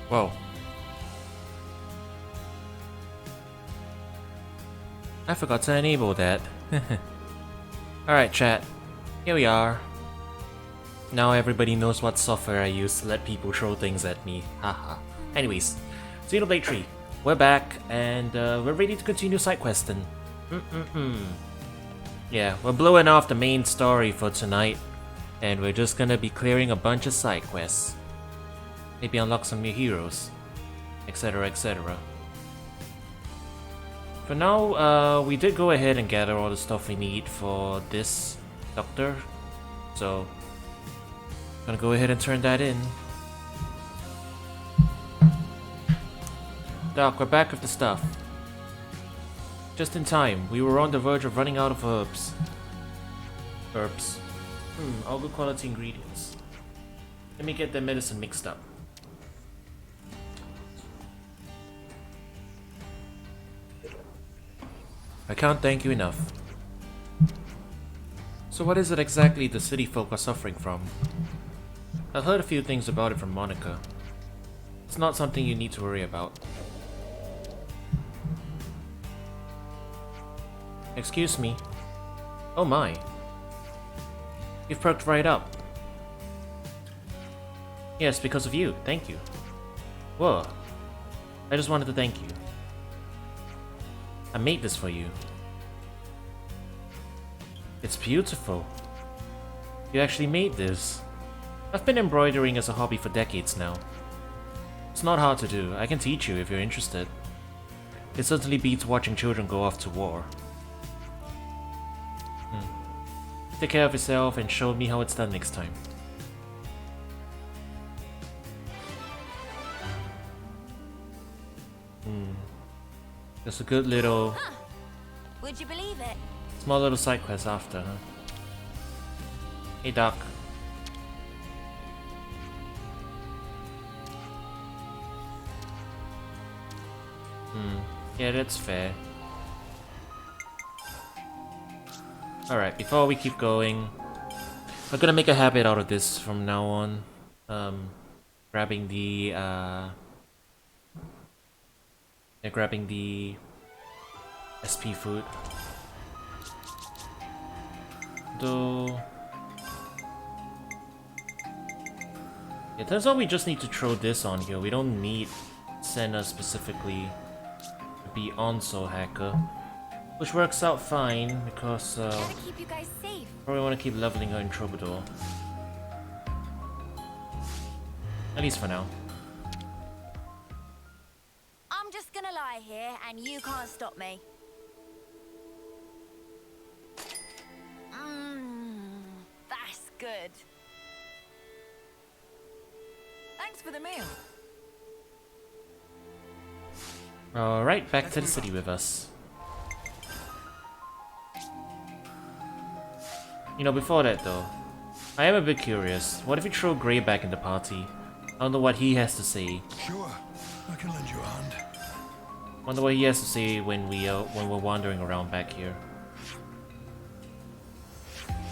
Whoa. I forgot to enable that. Alright, chat. Here we are. Now everybody knows what software I use to let people throw things at me. Haha. Anyways, Xenoblade 3. We're back, and we're ready to continue side questing. Yeah, we're blowing off the main story for tonight, and we're just gonna be clearing a bunch of side quests. Maybe unlock some new heroes, etc, etc. For now, we did go ahead and gather all the stuff we need for this doctor, so gonna go ahead and turn that in. Doc, we're back with the stuff. Just in time, we were on the verge of running out of herbs. All good quality ingredients. Let me get the medicine mixed up. I can't thank you enough. So what is it exactly the city folk are suffering from? I heard a few things about it from Monica. It's not something you need to worry about. Excuse me. Oh my. You've perked right up. Yes, because of you. Thank you. Whoa. I just wanted to thank you. I made this for you. It's beautiful. You actually made this. I've been embroidering as a hobby for decades now. It's not hard to do. I can teach you if you're interested. It certainly beats watching children go off to war. Take care of yourself and show me how it's done next time. Just a good little... Would you believe it? Small little side quest after, huh? Hey, Doc. Yeah, that's fair. Alright, before we keep going, we're gonna make a habit out of this from now on. Grabbing the, grabbing the SP food. Though... It turns out we just need to throw this on here. We don't need Senna specifically to be Onso Hacker. Which works out fine, because Gotta keep you guys safe. probably want to keep leveling her in Troubadour. At least for now. I'm just gonna lie here, and you can't stop me. That's good. Thanks for the meal. Alright, back to the city with us. You know, before that though, I am a bit curious. What if you throw Gray back in the party? I wonder what he has to say. Sure, I can lend you a hand. Wonder what he has to say when we're wandering around back here.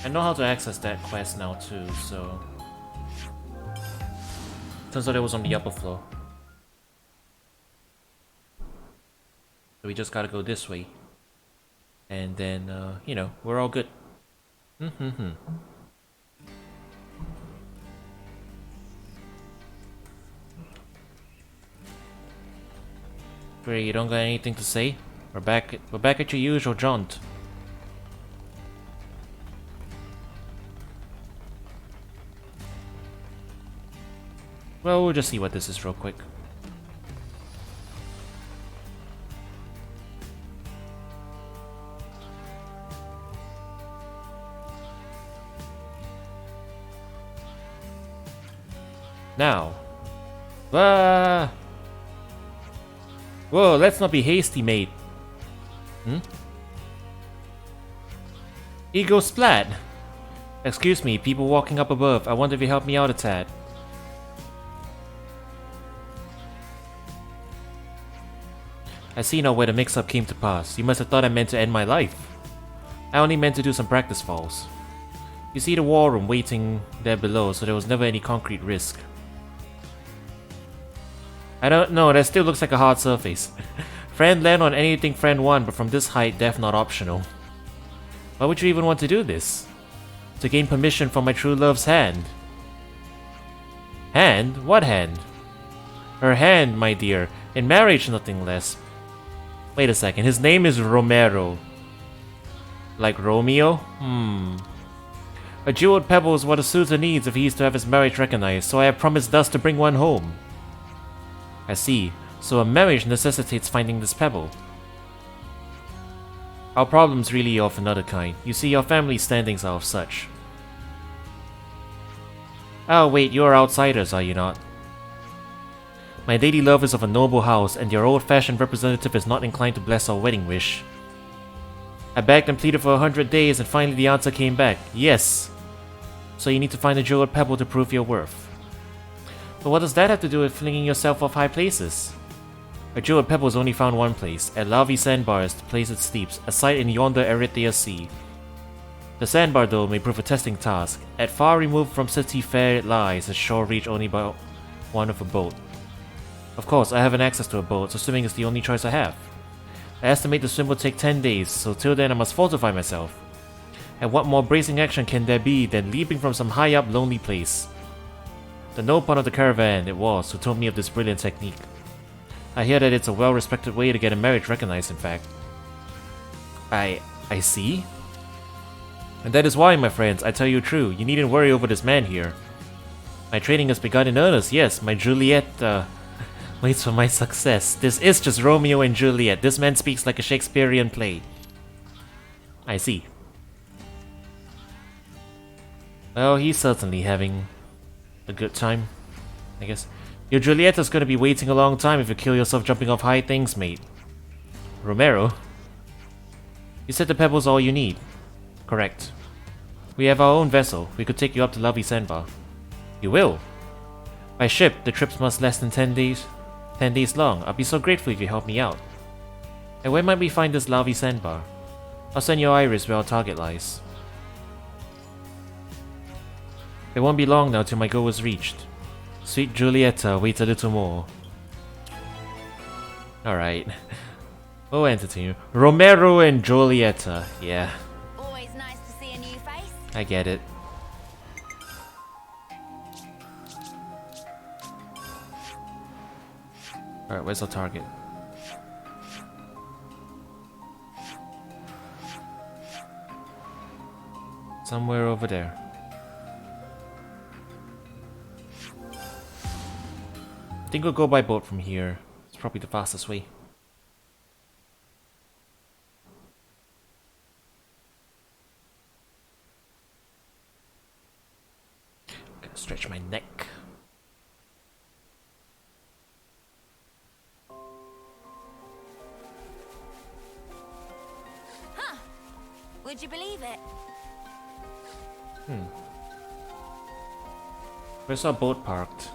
I know how to access that quest now too, so... Turns out it was on the upper floor. So we just gotta go this way. And then, you know, we're all good. Gray, you don't got anything to say? We're back at your usual jaunt. Well, we'll just see what this is real quick. Now. Whoa, let's not be hasty, mate. Ego splat! Excuse me, people walking up above. I wonder if you help me out a tad. I see now where the mix-up came to pass. You must have thought I meant to end my life. I only meant to do some practice falls. You see the war room waiting there below, so there was never any concrete risk. I don't know, that still looks like a hard surface. Friend land on anything friend 1, but from this height, death not optional. Why would you even want to do this? To gain permission from my true love's hand. Hand? What hand? Her hand, my dear. In marriage, nothing less. Wait a second, his name is Romero. Like Romeo? A jeweled pebble is what a suitor needs if he is to have his marriage recognized, so I have promised thus to bring one home. I see. So a marriage necessitates finding this pebble. Our problem's really of another kind. You see, your family standings are of such. Oh wait, you are outsiders, are you not? My lady love is of a noble house, and your old-fashioned representative is not inclined to bless our wedding wish. I begged and pleaded for 100 days, and finally the answer came back. Yes. So you need to find a jeweled pebble to prove your worth. But what does that have to do with flinging yourself off high places? A jeweled pebble is only found one place, at Lavi Sandbar is the place it sleeps, a site in yonder Erythea Sea. The sandbar though may prove a testing task. At far removed from city fair it lies, a shore reached only by one of a boat. Of course, I haven't access to a boat, so swimming is the only choice I have. I estimate the swim will take 10 days, so till then I must fortify myself. And what more bracing action can there be than leaping from some high up lonely place? The nobleman of the caravan it was who told me of this brilliant technique. I hear that it's a well-respected way to get a marriage recognized, in fact. I see? And that is why, my friends, I tell you true, you needn't worry over this man here. My training has begun in earnest, yes, my Juliet, waits for my success. This is just Romeo and Juliet. This man speaks like a Shakespearean play. I see. Well, he's certainly having a good time, I guess. Your Julieta's gonna be waiting a long time if you kill yourself jumping off high things, mate. Romero? You said the pebble's all you need. Correct. We have our own vessel. We could take you up to Lavi Sandbar. You will? By ship, the trips must less than 10 days. 10 days long. I'll be so grateful if you help me out. And where might we find this Lavi Sandbar? I'll send your iris where our target lies. It won't be long now till my goal is reached. Sweet Julieta, wait a little more. Alright. We'll entertain you. Romero and Julieta, yeah. Always nice to see a new face. I get it. Alright, where's our target? Somewhere over there. I think we'll go by boat from here. It's probably the fastest way. Gonna stretch my neck. Huh. Would you believe it? Where's our boat parked?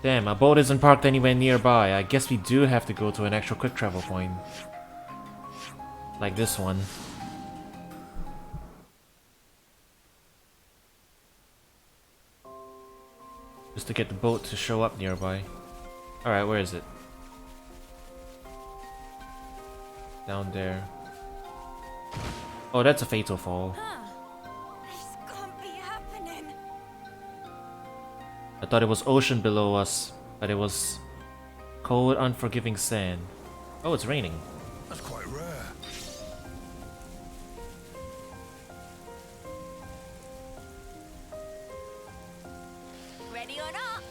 Damn, our boat isn't parked anywhere nearby. I guess we do have to go to an actual quick travel point. Like this one. Just to get the boat to show up nearby. Alright, where is it? Down there. Oh, that's a fatal fall. This can't be happening. I thought it was ocean below us, but it was cold, unforgiving sand. Oh, it's raining. That's quite rare. Ready or not?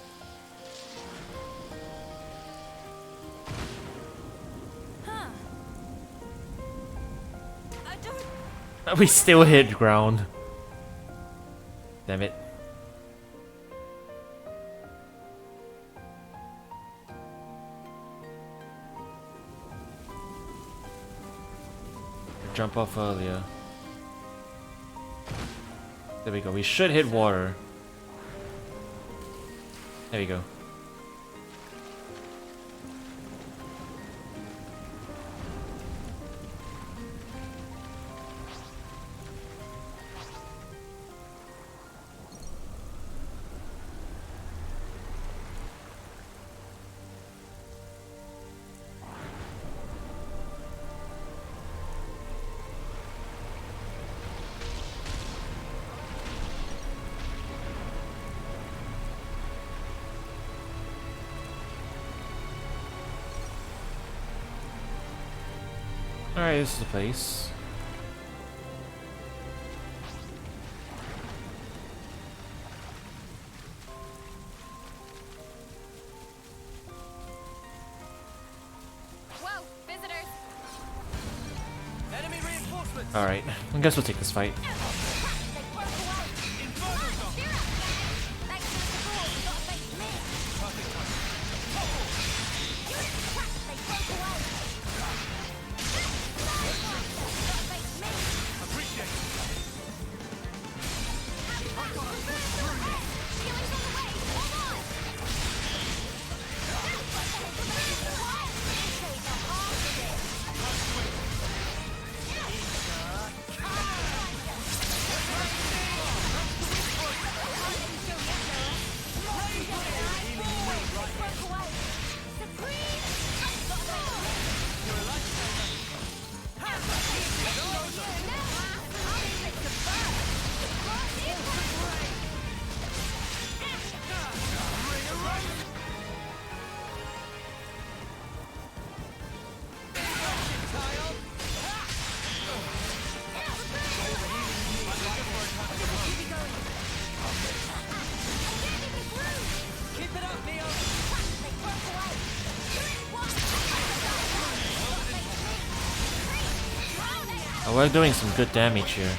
Huh. I don't... We still hit ground. Damn it. Jump off earlier. There we go. We should hit water. There we go. Alright, this is the place. Whoa, visitors! Enemy reinforcements! Alright, I guess we'll take this fight. They broke away! Come on, cheer up, gang! Thanks for the support, you gotta face me! They broke away! Gotta face me! Appreciate it. Healing's on the way! Hold on! Save the half of it! Keep it up, Neo! Oh, we're doing some good damage here.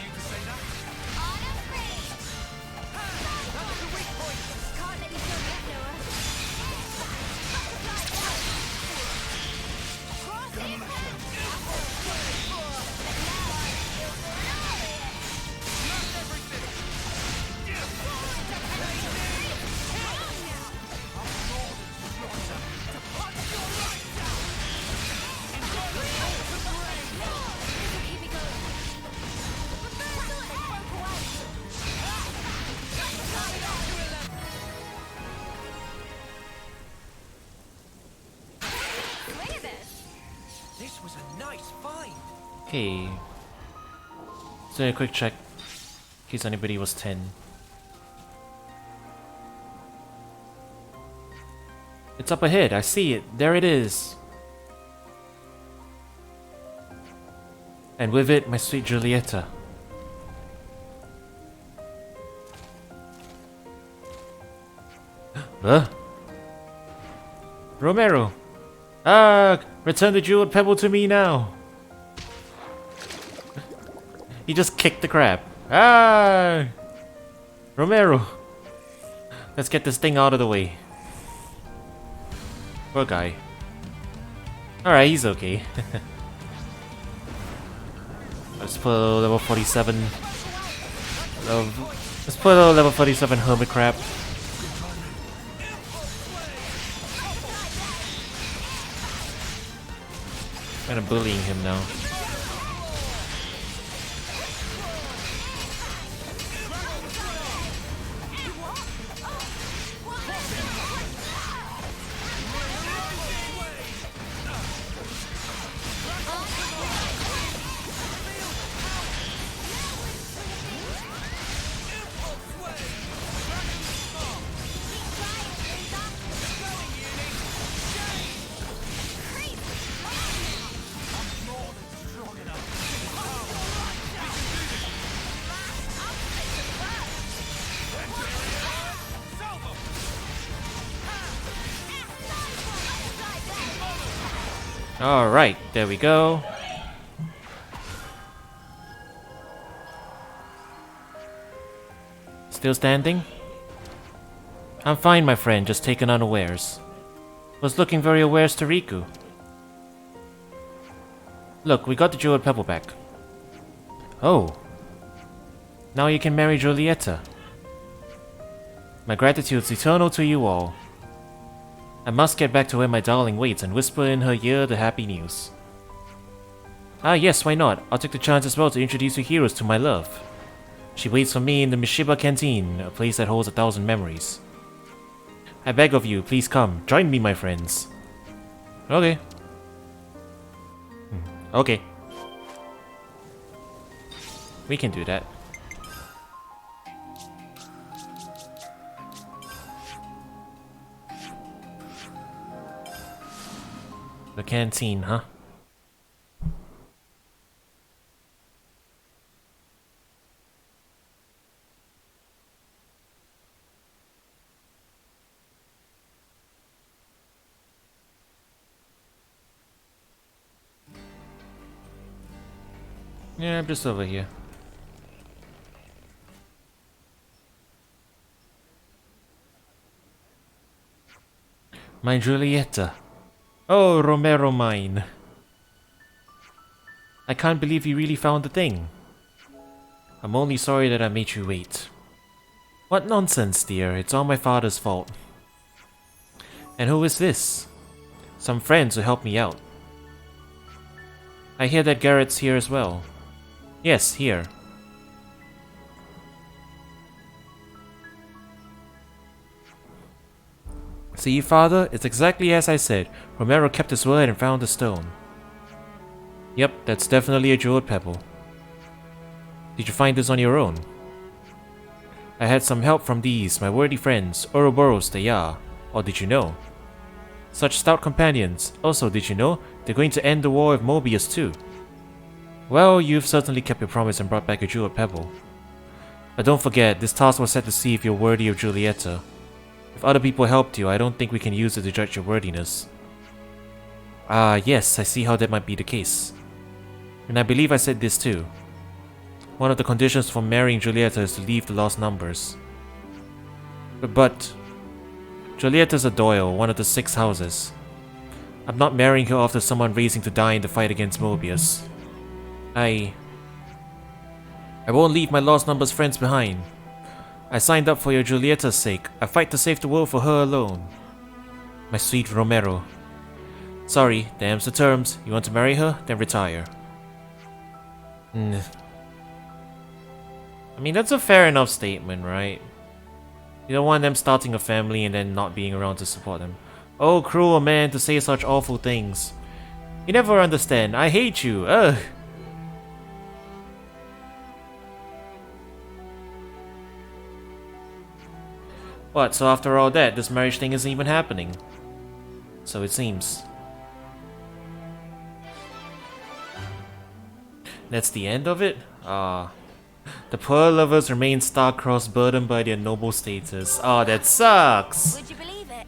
This was a nice find! Okay. So a quick check in case anybody was 10. It's up ahead, I see it. There it is. And with it, my sweet Julieta. Huh? Romero! Ah! Return the jeweled pebble to me now! He just kicked the crab. Ah! Romero! Let's get this thing out of the way. Poor guy. Alright, he's okay. Let's put a level 47. Let's put a level 47 hermit crab. Kind of bullying him now. Alright, there we go. Still standing? I'm fine, my friend, just taken unawares. Was looking very awares to Riku. Look, we got the jeweled pebble back. Oh. Now you can marry Julieta. My gratitude's eternal to you all. I must get back to where my darling waits and whisper in her ear the happy news. Ah yes, why not? I'll take the chance as well to introduce you heroes to my love. She waits for me in the Mishiba Canteen, a place that holds 1,000 memories. I beg of you, please come. Join me, my friends. Okay. Okay. We can do that. The canteen, huh? Yeah, I'm just over here. My Julieta. Oh, Romero mine. I can't believe you really found the thing. I'm only sorry that I made you wait. What nonsense, dear. It's all my father's fault. And who is this? Some friends who helped me out. I hear that Garrett's here as well. Yes, here. See, father, it's exactly as I said. Romero kept his word and found the stone. Yep, that's definitely a jeweled pebble. Did you find this on your own? I had some help from these, my worthy friends, Ouroboros they are. Or did you know? Such stout companions. Also, did you know, they're going to end the war with Mobius too. Well, you've certainly kept your promise and brought back a jeweled pebble. But don't forget, this task was set to see if you're worthy of Julieta. If other people helped you, I don't think we can use it to judge your worthiness. Ah, yes, I see how that might be the case. And I believe I said this too. One of the conditions for marrying Julieta is to leave the lost numbers. But Julieta's a Doyle, one of the 6 houses. I'm not marrying her after someone raising to die in the fight against Mobius. I won't leave my lost numbers friends behind. I signed up for your Julieta's sake. I fight to save the world for her alone. My sweet Romero. Sorry, them's the terms. You want to marry her? Then retire. I mean, that's a fair enough statement, right? You don't want them starting a family and then not being around to support them. Oh, cruel man to say such awful things. You never understand. I hate you. Ugh. What, so after all that, this marriage thing isn't even happening? So it seems. That's the end of it? Ah. The poor lovers remain star-crossed, burdened by their noble status. Ah, that sucks! Would you believe it?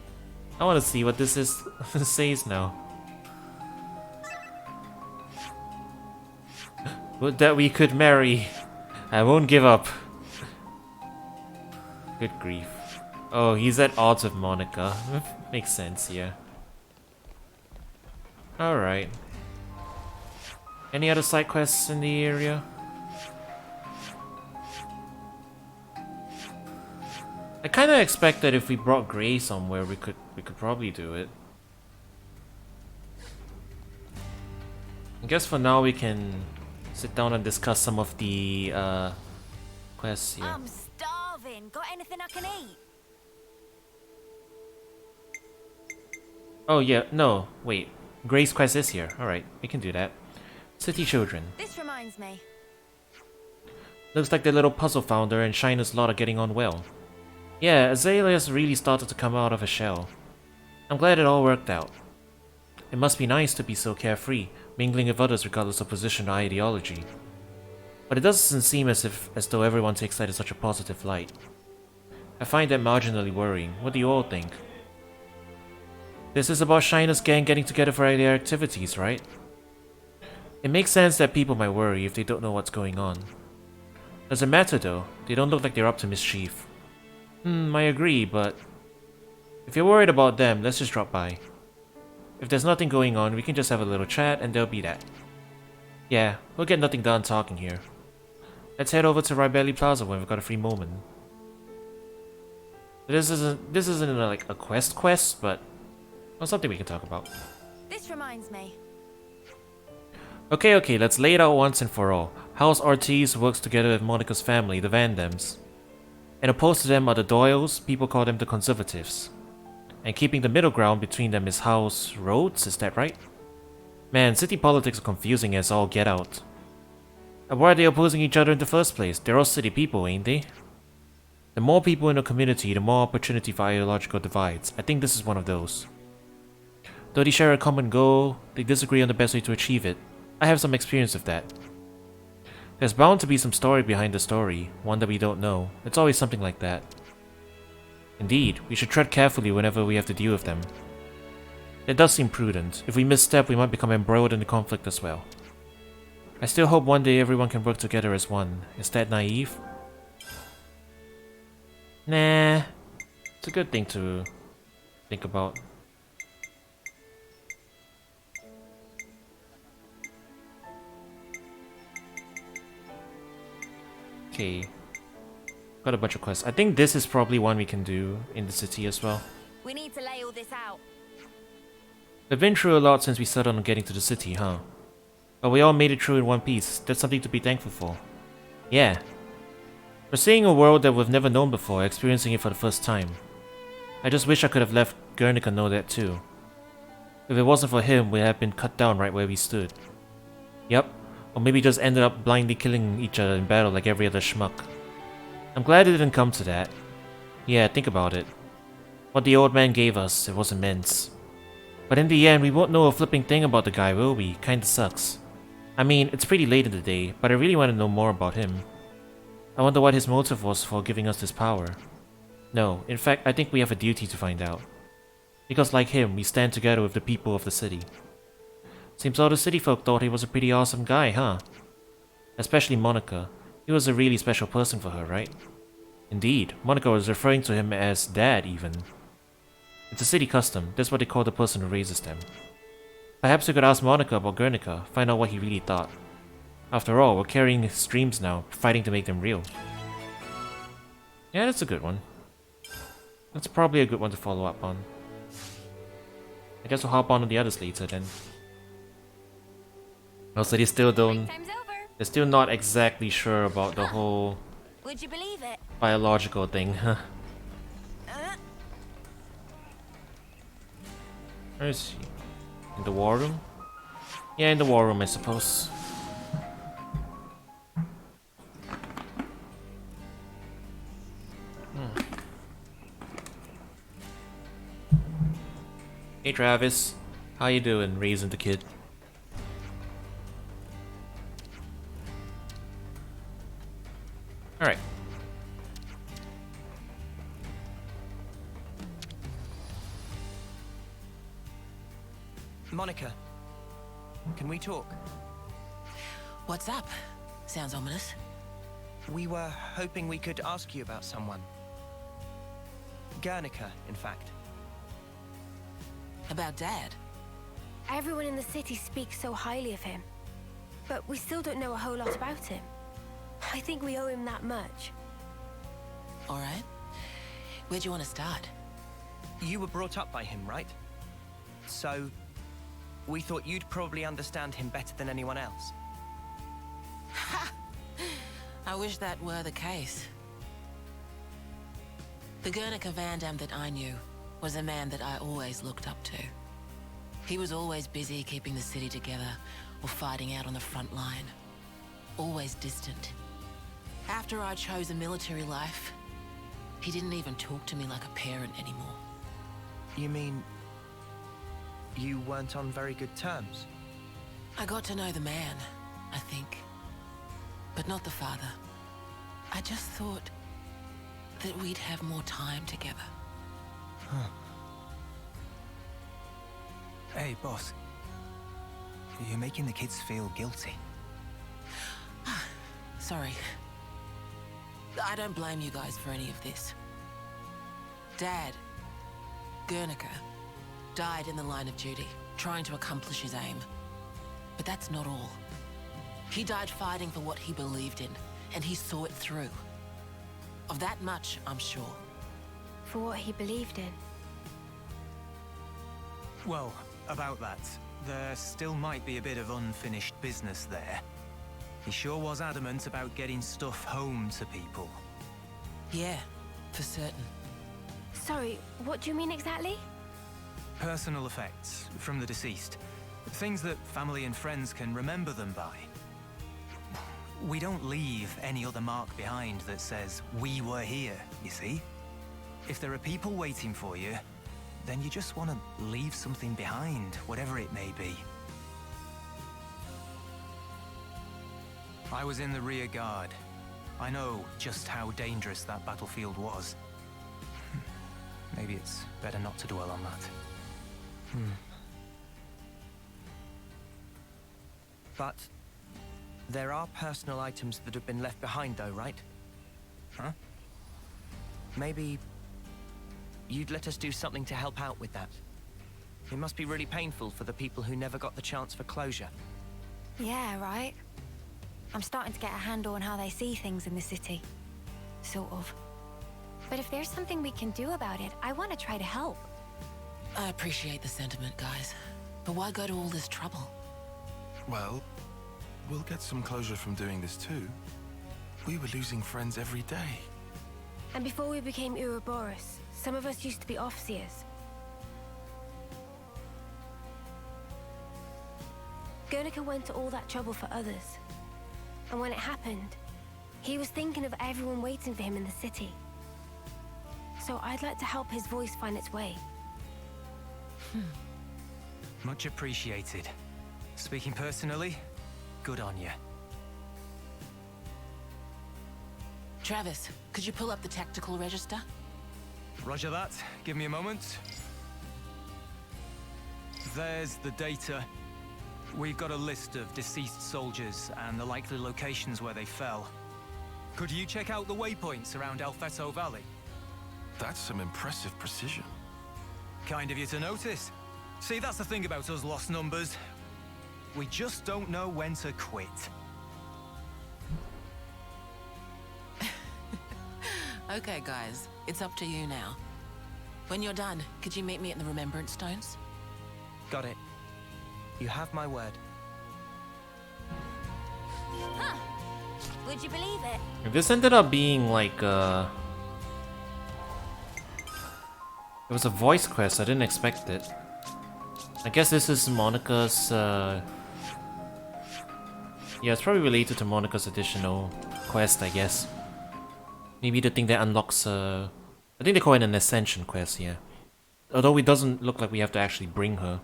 I want to see what this is says now. Would that we could marry. I won't give up. Good grief. Oh, he's at odds with Monica. Makes sense, yeah. Alright. Any other side quests in the area? I kinda expect that if we brought Gray somewhere, we could probably do it. I guess for now we can sit down and discuss some of the quests here. I'm starving. Got anything I can eat? Oh yeah, no, wait. Gray's quest is here. Alright, we can do that. City Children. This reminds me. Looks like the little puzzle founder and Shina's lot are getting on well. Yeah, Azalea's really started to come out of her shell. I'm glad it all worked out. It must be nice to be so carefree, mingling with others regardless of position or ideology. But it doesn't seem as though everyone takes that in such a positive light. I find that marginally worrying. What do you all think? This is about Shina's gang getting together for their activities, right? It makes sense that people might worry if they don't know what's going on. Doesn't matter though, they don't look like they're up to mischief. I agree, but if you're worried about them, let's just drop by. If there's nothing going on, we can just have a little chat and there'll be that. Yeah, we'll get nothing done talking here. Let's head over to Ribelli Plaza when we've got a free moment. This isn't like a quest, but well, something we can talk about. This reminds me. Okay, let's lay it out once and for all. House Ortiz works together with Monica's family, the Van Dams. And opposed to them are the Doyles, people call them the Conservatives. And keeping the middle ground between them is House Rhodes, is that right? Man, city politics are confusing as all get out. And why are they opposing each other in the first place? They're all city people, ain't they? The more people in a community, the more opportunity for ideological divides. I think this is one of those. Though they share a common goal, they disagree on the best way to achieve it. I have some experience with that. There's bound to be some story behind the story, one that we don't know. It's always something like that. Indeed, we should tread carefully whenever we have to deal with them. It does seem prudent. If we misstep, we might become embroiled in the conflict as well. I still hope one day everyone can work together as one. Is that naive? Nah. It's a good thing to think about. Okay. Got a bunch of quests. I think this is probably one we can do in the city as well. We need to lay all this out. We've been through a lot since we settled on getting to the city, huh? But we all made it through in one piece. That's something to be thankful for. Yeah. We're seeing a world that we've never known before, experiencing it for the first time. I just wish I could have let Guernica know that too. If it wasn't for him, we'd have been cut down right where we stood. Yep. Or maybe just ended up blindly killing each other in battle like every other schmuck. I'm glad it didn't come to that. Yeah, think about it. What the old man gave us, it was immense. But in the end, we won't know a flipping thing about the guy, will we? Kinda sucks. I mean, it's pretty late in the day, but I really want to know more about him. I wonder what his motive was for giving us this power. No, in fact, I think we have a duty to find out. Because like him, we stand together with the people of the city. Seems all the city folk thought he was a pretty awesome guy, huh? Especially Monica. He was a really special person for her, right? Indeed, Monica was referring to him as Dad, even. It's a city custom, that's what they call the person who raises them. Perhaps we could ask Monica about Guernica, find out what he really thought. After all, we're carrying his dreams now, fighting to make them real. Yeah, that's a good one. That's probably a good one to follow up on. I guess we'll hop on to the others later then. Also, they still don't... Time's over. They're still not exactly sure about the whole Would you believe it? biological thing, huh? Where is he? In the war room? Yeah, in the war room, I suppose. Hey Travis, how you doing, raising the kid? Alright. Monica, can we talk? What's up? Sounds ominous. We were hoping we could ask you about someone. Guernica, in fact. About Dad? Everyone in the city speaks so highly of him. But we still don't know a whole lot about him. I think we owe him that much. Alright. Where'd you want to start? You were brought up by him, right? So, we thought you'd probably understand him better than anyone else. I wish that were the case. The Guernica Van Dam that I knew was a man that I always looked up to. He was always busy keeping the city together or fighting out on the front line. Always distant. After I chose a military life, he didn't even talk to me like a parent anymore. You mean... you weren't on very good terms? I got to know the man, I think. But not the father. I just thought that we'd have more time together. Huh. Hey, boss. You're making the kids feel guilty. Sorry. I don't blame you guys for any of this. Dad, Guernica, died in the line of duty, trying to accomplish his aim. But that's not all. He died fighting for what he believed in, and he saw it through. Of that much, I'm sure. For what he believed in. Well, about that, there still might be a bit of unfinished business there. He sure was adamant about getting stuff home to people. Yeah, for certain. Sorry, what do you mean exactly? Personal effects from the deceased. Things that family and friends can remember them by. We don't leave any other mark behind that says, we were here, you see? If there are people waiting for you, then you just want to leave something behind, whatever it may be. I was in the rear guard. I know just how dangerous that battlefield was. Maybe it's better not to dwell on that. But There are personal items that have been left behind though, right? Huh? Maybe you'd let us do something to help out with that. It must be really painful for the people who never got the chance for closure. Yeah, right. I'm starting to get a handle on how they see things in the city. Sort of. But if there's something we can do about it, I want to try to help. I appreciate the sentiment, guys. But why go to all this trouble? Well, we'll get some closure from doing this too. We were losing friends every day. And before we became Ouroboros, some of us used to be Offseers. Guernica went to all that trouble for others. And when it happened, he was thinking of everyone waiting for him in the city. So I'd like to help his voice find its way. Much appreciated. Speaking personally, good on you. Travis, could you pull up the tactical register? Roger that. Give me a moment. There's the data. We've got a list of deceased soldiers and the likely locations where they fell. Could you check out the waypoints around Alfeto Valley? That's some impressive precision. Kind of you to notice. See, that's the thing about us lost numbers. We just don't know when to quit. Okay, guys, it's up to you now. When you're done, could you meet me at the Remembrance Stones? Got it. You have my word. Huh. Would you believe it? If this ended up being like it was a voice quest, I didn't expect it. I guess this is Monica's yeah, it's probably related to Monica's additional quest, I guess. Maybe the thing that unlocks I think they call it an ascension quest, yeah. Although it doesn't look like we have to actually bring her.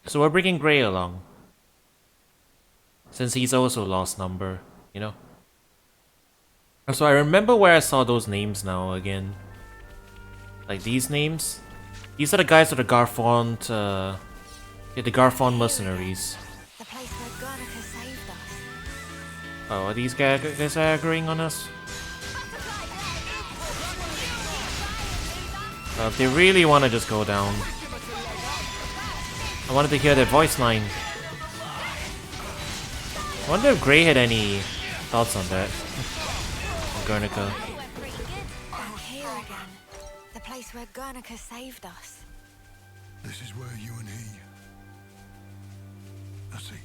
So we're bringing Gray along. Since he's also lost number, you know? So I remember where I saw those names now again. Like these names. These are the guys of the Garfond, yeah, the Garfond mercenaries. The place where Guernica saved us. Oh, are these guys agreeing on us? If they really want to just go down. I wanted to hear their voice line. I wonder if Gray had any thoughts on that. Guernica. Back here again. The place where Guernica saved us. This is where you and he... I see.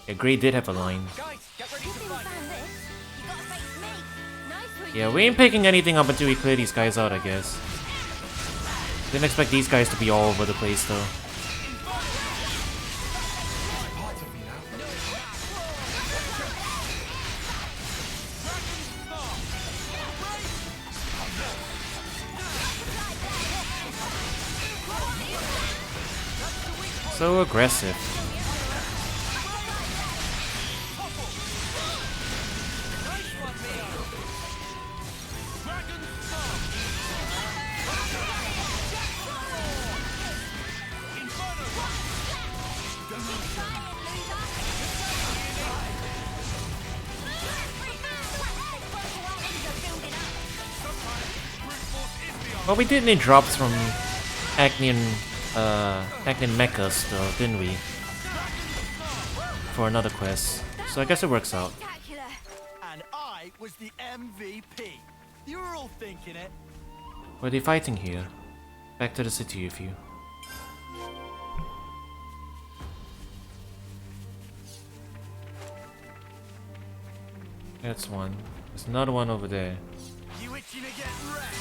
Yeah, Gray did have a line. Guys, get ready to fight. Yeah, we ain't picking anything up until we clear these guys out, I guess. Didn't expect these guys to be all over the place, though. So aggressive. Well, we did need drops from Acnean mechas though, didn't we? For another quest. So I guess it works out. And I was the MVP. You were all thinking it. What are they fighting here? Back to the city with you. That's one. There's another one over there. You itching to get wrecked?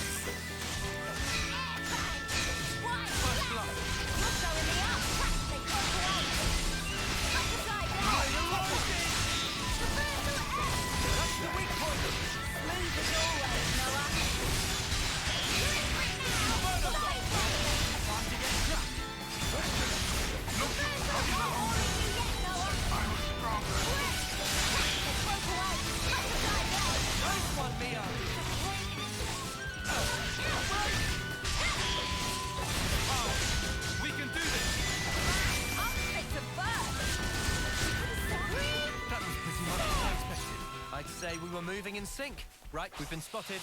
say we were moving in sync. Right, we've been spotted.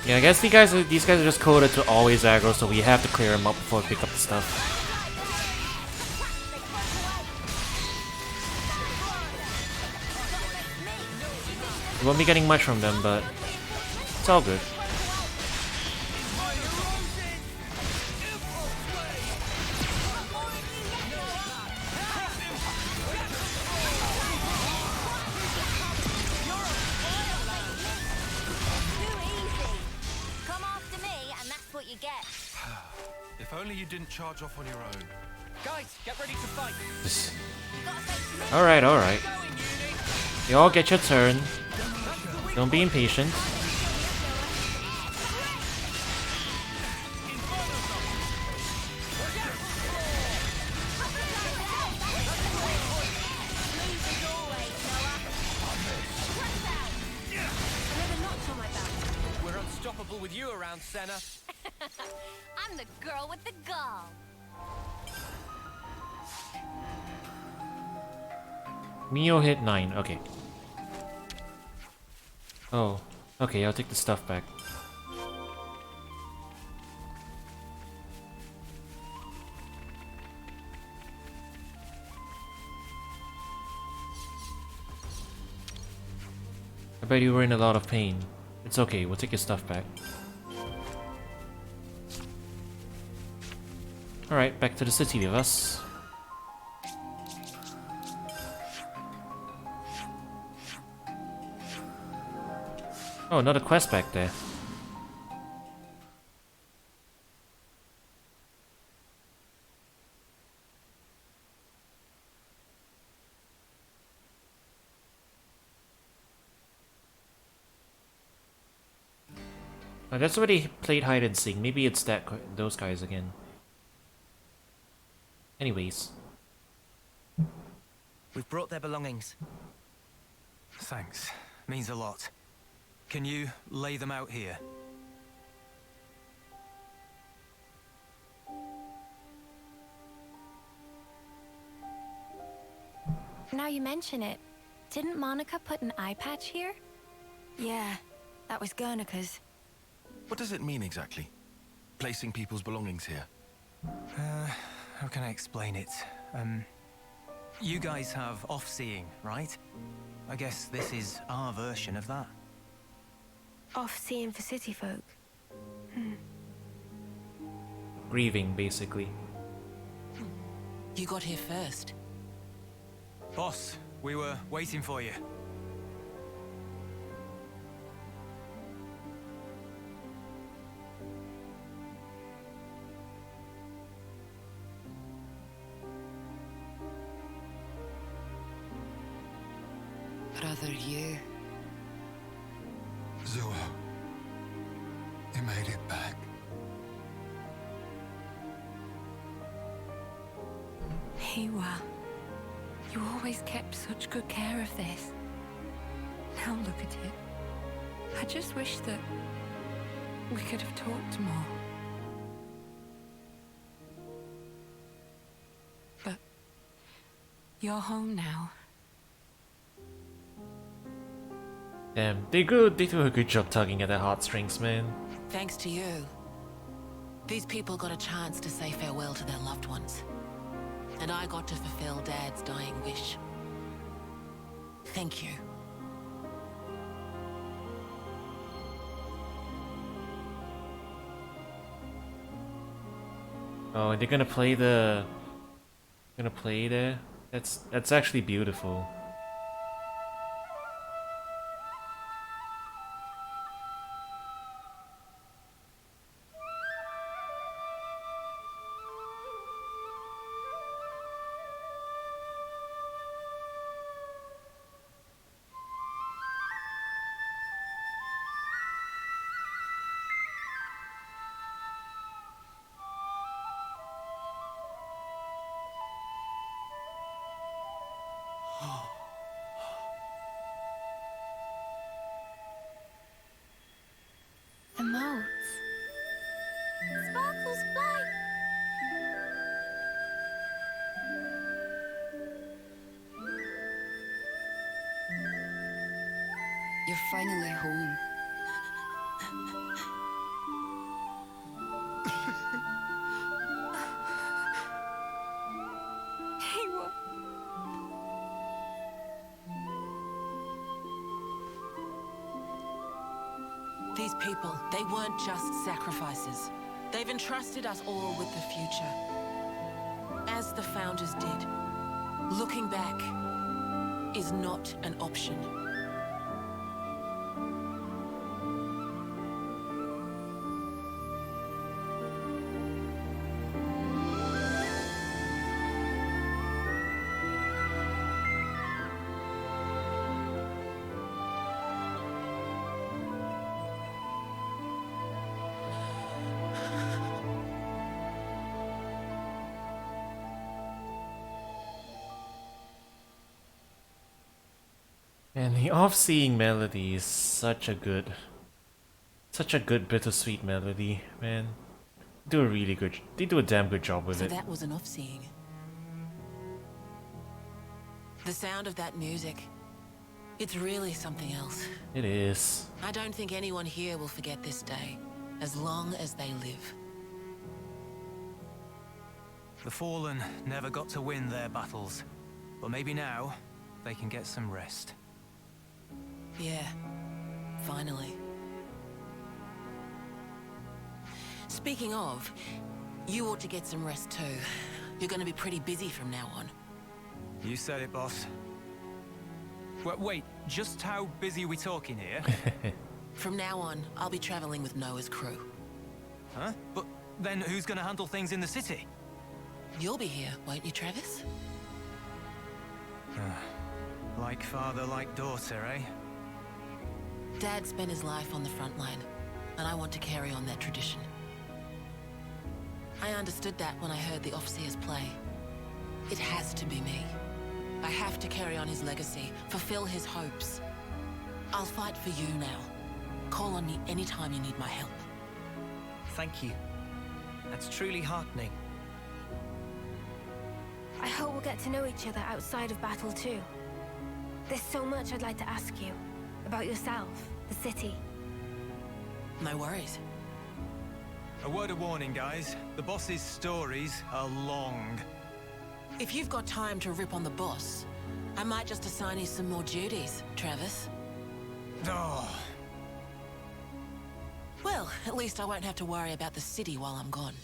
Yeah, I guess these guys are just coded to always aggro, so we have to clear them up before we pick up the stuff. We won't be getting much from them, but it's all good. If only you didn't charge off on your own. Guys, get ready to fight. Alright, alright. You all get your turn. Don't be impatient. We're unstoppable with you around, Senna. I'm the girl with the gall. Mio hit 9, okay. Oh, okay, I'll take the stuff back. I bet you were in a lot of pain. It's okay, we'll take your stuff back. Alright, back to the city with us. Oh, another quest back there. Oh, that's where they played hide and seek. Maybe it's those guys again. Anyways. We've brought their belongings. Thanks. Means a lot. Can you lay them out here? Now you mention it, didn't Monica put an eye patch here? Yeah, that was Guernica's. What does it mean exactly? Placing people's belongings here? How can I explain it? You guys have off-seeing, right? I guess this is our version of that. Off-seeing for city folk. Grieving, basically. You got here first. Boss, we were waiting for you. Brother, you. Zua, you made it back. Hiwa, you always kept such good care of this. Now look at it. I just wish that we could have talked more. But you're home now. Damn, they do a good job tugging at their heartstrings, man. Thanks to you. These people got a chance to say farewell to their loved ones. And I got to fulfill Dad's dying wish. Thank you. Oh, they're gonna play the... Gonna play there? That's actually beautiful. The motes. Sparkles fly. finally home. Hewa. These people, they weren't just sacrifices. They've entrusted us all with the future. As the Founders did. Looking back is not an option. And the off-seeing melody is such a good bittersweet melody, man. They do a damn good job with So it. that was an off-seeing. The sound of that music, it's really something else. It is. I don't think anyone here will forget this day, as long as they live. The Fallen never got to win their battles, but maybe now they can get some rest. Yeah, finally. Speaking of, you ought to get some rest too. You're gonna be pretty busy from now on. You said it, boss. Wait, just how busy are we talking here? From now on, I'll be traveling with Noah's crew. Huh? But then who's gonna handle things in the city? You'll be here, won't you, Travis? Like father, like daughter, eh? Dad spent his life on the front line, and I want to carry on that tradition. I understood that when I heard the Overseers play. It has to be me. I have to carry on his legacy, fulfill his hopes. I'll fight for you now. Call on me anytime you need my help. Thank you. That's truly heartening. I hope we'll get to know each other outside of battle too. There's so much I'd like to ask you. About yourself, the city. No worries. A word of warning, guys. The boss's stories are long. If you've got time to rip on the boss, I might just assign you some more duties, Travis. Oh, Well, at least I won't have to worry about the city while I'm gone.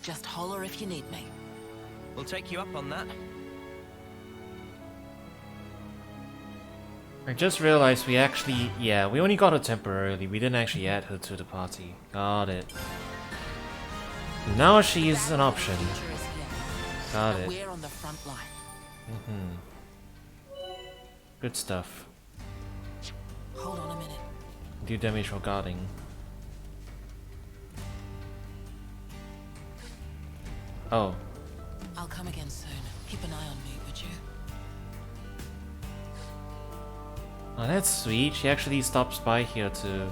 Just holler if you need me. We'll take you up on that. I just realized we only got her temporarily. We didn't actually add her to the party. Got it. Now she's an option. Future is here, Got but it. we're on the front line. Good stuff. Hold on a minute. Do damage for guarding. Oh. I'll come again soon. Keep an eye on me, would you? Oh, that's sweet. She actually stops by here to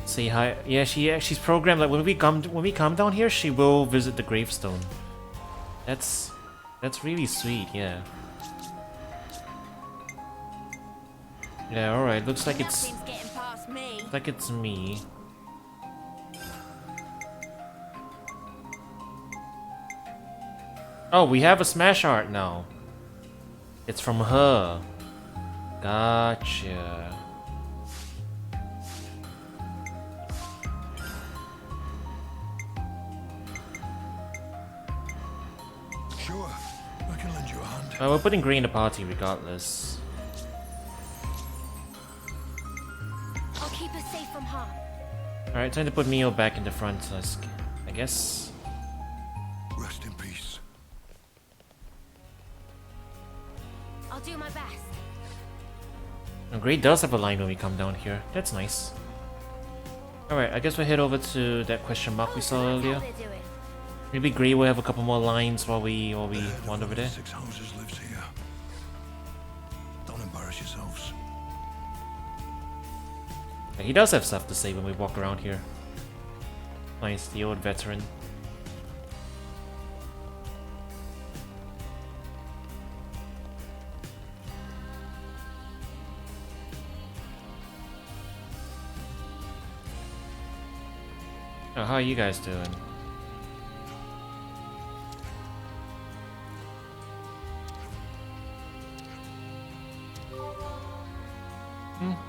say hi. Yeah, she's programmed like when we come down here, she will visit the gravestone. That's really sweet. Yeah. Yeah. All right. Looks like it's getting past me. like it's me. Oh, we have a smash art now. It's from her. Gotcha. Sure, I can lend you a hand. Well, we're putting Green in the party regardless. I'll keep us safe from harm. Alright, time to put Mio back in the front, I guess. Rest in peace. I'll do my best. And Grey does have a line when we come down here. That's nice. Alright, I guess we'll head over to that question mark we saw So that's how earlier. they're doing. Maybe Grey will have a couple more lines while we wander over there. 6 houses lives here. Don't embarrass yourselves. Yeah, he does have stuff to say when we walk around here. Nice, the old veteran. Oh, how are you guys doing?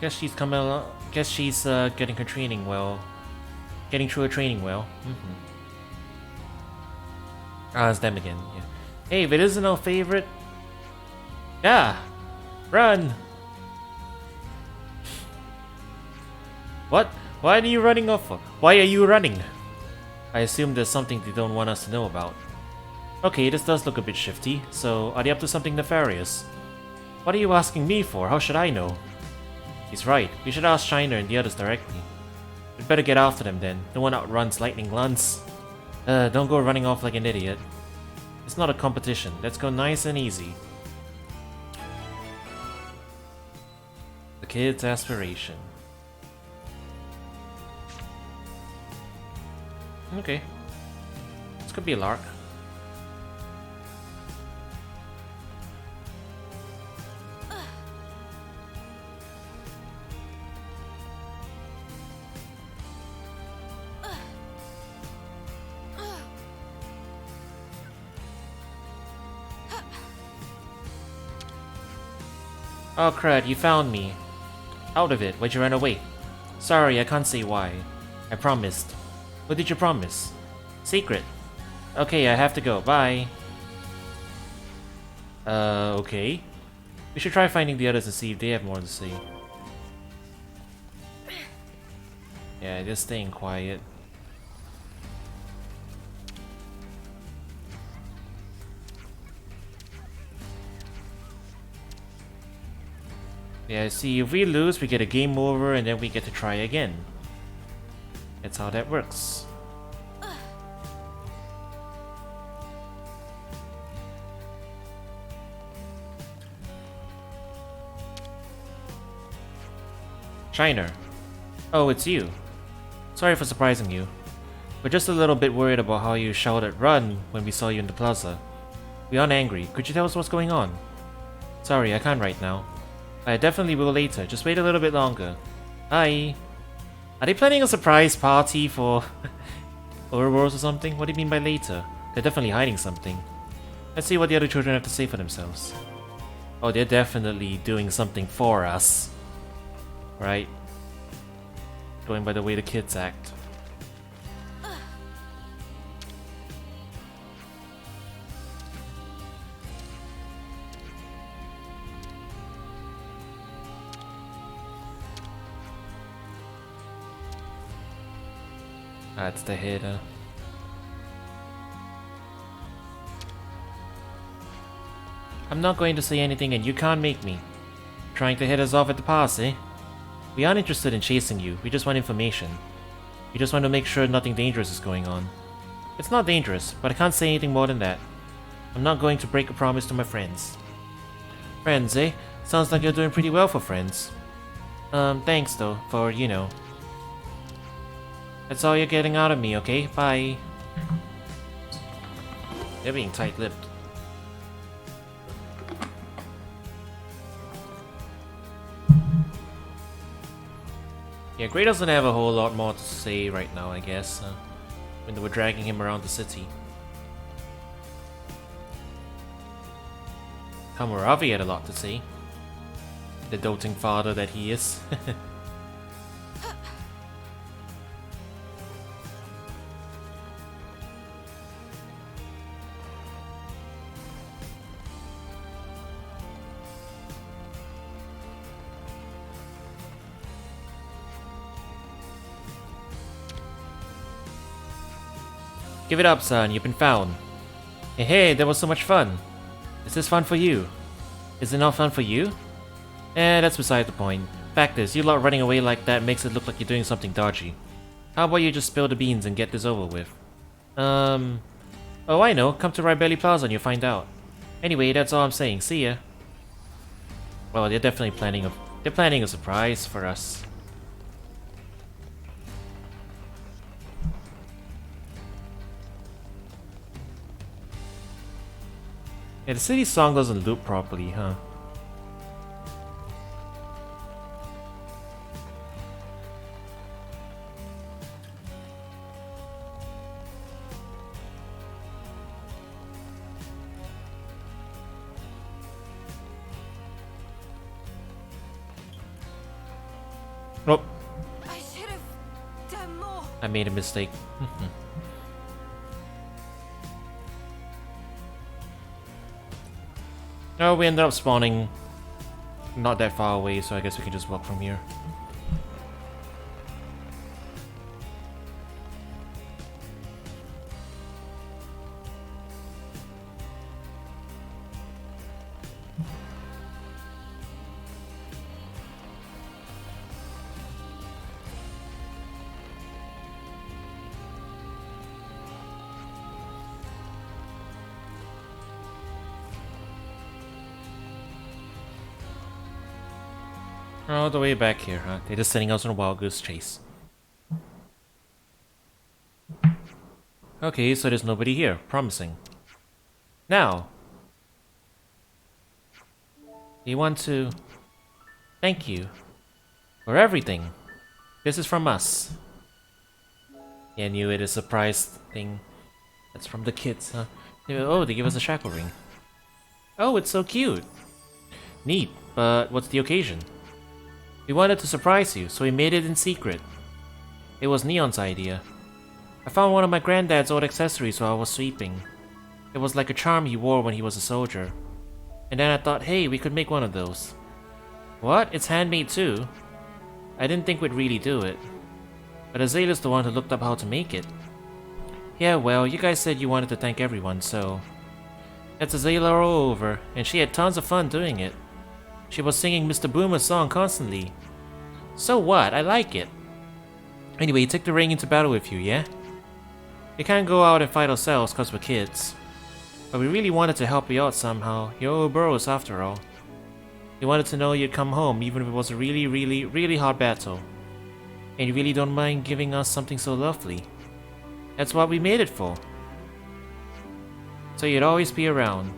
Guess she's coming along. Guess she's getting her training well. Getting through her training well. Ah, it's them again. Yeah. Hey, if it isn't our favorite. Yeah! Run! What? Why are you running off? Why are you running? I assume there's something they don't want us to know about. Okay, this does look a bit shifty, so are they up to something nefarious? What are you asking me for? How should I know? He's right, we should ask Shiner and the others directly. We'd better get after them then, no one outruns Lightning Lanz. Don't go running off like an idiot. It's not a competition, let's go nice and easy. The kid's aspiration. Okay. This could be a lark. Oh crud, you found me. Out of it, why'd you run away? Sorry, I can't say why. I promised. What did you promise? Secret. Okay, I have to go. Bye. Okay. We should try finding the others and see if they have more to say. Yeah, just staying quiet. Yeah, see, if we lose, we get a game over and then we get to try again. That's how that works. Shiner. Oh, it's you. Sorry for surprising you. We're just a little bit worried about how you shouted run when we saw you in the plaza. We aren't angry. Could you tell us what's going on? Sorry, I can't right now. I definitely will later. Just wait a little bit longer. Bye. Are they planning a surprise party for Overworlds or something? What do you mean by later? They're definitely hiding something. Let's see what the other children have to say for themselves. Oh, they're definitely doing something for us. Right? Going by the way the kids act. That's the header. I'm not going to say anything and you can't make me. Trying to hit us off at the pass, eh? We aren't interested in chasing you, we just want information. We just want to make sure nothing dangerous is going on. It's not dangerous, but I can't say anything more than that. I'm not going to break a promise to my friends. Friends, eh? Sounds like you're doing pretty well for friends. Thanks though, for, you know. That's all you're getting out of me, okay? Bye. They're being tight-lipped. Yeah, Gray doesn't have a whole lot more to say right now, I guess. When they were dragging him around the city. Hammurabi had a lot to say. The doting father that he is. Give it up, son. You've been found. Hey, that was so much fun. Is this fun for you? Is it not fun for you? That's beside the point. Fact is, you lot running away like that makes it look like you're doing something dodgy. How about you just spill the beans and get this over with? Oh, I know. Come to Rybelly Plaza and you'll find out. Anyway, that's all I'm saying. See ya. Well, they're definitely planning a surprise for us. Yeah, the city song doesn't loop properly, huh? Oh, I should have done more. I made a mistake. Oh, we ended up spawning not that far away, so I guess we can just walk from here. All the way back here, huh? They're just sending us on a wild goose chase. Okay, so there's nobody here. Promising. Now, you want to thank you for everything. This is from us. Yeah, I knew it. A surprise thing. That's from the kids, huh? Oh, they give us a shackle ring. Oh, it's so cute. Neat, but what's the occasion? We wanted to surprise you, so we made it in secret. It was Neon's idea. I found one of my granddad's old accessories while I was sweeping. It was like a charm he wore when he was a soldier. And then I thought, hey, we could make one of those. What? It's handmade too? I didn't think we'd really do it. But Azalea's the one who looked up how to make it. Yeah, well, you guys said you wanted to thank everyone, so... That's Azalea all over, and she had tons of fun doing it. She was singing Mr. Boomer's song constantly. So what? I like it. Anyway, take the ring into battle with you, yeah? We can't go out and fight ourselves cause we're kids. But we really wanted to help you out somehow. You're old bros after all. We wanted to know you'd come home even if it was a really hard battle. And you really don't mind giving us something so lovely. That's what we made it for. So you'd always be around.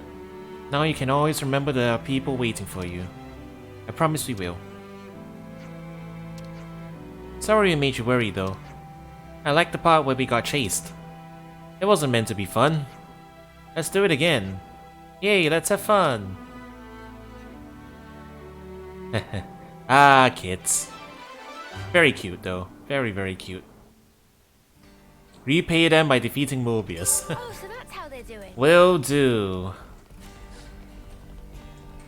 Now you can always remember there are people waiting for you. I promise we will. Sorry we made you worry though. I like the part where we got chased. It wasn't meant to be fun. Let's do it again. Yay, let's have fun. Ah, kids. Very cute though. Very cute. Repay them by defeating Mobius. Oh, so that's how they're doing. Will do.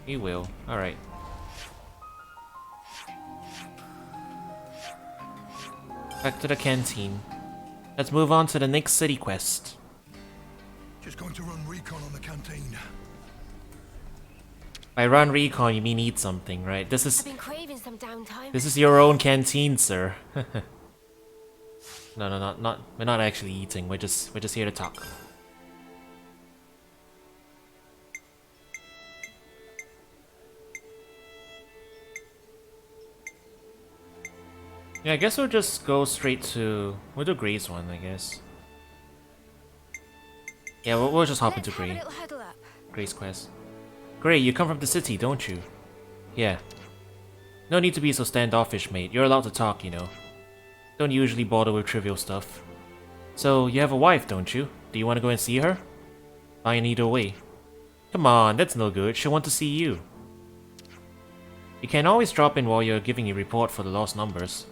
He will. Alright. Back to the canteen. Let's move on to the next city quest. Just going to run recon on the canteen. By run recon, you mean eat something, right? This I've is been craving some downtime. this is your own canteen, sir. No, not. We're not actually eating. We're just here to talk. Yeah, I guess we'll just go straight to... We'll do Gray's one, I guess. Yeah, we'll just hop into Let's have a Gray. little huddle up. Gray's quest. Gray, you come from the city, don't you? Yeah. No need to be so standoffish, mate. You're allowed to talk, you know. Don't usually bother with trivial stuff. So, you have a wife, don't you? Do you want to go and see her? Fine either way. Come on, that's no good. She'll want to see you. You can always drop in while you're giving a report for the lost numbers.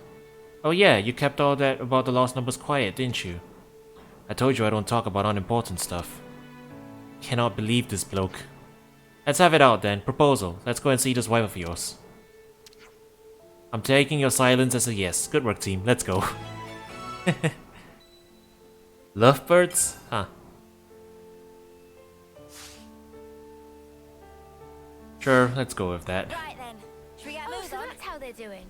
Oh yeah, you kept all that about the lost numbers quiet, didn't you? I told you I don't talk about unimportant stuff. Cannot believe this bloke. Let's have it out then. Proposal. Let's go and see this wife of yours. I'm taking your silence as a yes. Good work, team. Let's go. Lovebirds? Huh. Sure, let's go with that. Right then. Should we get moving on? That's how they're doing.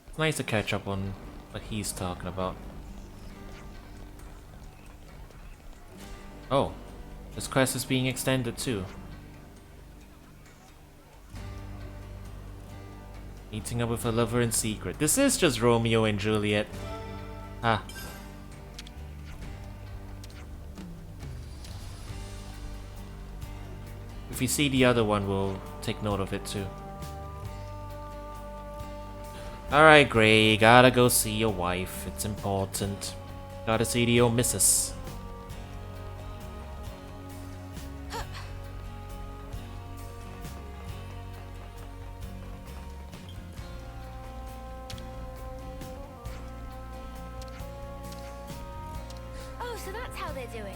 It's nice to catch up on what he's talking about. Oh, this quest is being extended too. Meeting up with a lover in secret. This is just Romeo and Juliet. Ah. If we see the other one, we'll take note of it too. Alright, Gray, gotta go see your wife. It's important. Gotta see the old missus. they're doing.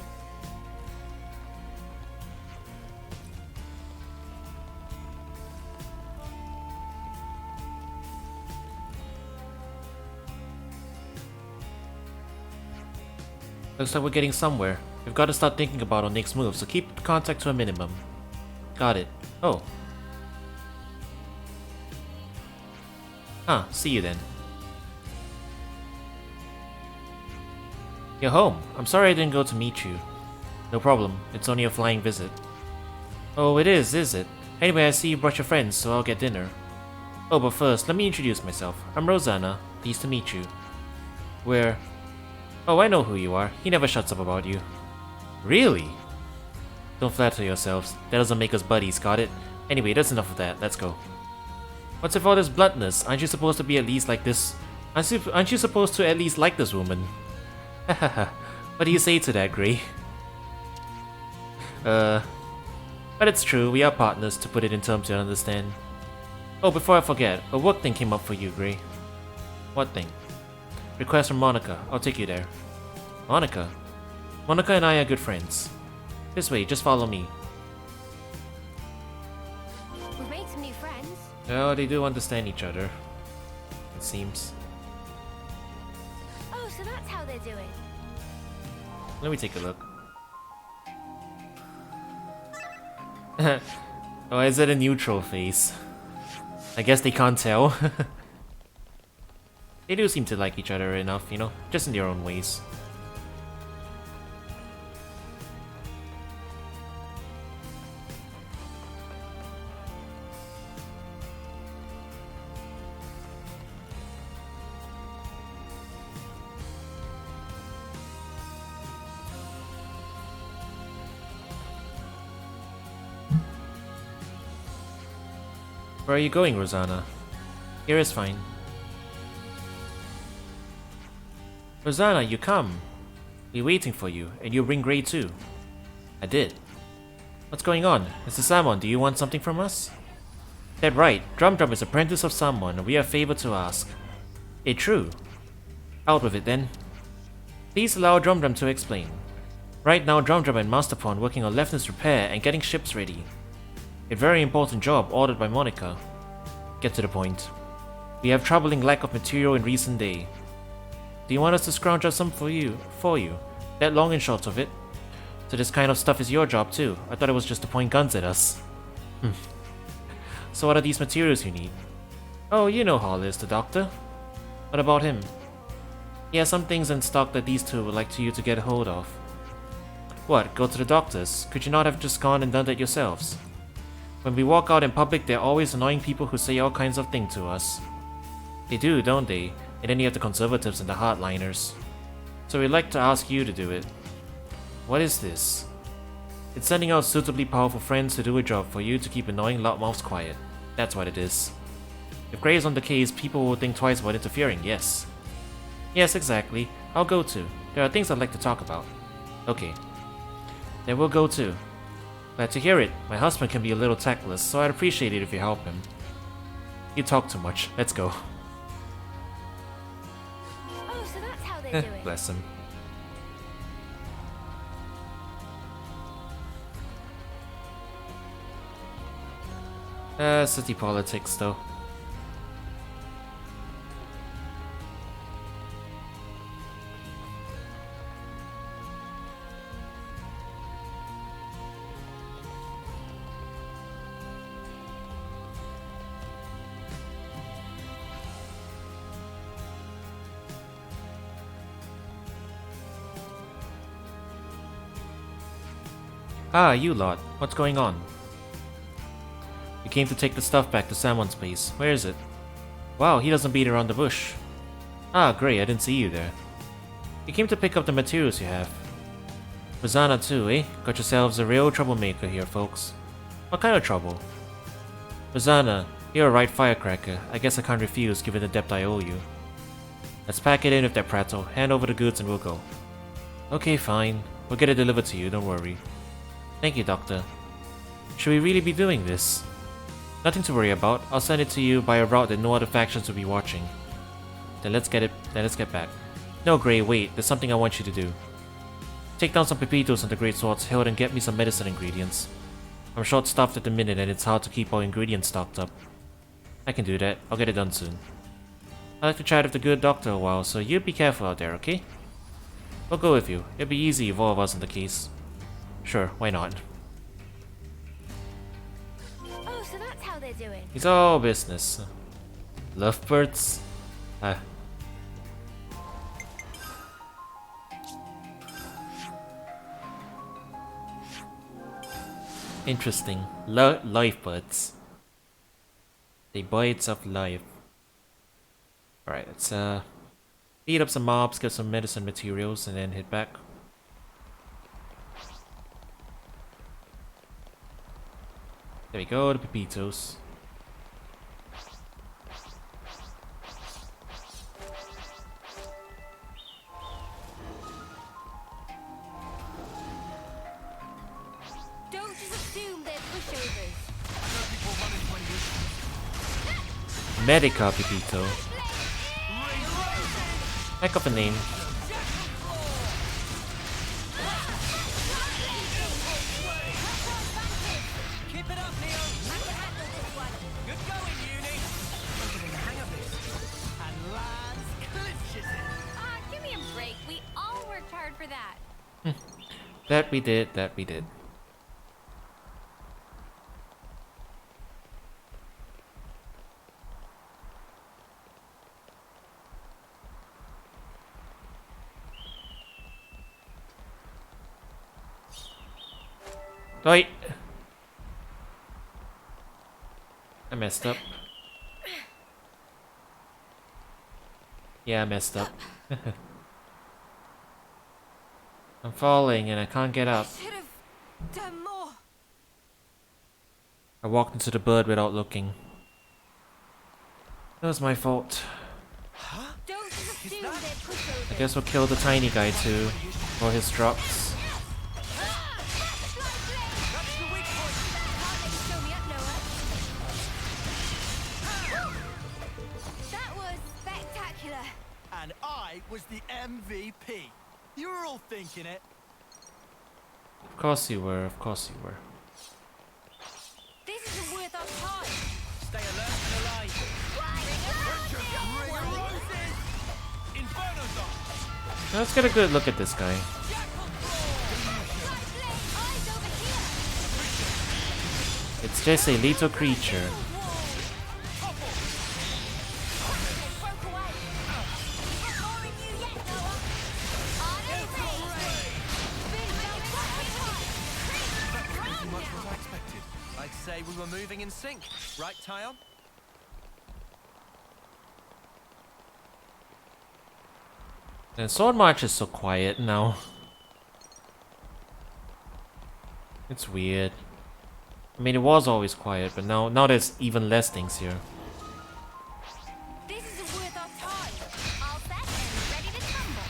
Looks like we're getting somewhere. We've got to start thinking about our next move, so keep contact to a minimum. Got it. Oh. Huh, see you then. You're home. I'm sorry I didn't go to meet you. No problem, it's only a flying visit. Oh, it is it? Anyway, I see you brought your friends, so I'll get dinner. Oh, but first, let me introduce myself. I'm Rosanna. Pleased to meet you. Where? Oh, I know who you are. He never shuts up about you. Really? Don't flatter yourselves. That doesn't make us buddies, got it? Anyway, that's enough of that. Let's go. What's with all this bluntness? Aren't you supposed to be at least like this? Aren't you supposed to at least like this woman? Hahaha. What do you say to that, Gray? But it's true. We are partners, to put it in terms you understand. Oh, before I forget, a work thing came up for you, Gray. What thing? Request from Monica. I'll take you there. Monica? Monica and I are good friends. This way, just follow me. We've made some new friends. Oh, they do understand each other. It seems. Oh, so that's how they're doing. Let me take a look. Oh, is it a neutral face? I guess they can't tell. They do seem to like each other enough, you know, just in their own ways. Where are you going, Rosanna? Here is fine. Rosanna, you come. We're waiting for you, and you bring Gray too. I did. What's going on? Mr. Salmon, do you want something from us? That right. Drum is apprentice of someone, and we have a favor to ask. It true. Out with it then. Please allow Drum to explain. Right now, Drum and Masterpawn working on Leftness repair and getting ships ready. A very important job ordered by Monica. Get to the point. We have troubling lack of material in recent day. Do you want us to scrounge up some for you? That long and short of it. So this kind of stuff is your job too. I thought it was just to point guns at us. So what are these materials you need? Oh, you know Hollis, the doctor. What about him? He has some things in stock that these two would like you to get a hold of. What, go to the doctor's? Could you not have just gone and done that yourselves? When we walk out in public, there are always annoying people who say all kinds of things to us. They do, don't they? And then you have the conservatives and the hardliners. So we'd like to ask you to do it. What is this? It's sending out suitably powerful friends to do a job for you to keep annoying loudmouths quiet. That's what it is. If Gray is on the case, people will think twice about interfering, yes. Yes, exactly. I'll go too. There are things I'd like to talk about. Okay. Then we'll go too. Glad to hear it. My husband can be a little tactless, so I'd appreciate it if you help him. You talk too much. Let's go. Oh, so that's how they're doing. Bless him. City politics though. Ah, you lot. What's going on? We came to take the stuff back to Salmon's place. Where is it? Wow, he doesn't beat around the bush. Ah, great, I didn't see you there. We came to pick up the materials you have. Rosanna too, eh? Got yourselves a real troublemaker here, folks. What kind of trouble? Rosanna, you're a right firecracker. I guess I can't refuse given the debt I owe you. Let's pack it in with that prattle. Hand over the goods and we'll go. Okay, fine. We'll get it delivered to you, don't worry. Thank you, Doctor. Should we really be doing this? Nothing to worry about. I'll send it to you by a route that no other factions will be watching. Then let's get back. No, Gray, wait. There's something I want you to do. Take down some pepitos on the Great Sword's Hilt and get me some medicine ingredients. I'm short-staffed at the minute and it's hard to keep our ingredients stocked up. I can do that. I'll get it done soon. I like to chat with the good doctor a while, so you be careful out there, okay? I'll go with you. It'll be easy if all of us in the case. Sure, why not? Oh, so that's how they're doing. It's all business. Lovebirds? Interesting. Lifebirds. They bites of life. Alright, let's beat up some mobs, get some medicine materials, and then head back. There we go, the pepitos. Don't just assume they're pushovers. Medica Pepito. Heck of a name. Keep it up, Neo. I can handle this one. Good going, Uni. I'm getting the hang of this. And Lanz clinches it. Ah, give me a break. We all worked hard for that. That we did, that we did. Right. I messed up. Yeah, I messed up. I'm falling and I can't get up. Should have done more. I walked into the bird without looking. That was my fault. Don't just assume they're pushovers. I guess we'll kill the tiny guy too, for his drops. That was spectacular. And I was the MVP. You were all thinking it. Of course you were, of course you were. This isn't worth our time. Stay alert and alive. Inferno Zone. Now let's get a good look at this guy. It's just a little creature. I'd say we were moving in sync, right, Tyon? And Sword March is so quiet now. It's weird. I mean, it was always quiet, but now there's even less things here. This isn't worth our time. All set and ready to tumble.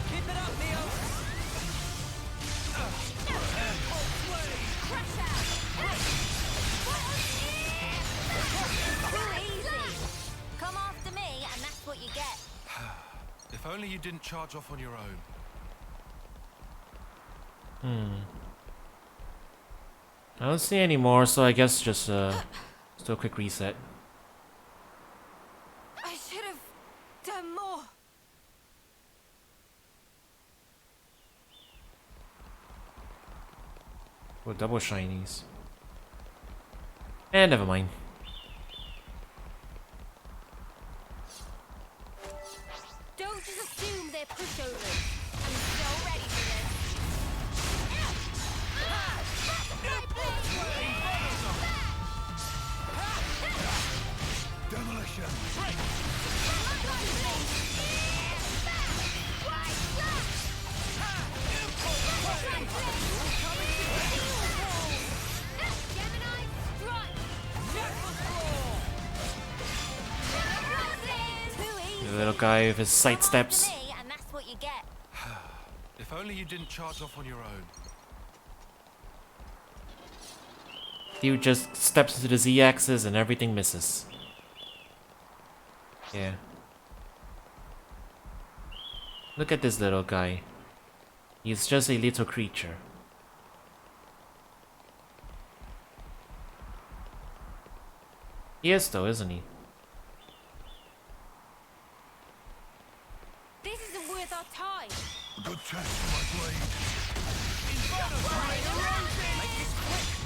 Keep it up, Neo. Come after me, and that's what you get. If only you didn't charge off on your own. I don't see any more, so I guess just do a quick reset. I should have done more. With double shinies. And never mind. Don't just assume they're pushovers. I'm so ready for this. Demolition. Gemini, strike! The little guy with his side steps. Me, and that's what you get. If only you didn't charge off on your own. Dude just steps into the Z-axis and everything misses. Yeah. Look at this little guy. He's just a little creature. He is though, isn't he? This isn't worth our time. Good test for my blade.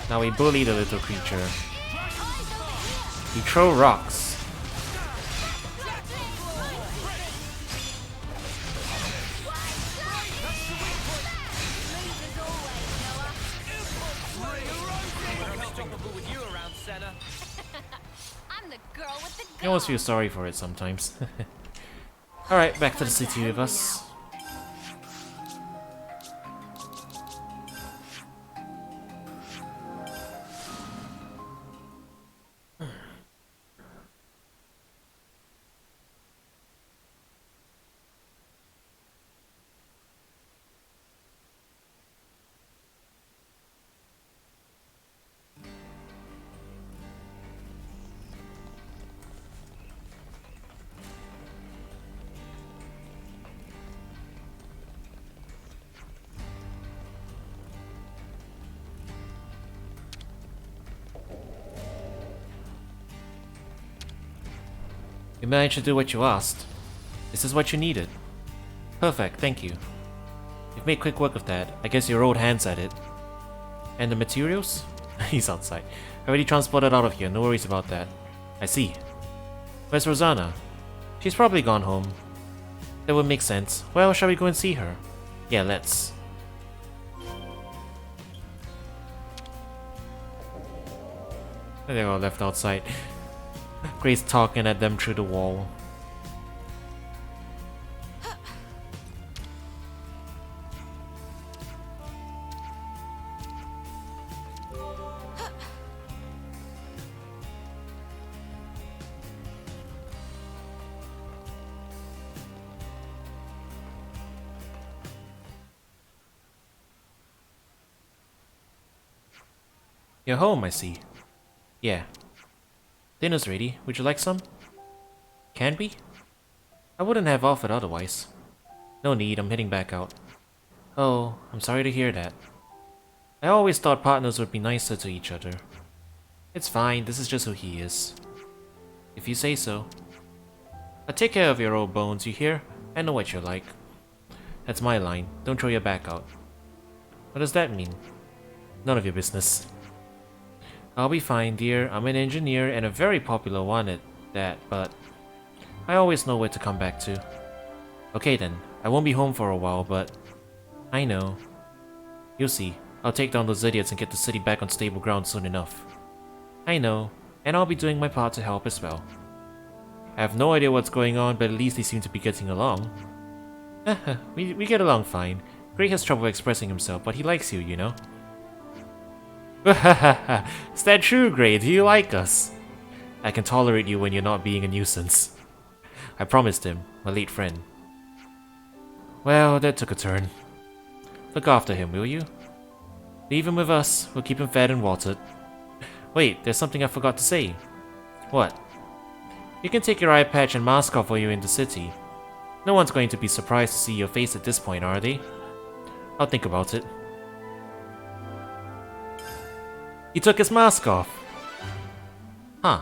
Now we bully the little creature. We throw rocks. I almost feel sorry for it sometimes. Alright, back to the city with us. You managed to do what you asked. This is what you needed. Perfect, thank you. You've made quick work of that. I guess your old hands at it. And the materials? He's outside. Already transported out of here, no worries about that. I see. Where's Rosanna? She's probably gone home. That would make sense. Well, shall we go and see her? Yeah, let's. They're all left outside. Grace talking at them through the wall. You're home, I see. Yeah. Dinner's ready. Would you like some? Can we? I wouldn't have offered otherwise. No need, I'm heading back out. Oh, I'm sorry to hear that. I always thought partners would be nicer to each other. It's fine, this is just who he is. If you say so. But take care of your old bones, you hear? I know what you're like. That's my line. Don't throw your back out. What does that mean? None of your business. I'll be fine, dear. I'm an engineer and a very popular one at that, but I always know where to come back to. Okay then, I won't be home for a while, but I know. You'll see. I'll take down those idiots and get the city back on stable ground soon enough. I know, and I'll be doing my part to help as well. I have no idea what's going on, but at least they seem to be getting along. we get along fine. Gray has trouble expressing himself, but he likes you, you know. Is that true, Gray? Do you like us? I can tolerate you when you're not being a nuisance. I promised him, my late friend. Well, that took a turn. Look after him, will you? Leave him with us. We'll keep him fed and watered. Wait, there's something I forgot to say. What? You can take your eye patch and mask off while you're in the city. No one's going to be surprised to see your face at this point, are they? I'll think about it. He took his mask off. Huh.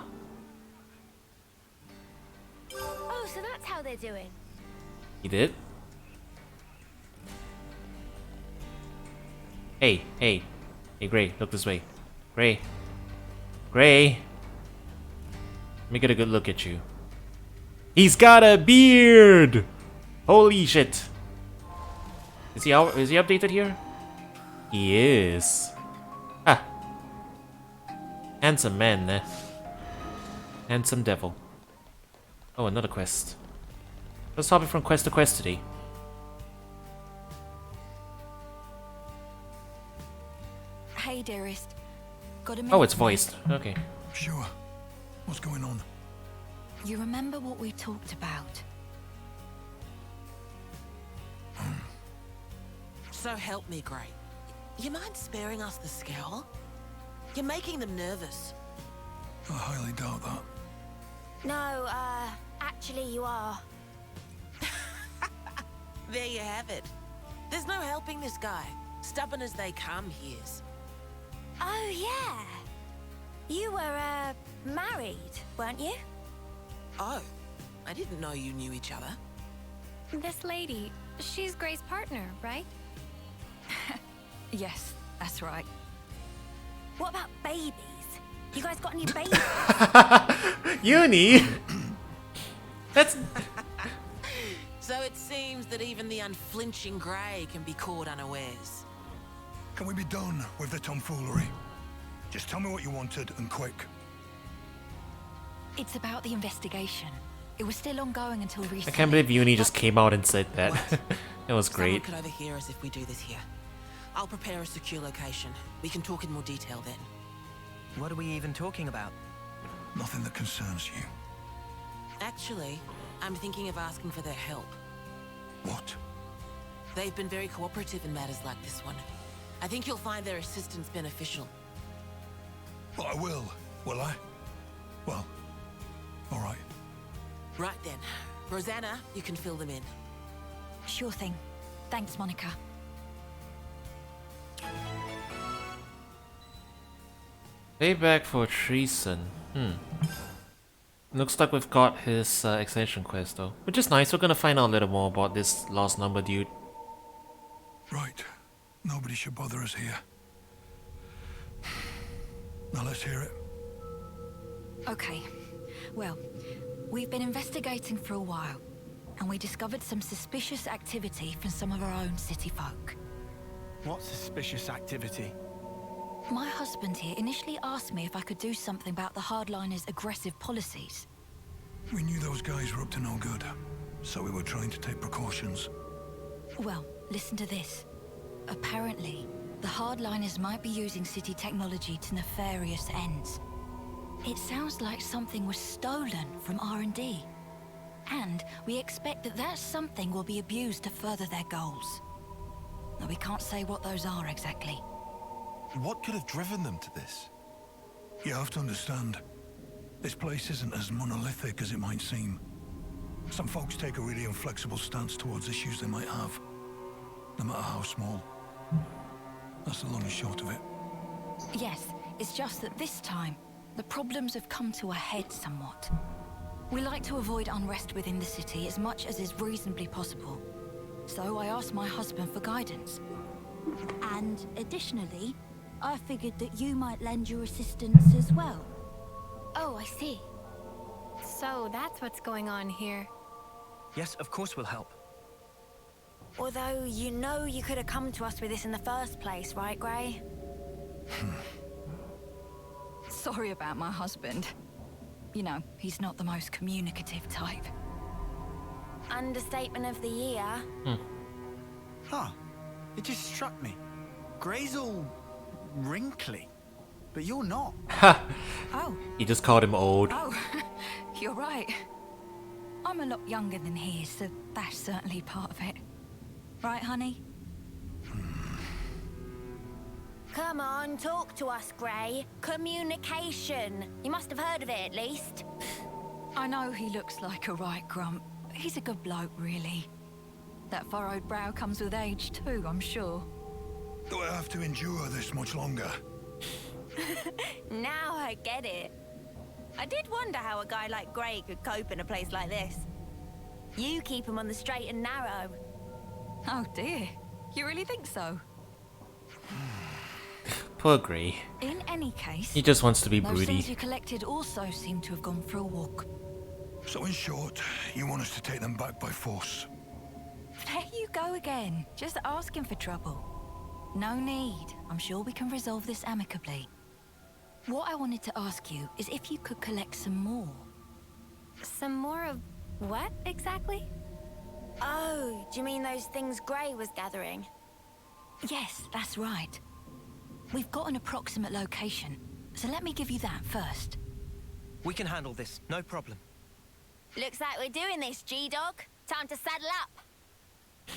Oh, so that's how they're doing. He did? Hey, hey. Hey, Gray, look this way. Gray. Gray. Let me get a good look at you. He's got a beard! Holy shit. Is he updated here? He is. Ah. Handsome man, eh? Handsome devil. Oh, another quest. Let's hop it from quest to quest today. Hey, dearest. Got a minute? Oh, it's voiced. Okay. Sure. What's going on? You remember what we talked about? So help me, Gray. You mind sparing us the scowl? You're making them nervous. I highly doubt that. No, Actually, you are. There you have it. There's no helping this guy. Stubborn as they come, he is. Oh, yeah. You were, married, weren't you? Oh, I didn't know you knew each other. This lady, she's Gray's partner, right? Yes, that's right. What about babies? You guys got any babies? Uni? That's... So it seems that even the unflinching Gray can be caught unawares. Can we be done with the tomfoolery? Just tell me what you wanted, and quick. It's about the investigation. It was still ongoing until recently. I can't believe Uni just came out and said that. That was great. Someone could overhear us if we do this here. I'll prepare a secure location. We can talk in more detail then. What are we even talking about? Nothing that concerns you. Actually, I'm thinking of asking for their help. What? They've been very cooperative in matters like this one. I think you'll find their assistance beneficial. Well, I will I? Well, all right. Right then. Rosanna, you can fill them in. Sure thing. Thanks, Monica. Payback for treason. Looks like we've got his extension quest though. Which is nice, we're gonna find out a little more about this last number dude. Right. Nobody should bother us here. Now let's hear it. Okay. Well, we've been investigating for a while, and we discovered some suspicious activity from some of our own city folk. What suspicious activity? My husband here initially asked me if I could do something about the hardliners' aggressive policies. We knew those guys were up to no good, so we were trying to take precautions. Well, listen to this. Apparently, the hardliners might be using city technology to nefarious ends. It sounds like something was stolen from R&D. And we expect that that something will be abused to further their goals. Now, we can't say what those are exactly. What could have driven them to this? You have to understand, this place isn't as monolithic as it might seem. Some folks take a really inflexible stance towards issues they might have, no matter how small. That's the long and short of it. Yes, it's just that this time, the problems have come to a head somewhat. We like to avoid unrest within the city as much as is reasonably possible. So I asked my husband for guidance. And additionally, I figured that you might lend your assistance as well. Oh, I see. So that's what's going on here. Yes, of course we'll help. Although you know you could have come to us with this in the first place, right, Gray? Sorry about my husband. You know, he's not the most communicative type. Understatement of the year. Huh. It just struck me. Gray's all wrinkly, but you're not. Ha! Oh. He just called him old. Oh, you're right. I'm a lot younger than he is, so that's certainly part of it. Right, honey? Come on, talk to us, Gray. Communication. You must have heard of it, at least. I know he looks like a right grump. He's a good bloke, really. That furrowed brow comes with age, too, I'm sure. Do I have to endure this much longer? Now I get it. I did wonder how a guy like Gray could cope in a place like this. You keep him on the straight and narrow. Oh dear. You really think so? Poor Gray. In any case, He just wants to be those broody. things you collected also seem to have gone for a walk. So in short, you want us to take them back by force? There you go again. Just asking for trouble. No need. I'm sure we can resolve this amicably. What I wanted to ask you is if you could collect some more. Some more of what, exactly? Oh, do you mean those things Gray was gathering? Yes, that's right. We've got an approximate location, so let me give you that first. We can handle this, no problem. Looks like we're doing this, G-Dog. Time to saddle up.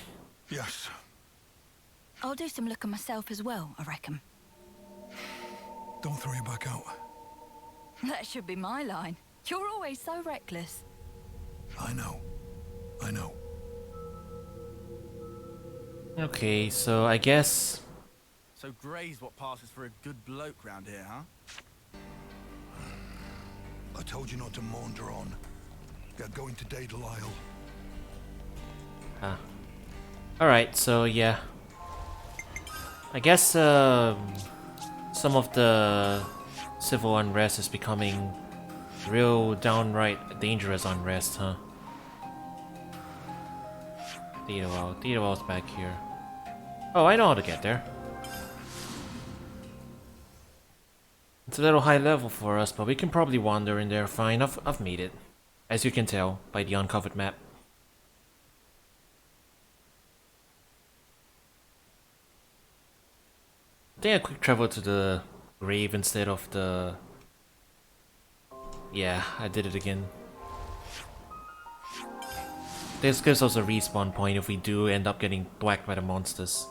Yes. I'll do some looking myself as well, I reckon. Don't throw your back out. That should be my line. You're always so reckless. I know. I know. Okay, so I guess... So Gray's what passes for a good bloke round here, huh? I told you not to maunder on. Get going to Daedal Isle. Huh. Alright, so yeah. I guess some of the civil unrest is becoming real downright dangerous unrest, huh? Daedal's back here. Oh, I know how to get there. It's a little high level for us, but we can probably wander in there fine. I've made it, as you can tell by the uncovered map. I think I quick travel to the grave instead of the... Yeah, I did it again. This gives us a respawn point if we do end up getting whacked by the monsters.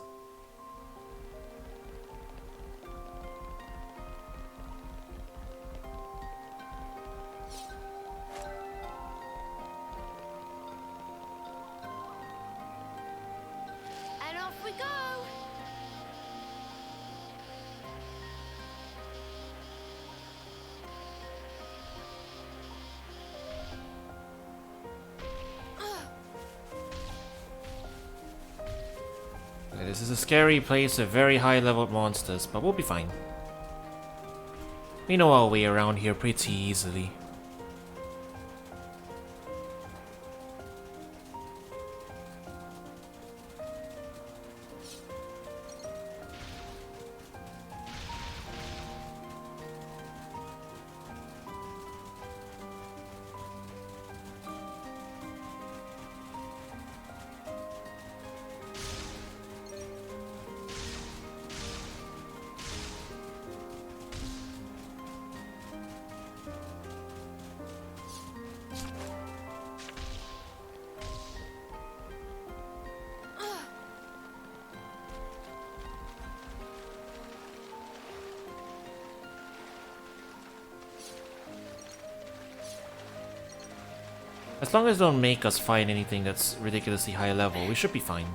And off we go! Okay, this is a scary place with very high leveled monsters, but we'll be fine. We know our way around here pretty easily. As long as they don't make us fight anything that's ridiculously high level, we should be fine.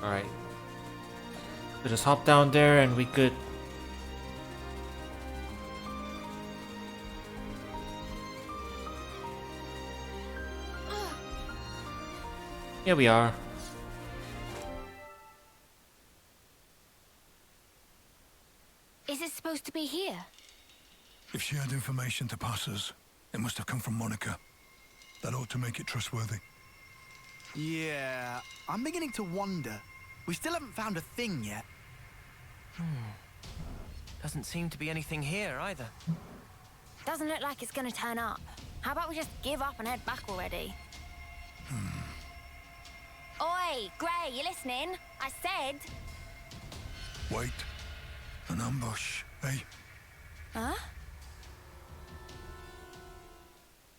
Alright. So just hop down there and we could... Here we are. Is it supposed to be here? If she had information to pass us, it must have come from Monica. That ought to make it trustworthy. Yeah, I'm beginning to wonder. We still haven't found a thing yet. Doesn't seem to be anything here either. Doesn't look like it's gonna turn up. How about we just give up and head back already? Oi, Gray, you listening? I said... Wait. An ambush, eh? Huh?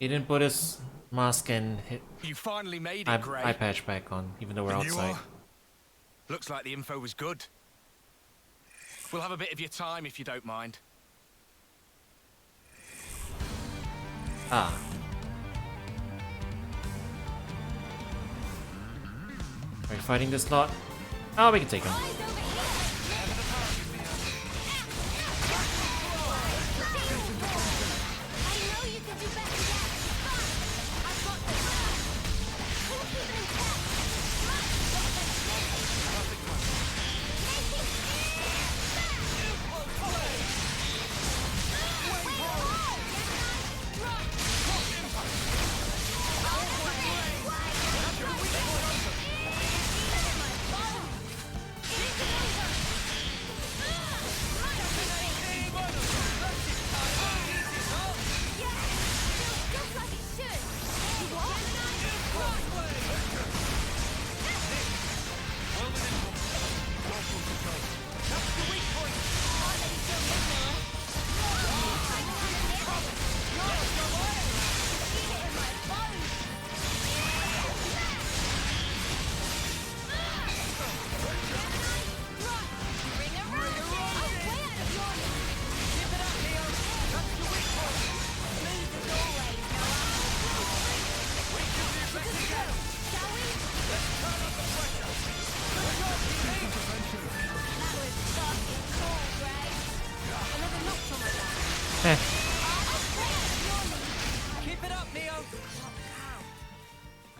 He didn't put his mask and You finally made it, Gray. eye patch back on, even though we're And you outside. are? Looks like the info was good. We'll have a bit of your time if you don't mind. Ah. Are we fighting this lot? Oh, we can take him.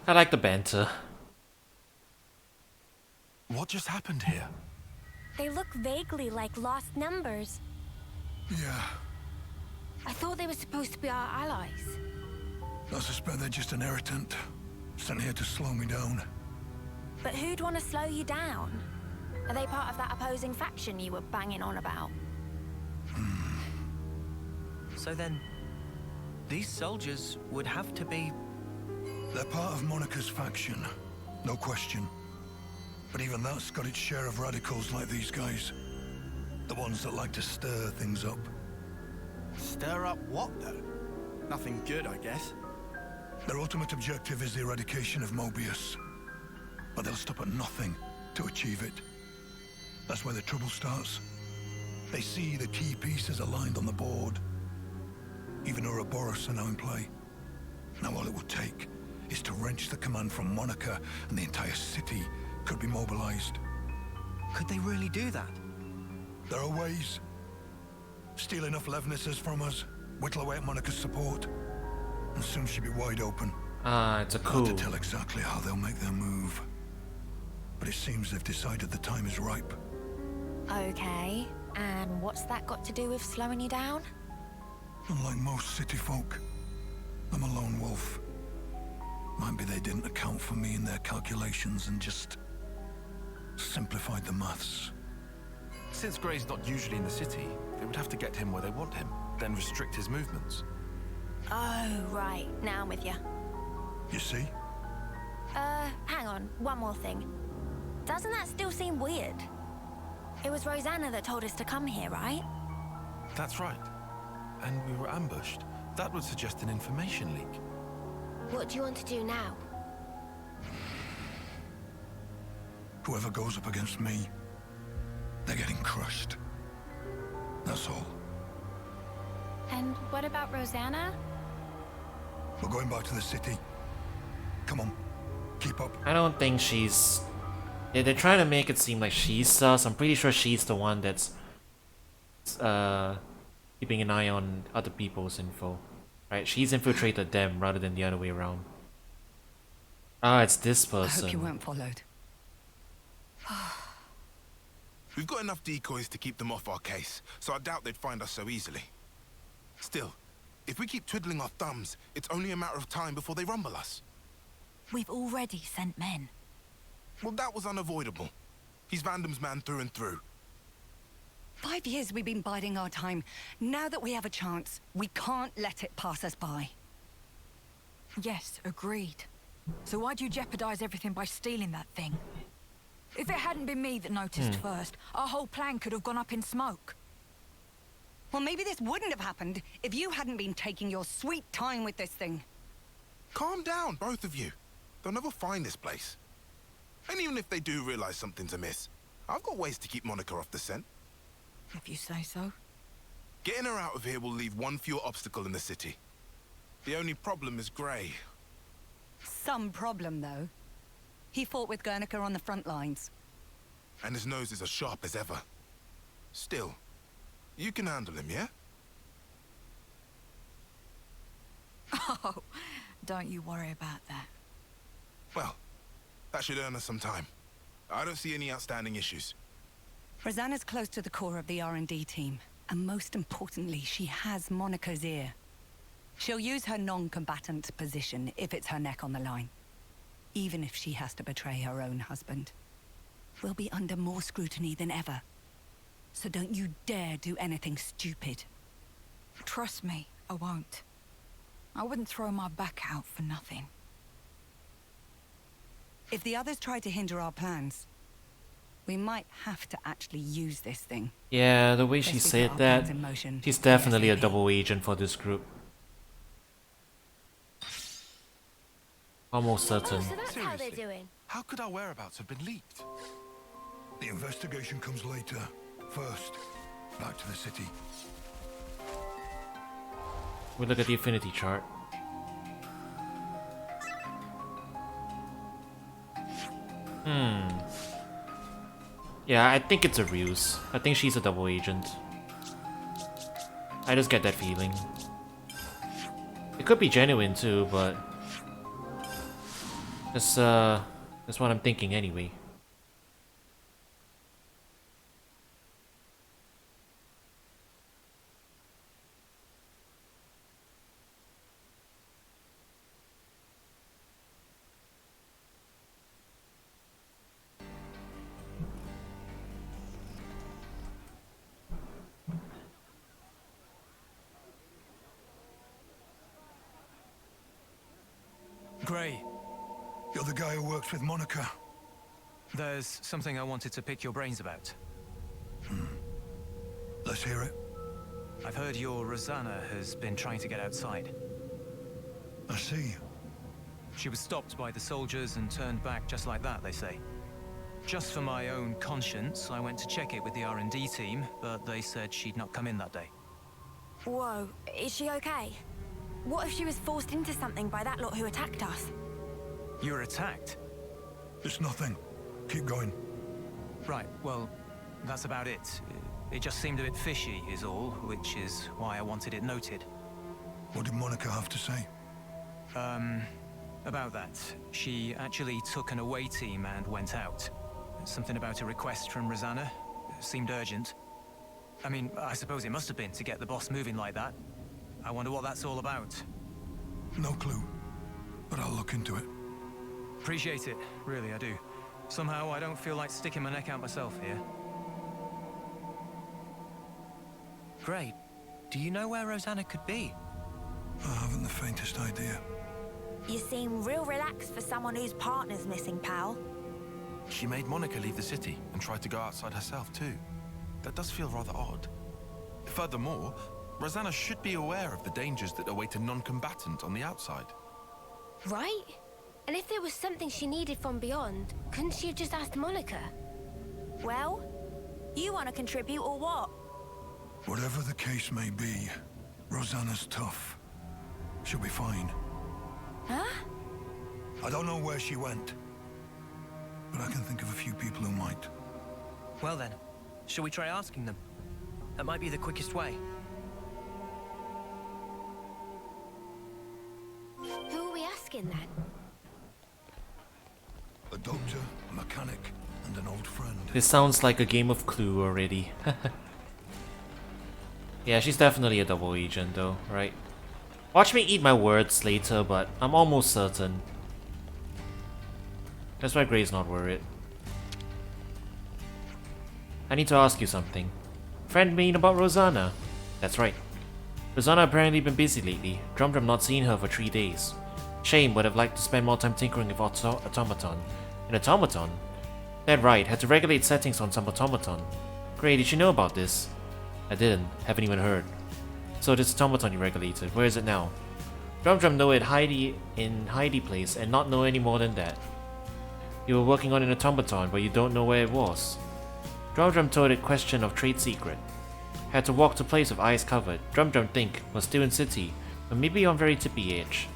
I like the banter. What just happened here? They look vaguely like lost numbers. Yeah, I thought they were supposed to be our allies. I suspect they're just an irritant. Sent here to slow me down. But who'd want to slow you down? Are they part of that opposing faction you were banging on about? So then, these soldiers would have to be... They're part of Monica's faction, no question. But even that's got its share of radicals like these guys. The ones that like to stir things up. Stir up what, though? Nothing good, I guess. Their ultimate objective is the eradication of Mobius. But they'll stop at nothing to achieve it. That's where the trouble starts. They see the key pieces aligned on the board. Even Ouroboros are now in play. Now all it would take is to wrench the command from Monica, and the entire city could be mobilized. Could they really do that? There are ways. Steal enough Levnesses from us, whittle away at Monica's support, and soon she'll be wide open. Ah, it's a coup. Hard to tell exactly how they'll make their move. But it seems they've decided the time is ripe. Okay, and what's that got to do with slowing you down? Unlike most city folk, I'm a lone wolf. Might be they didn't account for me in their calculations and just simplified the maths. Since Gray's not usually in the city, they would have to get him where they want him, then restrict his movements. Oh, right. Now I'm with you. You see? Hang on. One more thing. Doesn't that still seem weird? It was Rosanna that told us to come here, right? That's right. And we were ambushed. That would suggest an information leak. What do you want to do now? Whoever goes up against me, they're getting crushed. That's all. And what about Rosanna? We're going back to the city. Come on, keep up. I don't think she's... They're trying to make it seem like she's sus. I'm pretty sure she's the one that's keeping an eye on other people's info. Right? She's infiltrated them rather than the other way around. Ah, it's this person. I hope you weren't followed. We've got enough decoys to keep them off our case, so I doubt they'd find us so easily. Still, if we keep twiddling our thumbs, it's only a matter of time before they rumble us. We've already sent men. Well, that was unavoidable. He's Vandam's man through and through. 5 years we've been biding our time. Now that we have a chance, we can't let it pass us by. Yes, agreed. So why'd you jeopardize everything by stealing that thing? If it hadn't been me that noticed first, our whole plan could have gone up in smoke. Well, maybe this wouldn't have happened if you hadn't been taking your sweet time with this thing. Calm down, both of you. They'll never find this place. And even if they do realize something's amiss, I've got ways to keep Monica off the scent. If you say so. Getting her out of here will leave one fewer obstacle in the city. The only problem is Gray. Some problem, though. He fought with Guernica on the front lines. And his nose is as sharp as ever. Still, you can handle him, yeah? Oh, don't you worry about that. Well, that should earn us some time. I don't see any outstanding issues. Rosanna's close to the core of the R&D team. And most importantly, she has Monica's ear. She'll use her non-combatant position if it's her neck on the line. Even if she has to betray her own husband. We'll be under more scrutiny than ever. So don't you dare do anything stupid. Trust me, I won't. I wouldn't throw my back out for nothing. If the others try to hinder our plans, we might have to actually use this thing. Yeah, the way she said that, she's definitely a double agent for this group. Almost certain. So that's how they're doing. How could our whereabouts have been leaked? The investigation comes later. First, back to the city. We look at the affinity chart. Yeah, I think it's a ruse. I think she's a double agent. I just get that feeling. It could be genuine too, but That's what I'm thinking anyway. Gray, You're the guy who works with Monica. there's something I wanted to pick your brains about. Let's hear it. I've heard your Rosanna has been trying to get outside. I see. She was stopped by the soldiers and turned back just like that, they say. Just for my own conscience, I went to check it with the R&D team, but they said she'd not come in that day. Whoa, is she okay? What if she was forced into something by that lot who attacked us? You were attacked? It's nothing. Keep going. Right, well, that's about it. It just seemed a bit fishy is all, which is why I wanted it noted. What did Monica have to say? About that. She actually took an away team and went out. Something about a request from Rosanna. Seemed urgent. I mean, I suppose it must have been to get the boss moving like that. I wonder what that's all about. No clue. But I'll look into it. Appreciate it, really I do. Somehow I don't feel like sticking my neck out myself here. Great. Do you know where Rosanna could be? I haven't the faintest idea. You seem real relaxed for someone whose partner's missing, pal. She made Monica leave the city and tried to go outside herself too. That does feel rather odd. Furthermore, Rosanna should be aware of the dangers that await a non-combatant on the outside. Right? And if there was something she needed from beyond, couldn't she have just asked Monica? Well, you want to contribute or what? Whatever the case may be, Rosanna's tough. She'll be fine. Huh? I don't know where she went, but I can think of a few people who might. Well then, shall we try asking them? That might be the quickest way. Who are we asking then? A doctor, a mechanic, and an old friend. This sounds like a game of Clue already. Yeah, she's definitely a double agent though, right? Watch me eat my words later, but I'm almost certain. That's why Gray's not worried. I need to ask you something. Friend mean about Rosanna? That's right. Rosanna apparently been busy lately. Drum not seen her for 3 days. Shame, would have liked to spend more time tinkering with automaton. An automaton? That right, had to regulate settings on some automaton. Gray, did you know about this? I didn't, haven't even heard. So this automaton you regulated, where is it now? Drum know it in Heidi place and not know any more than that. You were working on an automaton, but you don't know where it was. Drum told it question of trade secret. Had to walk to place with eyes covered. Drum think was still in city, but maybe on very tippy edge.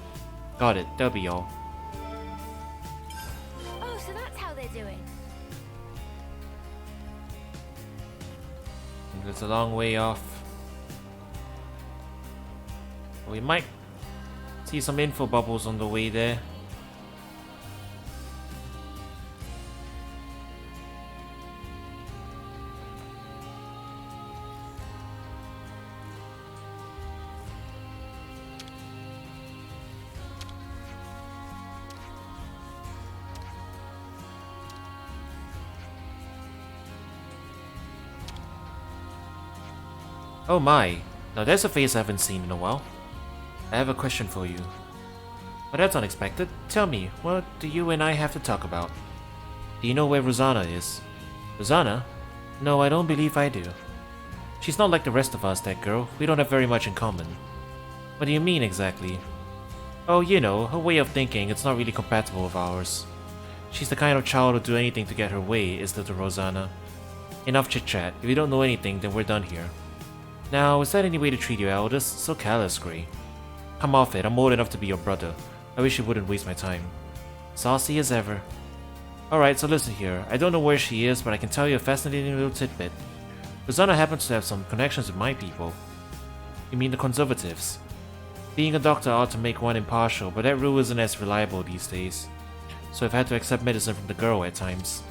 Got it, that'll be all. Oh, so that's how they're doing. It's a long way off. We might see some info bubbles on the way there. Oh my, now there's a face I haven't seen in a while. I have a question for you. Well, that's unexpected. Tell me, what do you and I have to talk about? Do you know where Rosanna is? Rosanna? No, I don't believe I do. She's not like the rest of us, that girl. We don't have very much in common. What do you mean exactly? Oh, you know, her way of thinking, it's not really compatible with ours. She's the kind of child who'll do anything to get her way, is little Rosanna. Enough chit-chat. If you don't know anything, then we're done here. Now, is that any way to treat your eldest? So callous, Gray. Come off it, I'm old enough to be your brother. I wish you wouldn't waste my time. Saucy as ever. Alright, so listen here. I don't know where she is, but I can tell you a fascinating little tidbit. Rosanna happens to have some connections with my people. You mean the conservatives? Being a doctor ought to make one impartial, but that rule isn't as reliable these days. so I've had to accept medicine from the girl at times.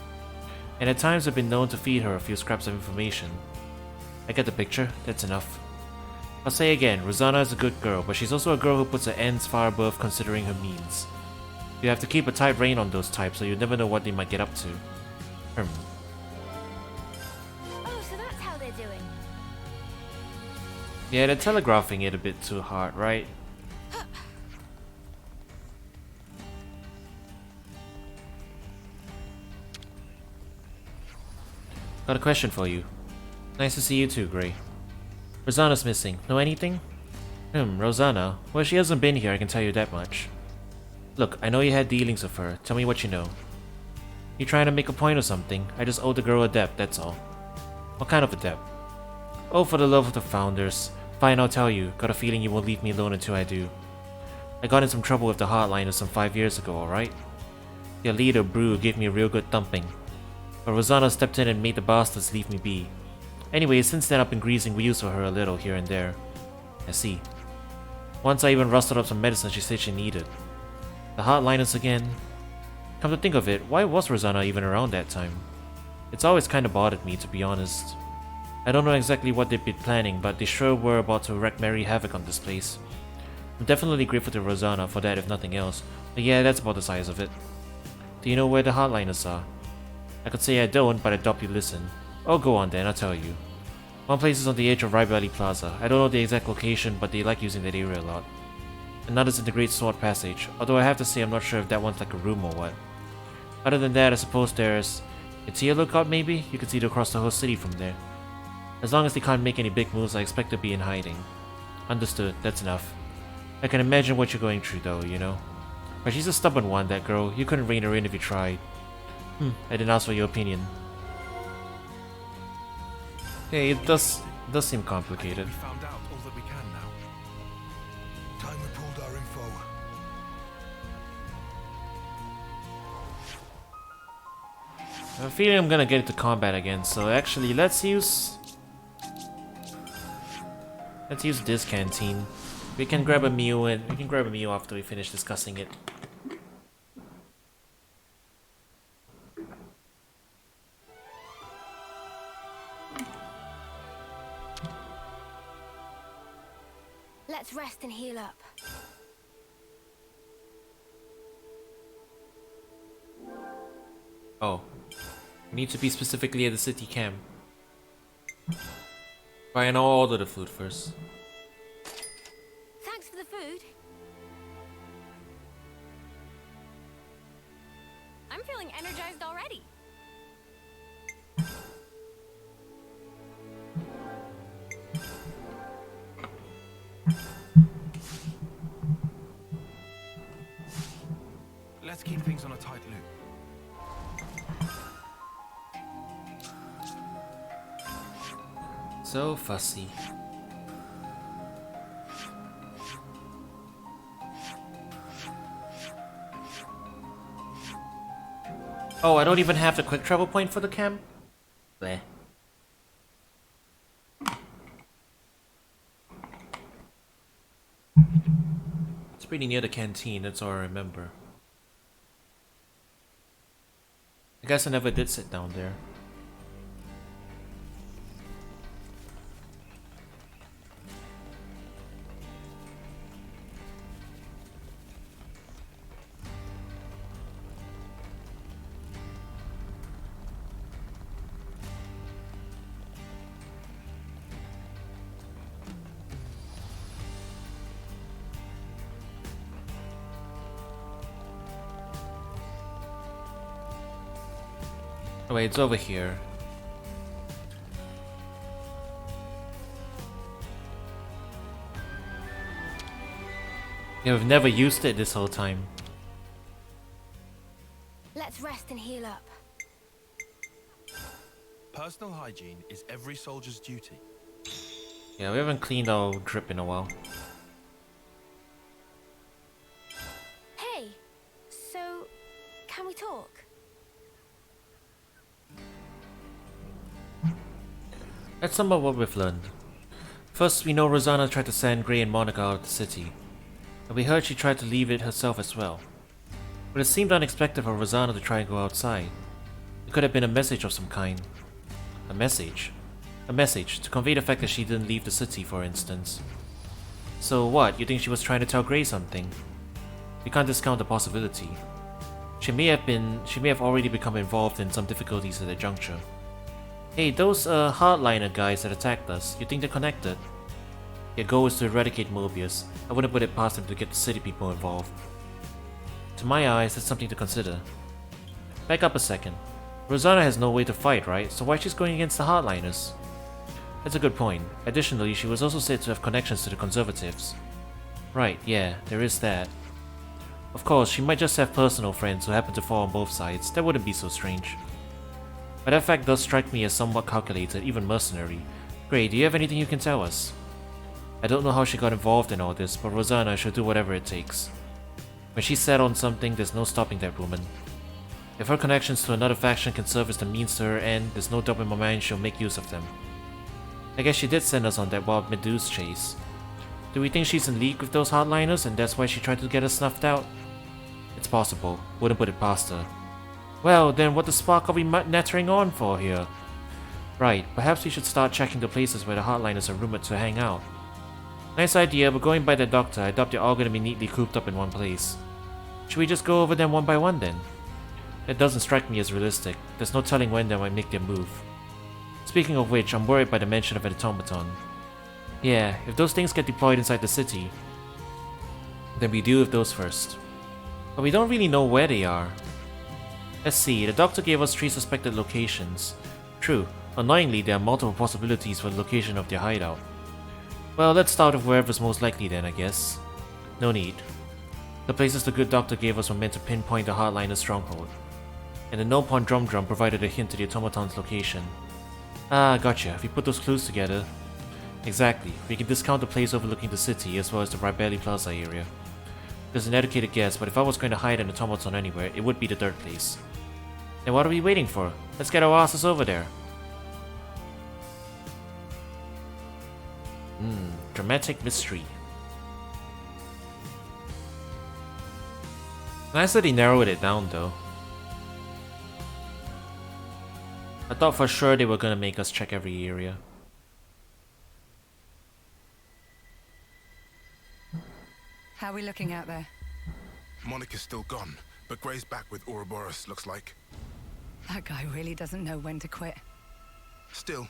And at times I've been known to feed her a few scraps of information. I get the picture, that's enough. I'll say again, Rosanna is a good girl, but she's also a girl who puts her ends far above considering her means. You have to keep a tight rein on those types, so you never know what they might get up to. Oh, so that's how they're doing. Yeah, they're telegraphing it a bit too hard, right? Got a question for you. Nice to see you too, Gray. Rosanna's missing. Know anything? Rosanna? Well, she hasn't been here, I can tell you that much. Look, I know you had dealings with her. Tell me what you know. You trying to make a point or something? I just owe the girl a debt, that's all. What kind of a debt? Oh, for the love of the founders. Fine, I'll tell you. Got a feeling you won't leave me alone until I do. I got in some trouble with the Hardliners some 5 years ago, alright? Their leader, Brew, gave me a real good thumping. But Rosanna stepped in and made the bastards leave me be. Anyway, since then I've been greasing wheels for her a little here and there. I see. Once I even rustled up some medicine she said she needed. The Hardliners again. Come to think of it, why was Rosanna even around that time? It's always kinda bothered me, to be honest. I don't know exactly what they've been planning, but they sure were about to wreak merry havoc on this place. I'm definitely grateful to Rosanna for that if nothing else, but yeah, that's about the size of it. Do you know where the Hardliners are? I could say I don't, but I doubt you listen. Oh, go on then, I'll tell you. One place is on the edge of Rye Valley Plaza. I don't know the exact location, but they like using that area a lot. Another's in the Great Sword Passage, although I have to say I'm not sure if that one's like a room or what. Other than that, I suppose there's... It's a lookout maybe? You can see it across the whole city from there. As long as they can't make any big moves, I expect to be in hiding. Understood, that's enough. I can imagine what you're going through though, you know. But she's a stubborn one, that girl. You couldn't rein her in if you tried. I didn't ask for your opinion. Hey, it does seem complicated. We found out all that we can now. Time we pulled our info. I have a feeling I'm gonna get into combat again, so actually let's use this canteen. We can grab a meal after we finish discussing it. Let's rest and heal up. Oh. We need to be specifically at the city camp. Fine, I'll order the food first. Thanks for the food. I'm feeling energized already. Let's keep things on a tight loop. So fussy. Oh, I don't even have the quick travel point for the camp? Bleh. It's pretty near the canteen, that's all I remember. I guess I never did sit down there. Oh wait, it's over here. Yeah, we've never used it this whole time. Let's rest and heal up. Personal hygiene is every soldier's duty. Yeah, we haven't cleaned our drip in a while. Hey, so can we talk? Let's sum up what we've learned. First, we know Rosanna tried to send Gray and Monica out of the city. And we heard she tried to leave it herself as well. but it seemed unexpected for Rosanna to try and go outside. It could have been a message of some kind. A message? A message to convey the fact that she didn't leave the city, for instance. So what, you think she was trying to tell Grey something? We can't discount the possibility. She may have already become involved in some difficulties at that juncture. Hey, those hardliner guys that attacked us, you think they're connected? Their goal is to eradicate Mobius. I wouldn't put it past them to get the city people involved. To my eyes, that's something to consider. Back up a second. Rosanna has no way to fight, right? So why she's going against the hardliners? That's a good point. Additionally, she was also said to have connections to the Conservatives. Right, yeah, there is that. Of course, she might just have personal friends who happen to fall on both sides. That wouldn't be so strange. But that fact does strike me as somewhat calculated, even mercenary. Grey, do you have anything you can tell us? I don't know how she got involved in all this, but Rosanna should do whatever it takes. When she's set on something, there's no stopping that woman. If her connections to another faction can serve as the means to her end, there's no doubt in my mind she'll make use of them. I guess she did send us on that wild Medusa chase. Do we think she's in league with those hardliners and that's why she tried to get us snuffed out? It's possible. Wouldn't put it past her. Well, then what the spark are we nattering on for here? Right, perhaps we should start checking the places where the hardliners are rumored to hang out. Nice idea, but going by the doctor, I doubt they're all gonna be neatly cooped up in one place. Should we just go over them one by one then? That doesn't strike me as realistic. There's no telling when they might make their move. Speaking of which, I'm worried by the mention of an automaton. Yeah, if those things get deployed inside the city, then we deal with those first. But we don't really know where they are. Let's see, the doctor gave us 3 suspected locations. True, annoyingly there are multiple possibilities for the location of their hideout. Well, let's start with wherever's most likely then, I guess. No need. The places the good doctor gave us were meant to pinpoint the hardliner's stronghold. And the no-pawn drum provided a hint to the automaton's location. Ah, gotcha. If we put those clues together... Exactly. We can discount the place overlooking the city as well as the Ribelli Plaza area. There's an educated guess, but if I was going to hide an automaton anywhere, it would be the third place. Then what are we waiting for? Let's get our asses over there. Dramatic mystery. Nice that he narrowed it down though. I thought for sure they were gonna make us check every area. How are we looking out there? Monica's still gone, but Grey's back with Ouroboros, looks like. That guy really doesn't know when to quit. Still,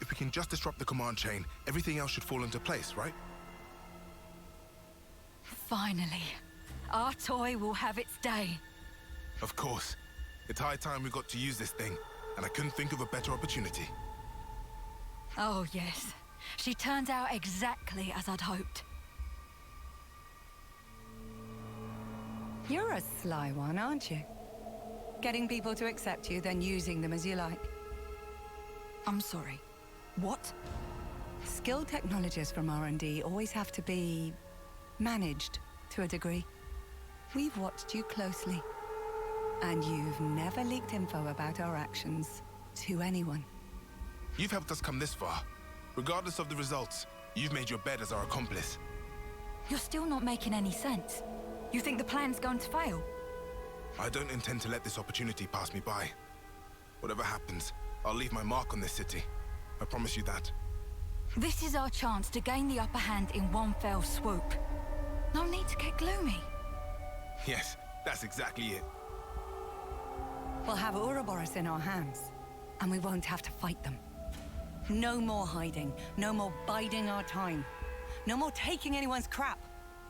if we can just disrupt the command chain, everything else should fall into place, right? Finally. Our toy will have its day. Of course. It's high time we got to use this thing, and I couldn't think of a better opportunity. Oh, yes. She turns out exactly as I'd hoped. You're a sly one, aren't you? Getting people to accept you, then using them as you like. I'm sorry. What? Skilled technologists from R&D always have to be... managed, to a degree. We've watched you closely. And you've never leaked info about our actions to anyone. You've helped us come this far. Regardless of the results, you've made your bed as our accomplice. You're still not making any sense. You think the plan's going to fail? I don't intend to let this opportunity pass me by. Whatever happens, I'll leave my mark on this city. I promise you that. This is our chance to gain the upper hand in one fell swoop. No need to get gloomy. Yes, that's exactly it. We'll have Ouroboros in our hands, and we won't have to fight them. No more hiding, no more biding our time. No more taking anyone's crap.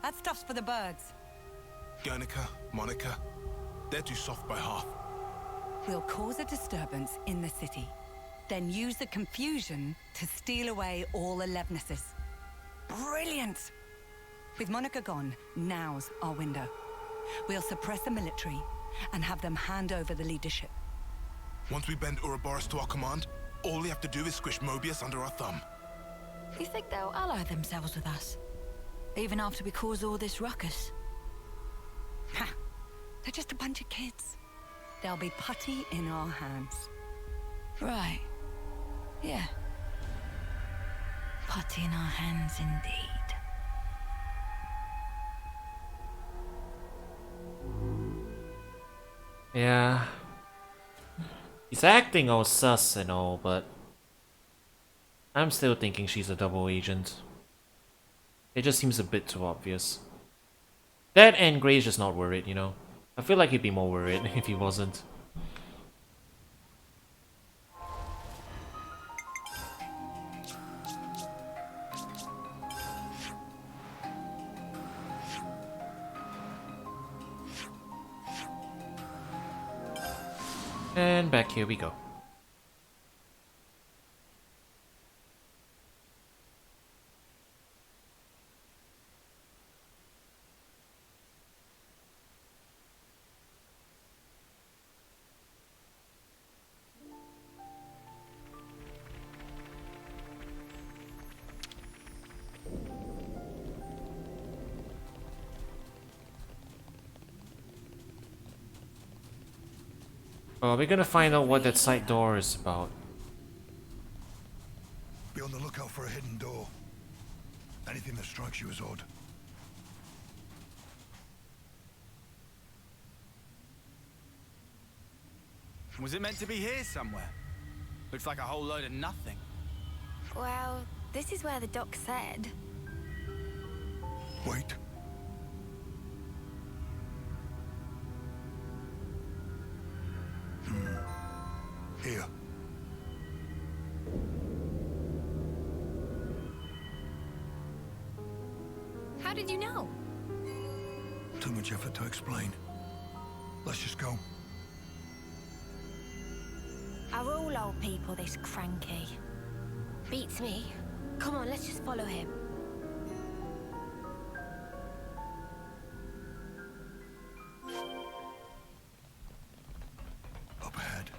That stuff's for the birds. Guernica, Monica, they're too soft by half. We'll cause a disturbance in the city, then use the confusion to steal away all the Levnesses. Brilliant! With Monica gone, now's our window. We'll suppress the military and have them hand over the leadership. Once we bend Ouroboros to our command, all we have to do is squish Mobius under our thumb. You think they'll ally themselves with us? Even after we cause all this ruckus? Ha! They're just a bunch of kids. They'll be putty in our hands. Right. Yeah. Putty in our hands indeed. Yeah. He's acting all sus and all, but I'm still thinking she's a double agent. It just seems a bit too obvious. That and Gray's just not worried, you know? I feel like he'd be more worried if he wasn't. And back here we go. Oh, we're gonna find out what that side door is about. Be on the lookout for a hidden door. Anything that strikes you as odd. Was it meant to be here somewhere? Looks like a whole load of nothing. Well, this is where the doc said. Wait. Here. How did you know? Too much effort to explain. Let's just go. Are all old people this cranky? Beats me. Come on, let's just follow him. Up ahead.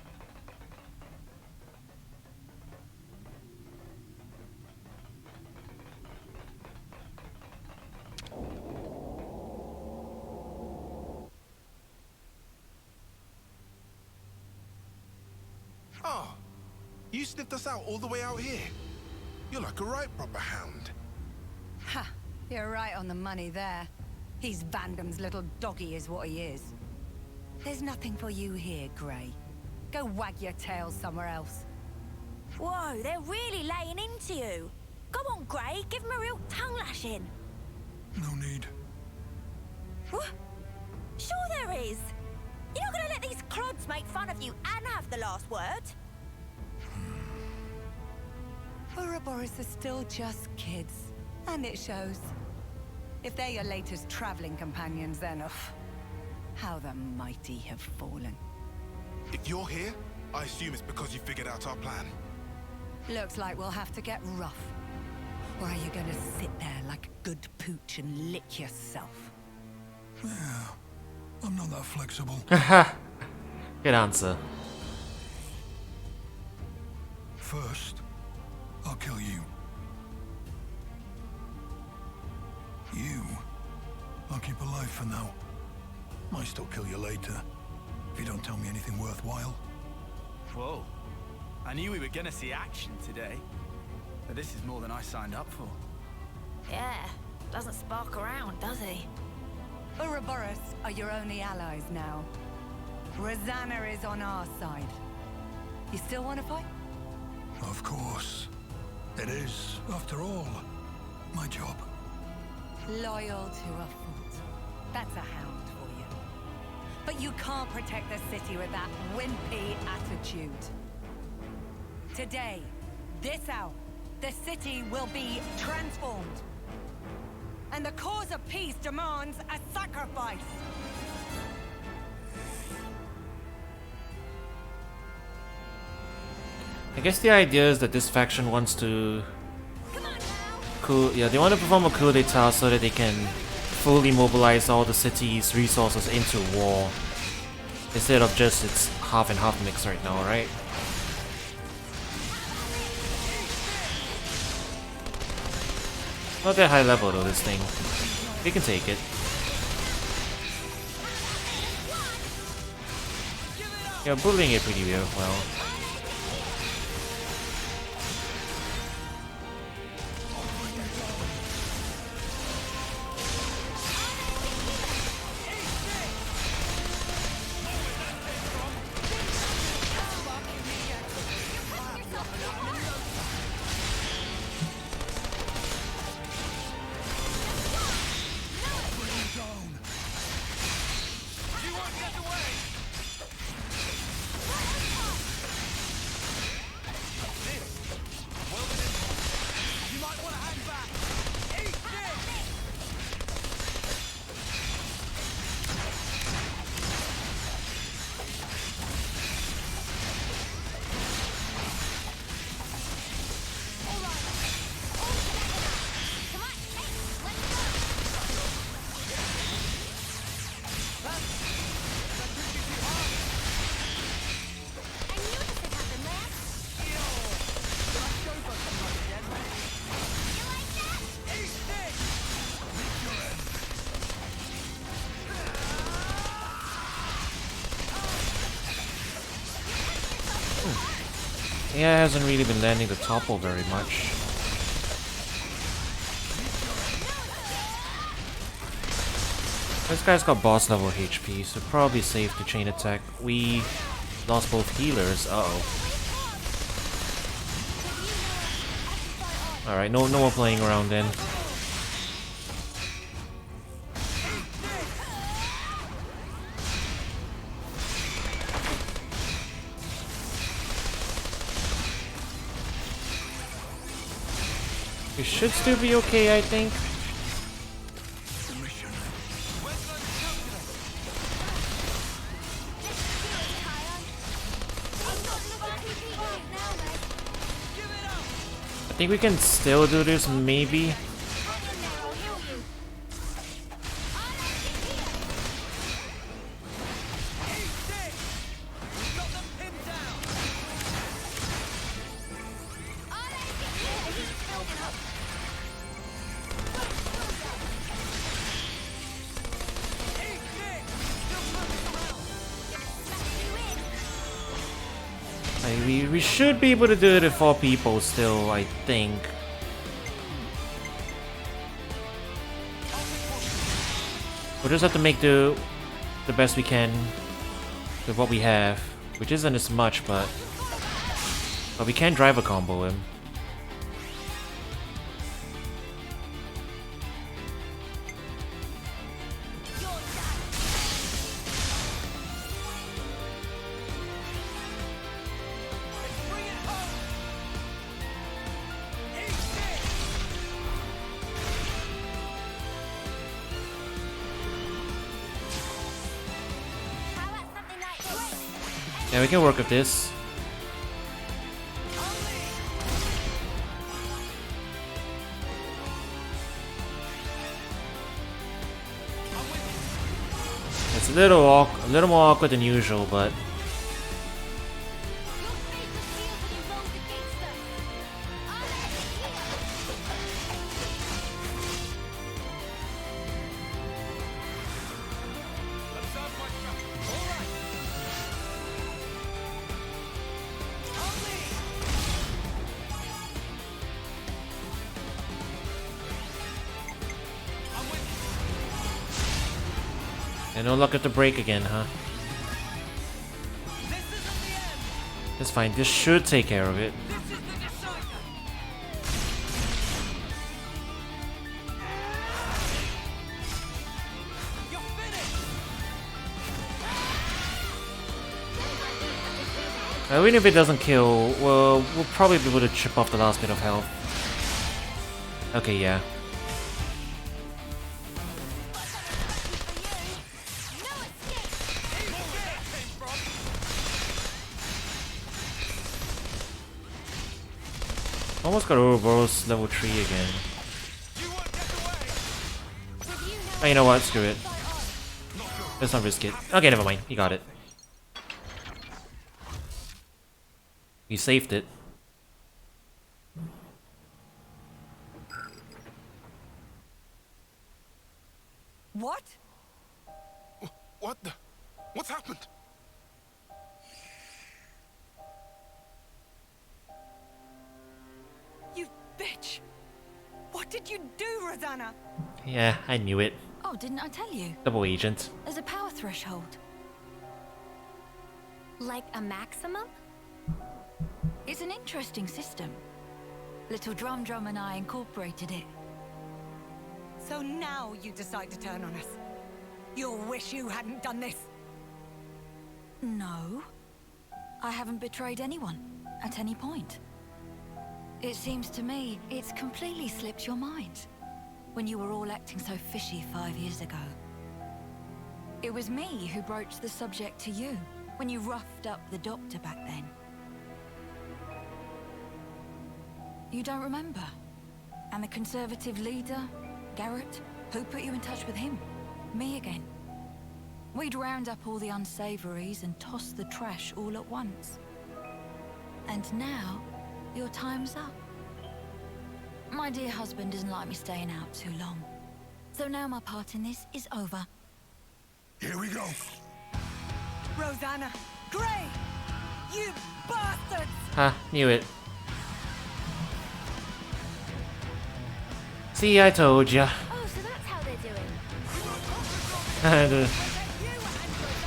Oh, you sniffed us out all the way out here. You're like a right proper hound. Ha! You're right on the money there. He's Vandam's little doggy is what he is. There's nothing for you here, Grey. Go wag your tail somewhere else. Whoa, they're really laying into you. Go on, Grey, give him a real tongue lashing. No need. What? Sure there is. You're not gonna let these clods make fun of you and have the last word? Ouroboros are still just kids, and it shows. If they're your latest traveling companions, then how the mighty have fallen. If you're here, I assume it's because you figured out our plan. Looks like we'll have to get rough. Or are you gonna sit there like a good pooch and lick yourself? Yeah, I'm not that flexible. Good answer. First, I'll kill you. You, I'll keep alive for now. Might still kill you later, if you don't tell me anything worthwhile. Whoa. I knew we were gonna see action today. But this is more than I signed up for. Yeah, doesn't spark around, does he? Ouroboros are your only allies now. Rosanna is on our side. You still want to fight? Of course. It is, after all, my job. Loyal to a fault. That's a hound for you. But you can't protect the city with that wimpy attitude. Today, this hour, the city will be transformed. And the cause of peace demands a sacrifice. I guess the idea is that this faction wants to they want to perform a coup d'etat so that they can fully mobilize all the city's resources into war. Instead of just its half and half mix right now, right? Not that high level though, this thing. We can take it. Yeah, bullying it pretty well. Yeah, it hasn't really been landing the topple very much. This guy's got boss level HP, so probably safe to chain attack. We lost both healers. Uh-oh. Alright, no more playing around then. We should still be okay, I think. I think we can still do this, maybe. We should be able to do it with 4 people still, I think. We'll just have to make the best we can with what we have, which isn't as much, but we can drive a combo him. Yeah, we can work with this. It's a little more awkward than usual, but and no luck at the break again, huh? That's fine. This should take care of it. Even if it doesn't kill, well, we'll probably be able to chip off the last bit of health. Okay, yeah. Almost got Ouroboros level 3 again. Oh, you know what? Screw it. Let's not risk it. Okay, never mind. He got it. He saved it. What? What the? What's happened? You bitch! What did you do, Rosanna? Yeah, I knew it. Oh, didn't I tell you? Double agent. There's a power threshold. Like a maximum? It's an interesting system. Little Drum and I incorporated it. So now you decide to turn on us. You'll wish you hadn't done this. No. I haven't betrayed anyone, at any point. It seems to me it's completely slipped your mind, when you were all acting so fishy 5 years ago. It was me who broached the subject to you, when you roughed up the doctor back then. You don't remember? And the Conservative leader, Garrett, who put you in touch with him? Me again. We'd round up all the unsavories and toss the trash all at once. And now, your time's up. My dear husband doesn't like me staying out too long. So now my part in this is over. Here we go. Rosanna! Gray! You bastards! Ha, knew it. See, I told ya. Oh, so that's how they're doing. The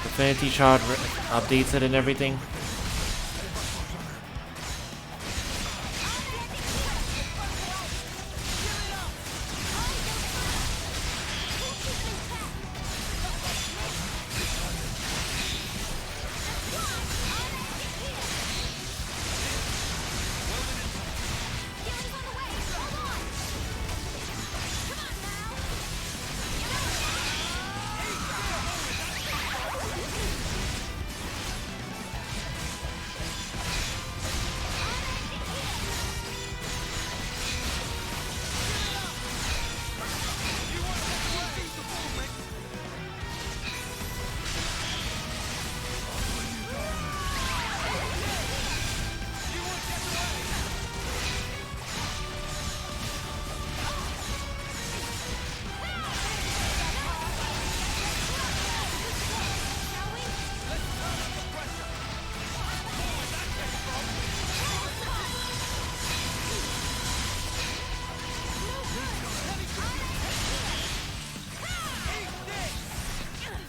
Affinity chart updates it and everything.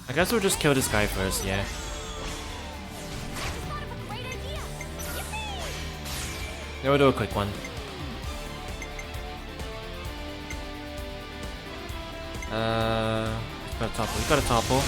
I guess we'll just kill this guy first, yeah. Yeah, we'll do a quick one. Got a topple. We got a topple.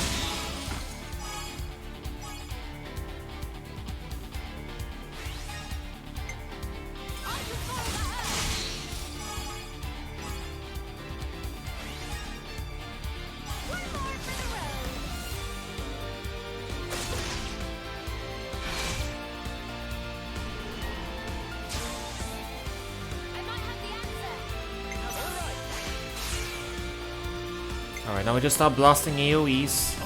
Alright, now we just start blasting AoEs.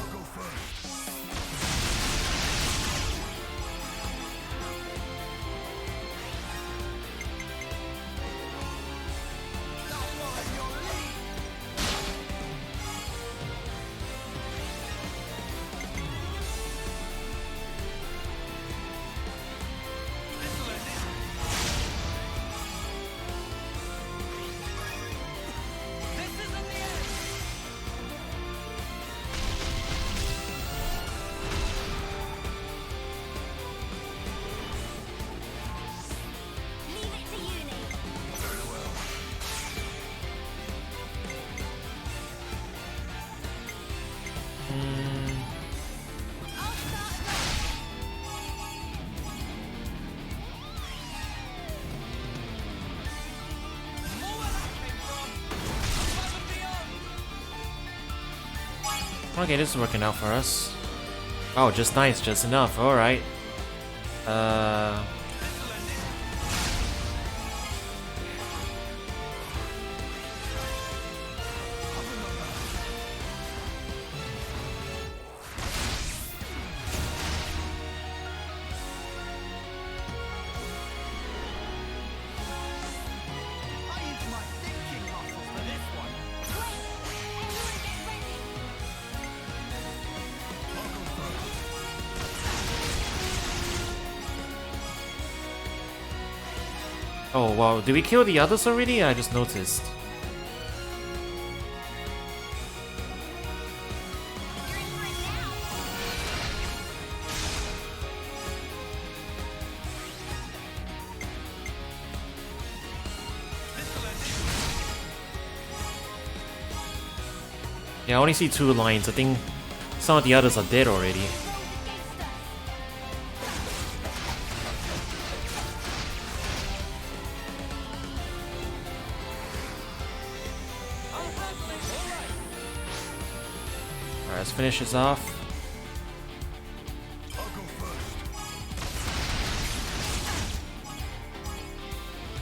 Okay, this is working out for us. Oh, just nice, just enough. Alright. Oh wow, did we kill the others already? I just noticed. Yeah, I only see 2 lines. I think some of the others are dead already. Let's finish this off.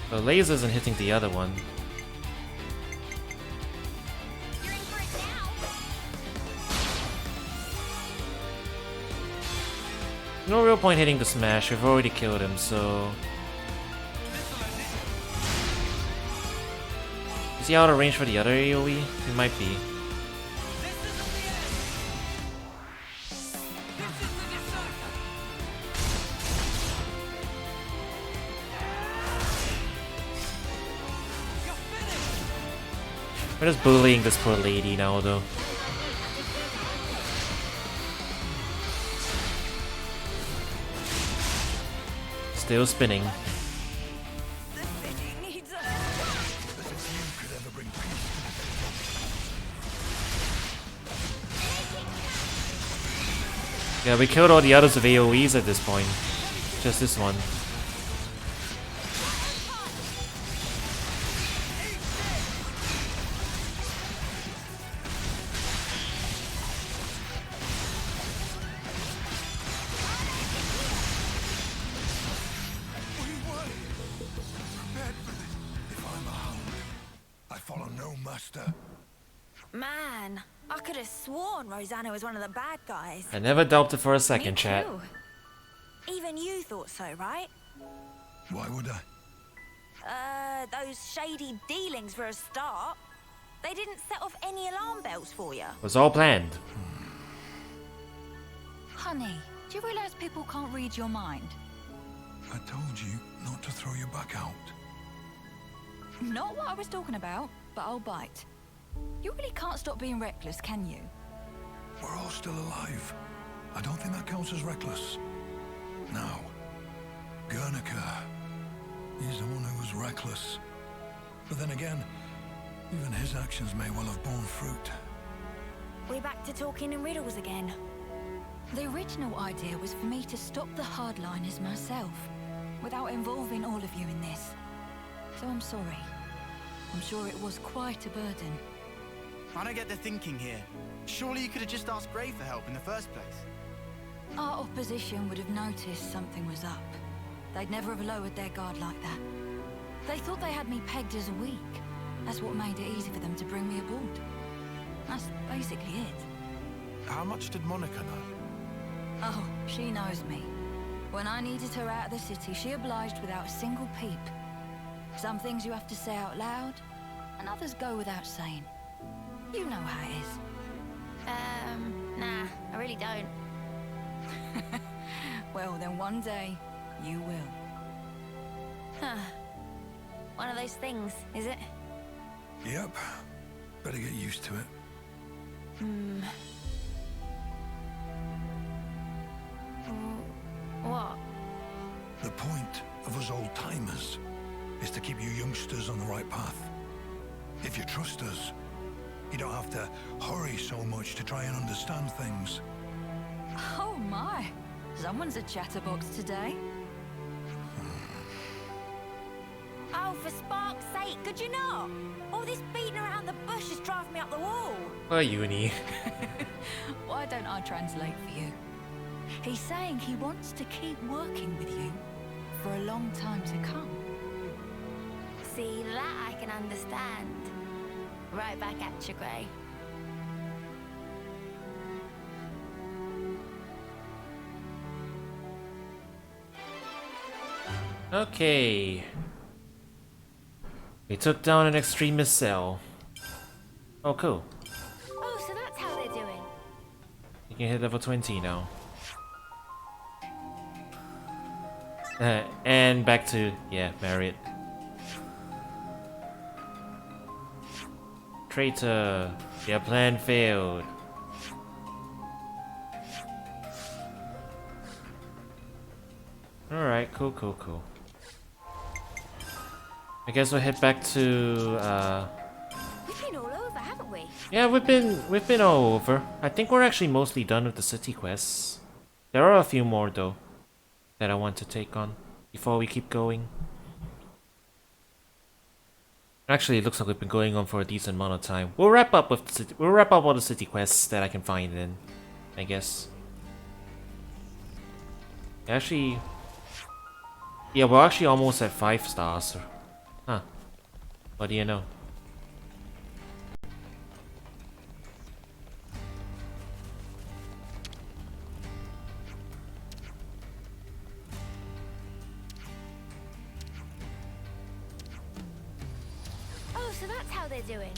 The laser isn't hitting the other one. No real point hitting the smash, we've already killed him, so... Is he out of range for the other AoE? He might be. We're just bullying this poor lady now, though. Still spinning. Yeah, we killed all the others with AoEs at this point. Just this one. Man, I could have sworn Rosanna was one of the bad guys. I never doubted for a second, chat. Even you thought so, right? Why would I? Those shady dealings for a start. They didn't set off any alarm bells for you. It was all planned. Honey, do you realize people can't read your mind? I told you not to throw your back out. Not what I was talking about, but I'll bite. You really can't stop being reckless, can you? We're all still alive. I don't think that counts as reckless. Now, Guernica, he's the one who was reckless. But then again, even his actions may well have borne fruit. We're back to talking in riddles again. The original idea was for me to stop the hardliners myself, without involving all of you in this. So I'm sorry. I'm sure it was quite a burden. I don't get the thinking here. Surely you could have just asked Gray for help in the first place. Our opposition would have noticed something was up. They'd never have lowered their guard like that. They thought they had me pegged as weak. That's what made it easy for them to bring me aboard. That's basically it. How much did Monica know? Oh, she knows me. When I needed her out of the city, she obliged without a single peep. Some things you have to say out loud, and others go without saying. You know how it is. Nah, I really don't. Well, then one day, you will. Huh. One of those things, is it? Yep. Better get used to it. What? The point of us old-timers is to keep you youngsters on the right path. If you trust us, you don't have to hurry so much to try and understand things. Oh my! Someone's a chatterbox today. Oh, for spark's sake, could you not? All this beating around the bush is driving me up the wall. Well, uni. Why don't I translate for you? He's saying he wants to keep working with you for a long time to come. See, that I can understand. Right back at you, Gray. Okay. We took down an extremist cell. Oh, cool. Oh, so that's how they're doing. You can hit level 20 now. And back to, yeah, Marriott. Traitor, your plan failed. Alright, cool. I guess we'll head back to, We've been all over, haven't we? yeah, we've been all over. I think we're actually mostly done with the city quests. There are a few more, though, that I want to take on before we keep going. Actually, it looks like we've been going on for a decent amount of time. We'll wrap up all the city quests that I can find in, I guess. Actually, yeah, we're actually almost at 5 stars. Huh. What do you know? Oh, so that's how they're doing.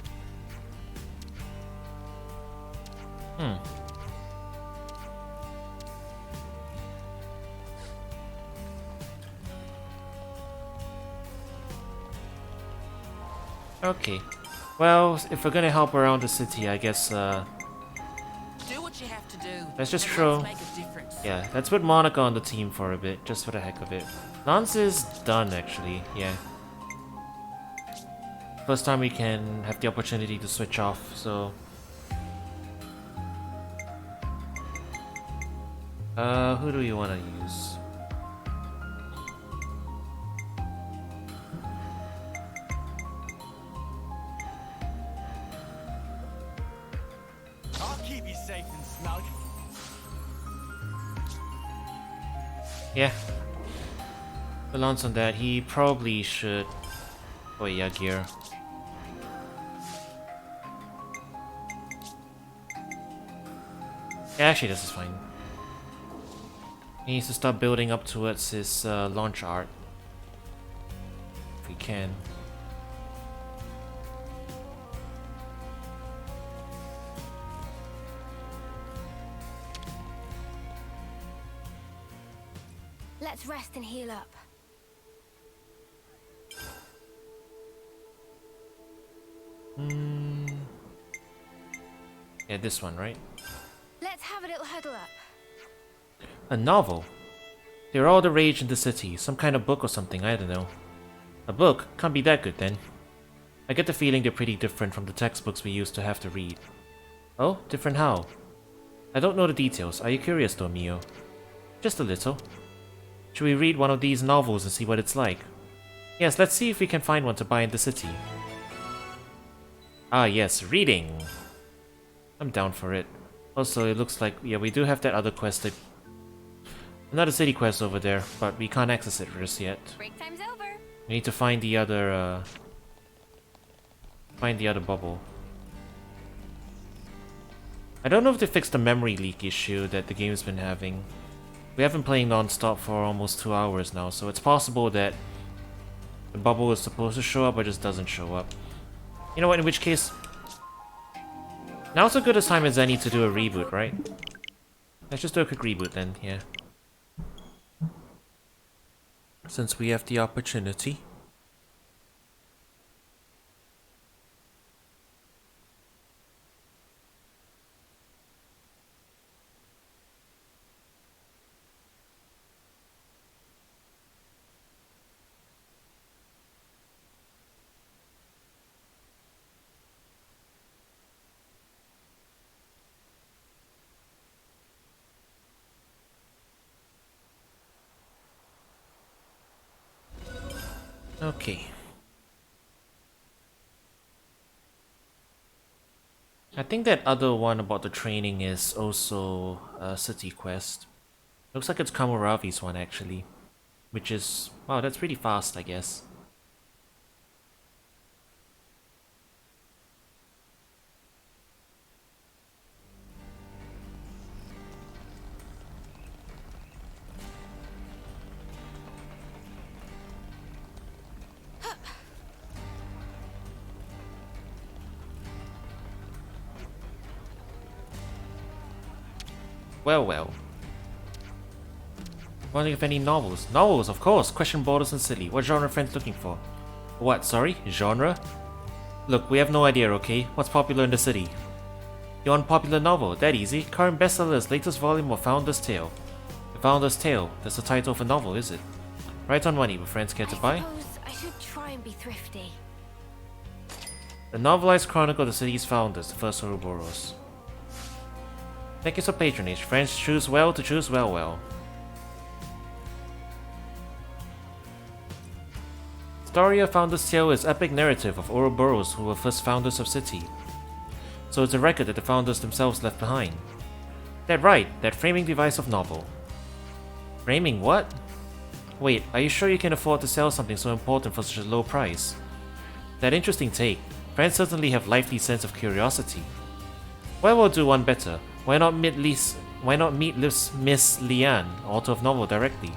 Okay. Well, if we're gonna help around the city, I guess, Do what you have to do. let's just and throw... let's make a difference. Yeah, let's put Monica on the team for a bit, just for the heck of it. Lanz is done, actually, yeah. First time we can have the opportunity to switch off, so... who do you want to use? I'll keep you safe and snug. Yeah. Put Lanz on that. He probably should... Oh yeah, gear. Yeah, actually, this is fine. He needs to start building up towards his launch art. If we can. Let's rest and heal up. Yeah, this one, right? Let's have a little huddle up. A novel? They're all the rage in the city. Some kind of book or something, I don't know. A book? Can't be that good then. I get the feeling they're pretty different from the textbooks we used to have to read. Oh? Different how? I don't know the details. Are you curious though, Mio? Just a little. Should we read one of these novels and see what it's like? Yes, let's see if we can find one to buy in the city. Ah yes, reading! I'm down for it. Also, it looks like, yeah, we do have that other quest that... Another city quest over there, but we can't access it just yet. Break time's over. We need to find the other, find the other bubble. I don't know if they fixed the memory leak issue that the game's been having. We have been playing non-stop for almost 2 hours now, so it's possible that the bubble is supposed to show up but just doesn't show up. You know what, in which case... Now's as good a time as any to do a reboot, right? Let's just do a quick reboot then, yeah. Since we have the opportunity. Okay. I think that other one about the training is also a city quest. Looks like it's Kamuravi's one actually. Which is... wow, that's pretty fast, I guess. Well, well. Wondering if any novels. Novels, of course! Question borders and silly. What genre are friends looking for? What, sorry? Genre? Look, we have no idea, okay? What's popular in the city? The unpopular novel, that easy. Current bestseller's latest volume of Founder's Tale. The Founder's Tale, that's the title of a novel, is it? Right on money, would friends care to buy? I suppose I should try and be thrifty. The novelized chronicle of the city's founders, the first Ouroboros. Thank you for patronage. Friends choose well to choose well. Story of Founder's Tale is epic narrative of Ouroboros who were first founders of city. So it's a record that the founders themselves left behind. That right, that framing device of novel. Framing what? Wait, are you sure you can afford to sell something so important for such a low price? That interesting take. Friends certainly have lively sense of curiosity. Well, we'll do one better. Why not meet Miss Liane, author of novel, directly?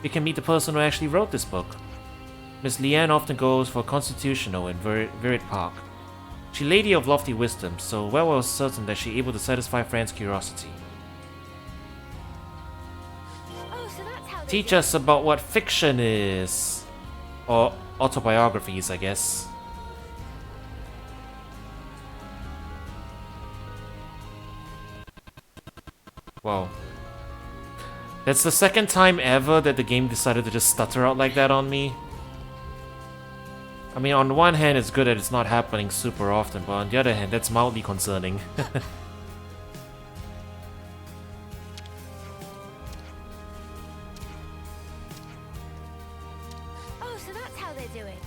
We can meet the person who actually wrote this book. Miss Liane often goes for constitutional in Virid Park. She lady of lofty wisdom, so well certain that she able to satisfy friends' curiosity. Oh, so that's how Teach us about what fiction is. Or autobiographies, I guess. Wow. That's the second time ever that the game decided to just stutter out like that on me. I mean, on the one hand, it's good that it's not happening super often, but on the other hand, that's mildly concerning. Oh, so that's how they do it.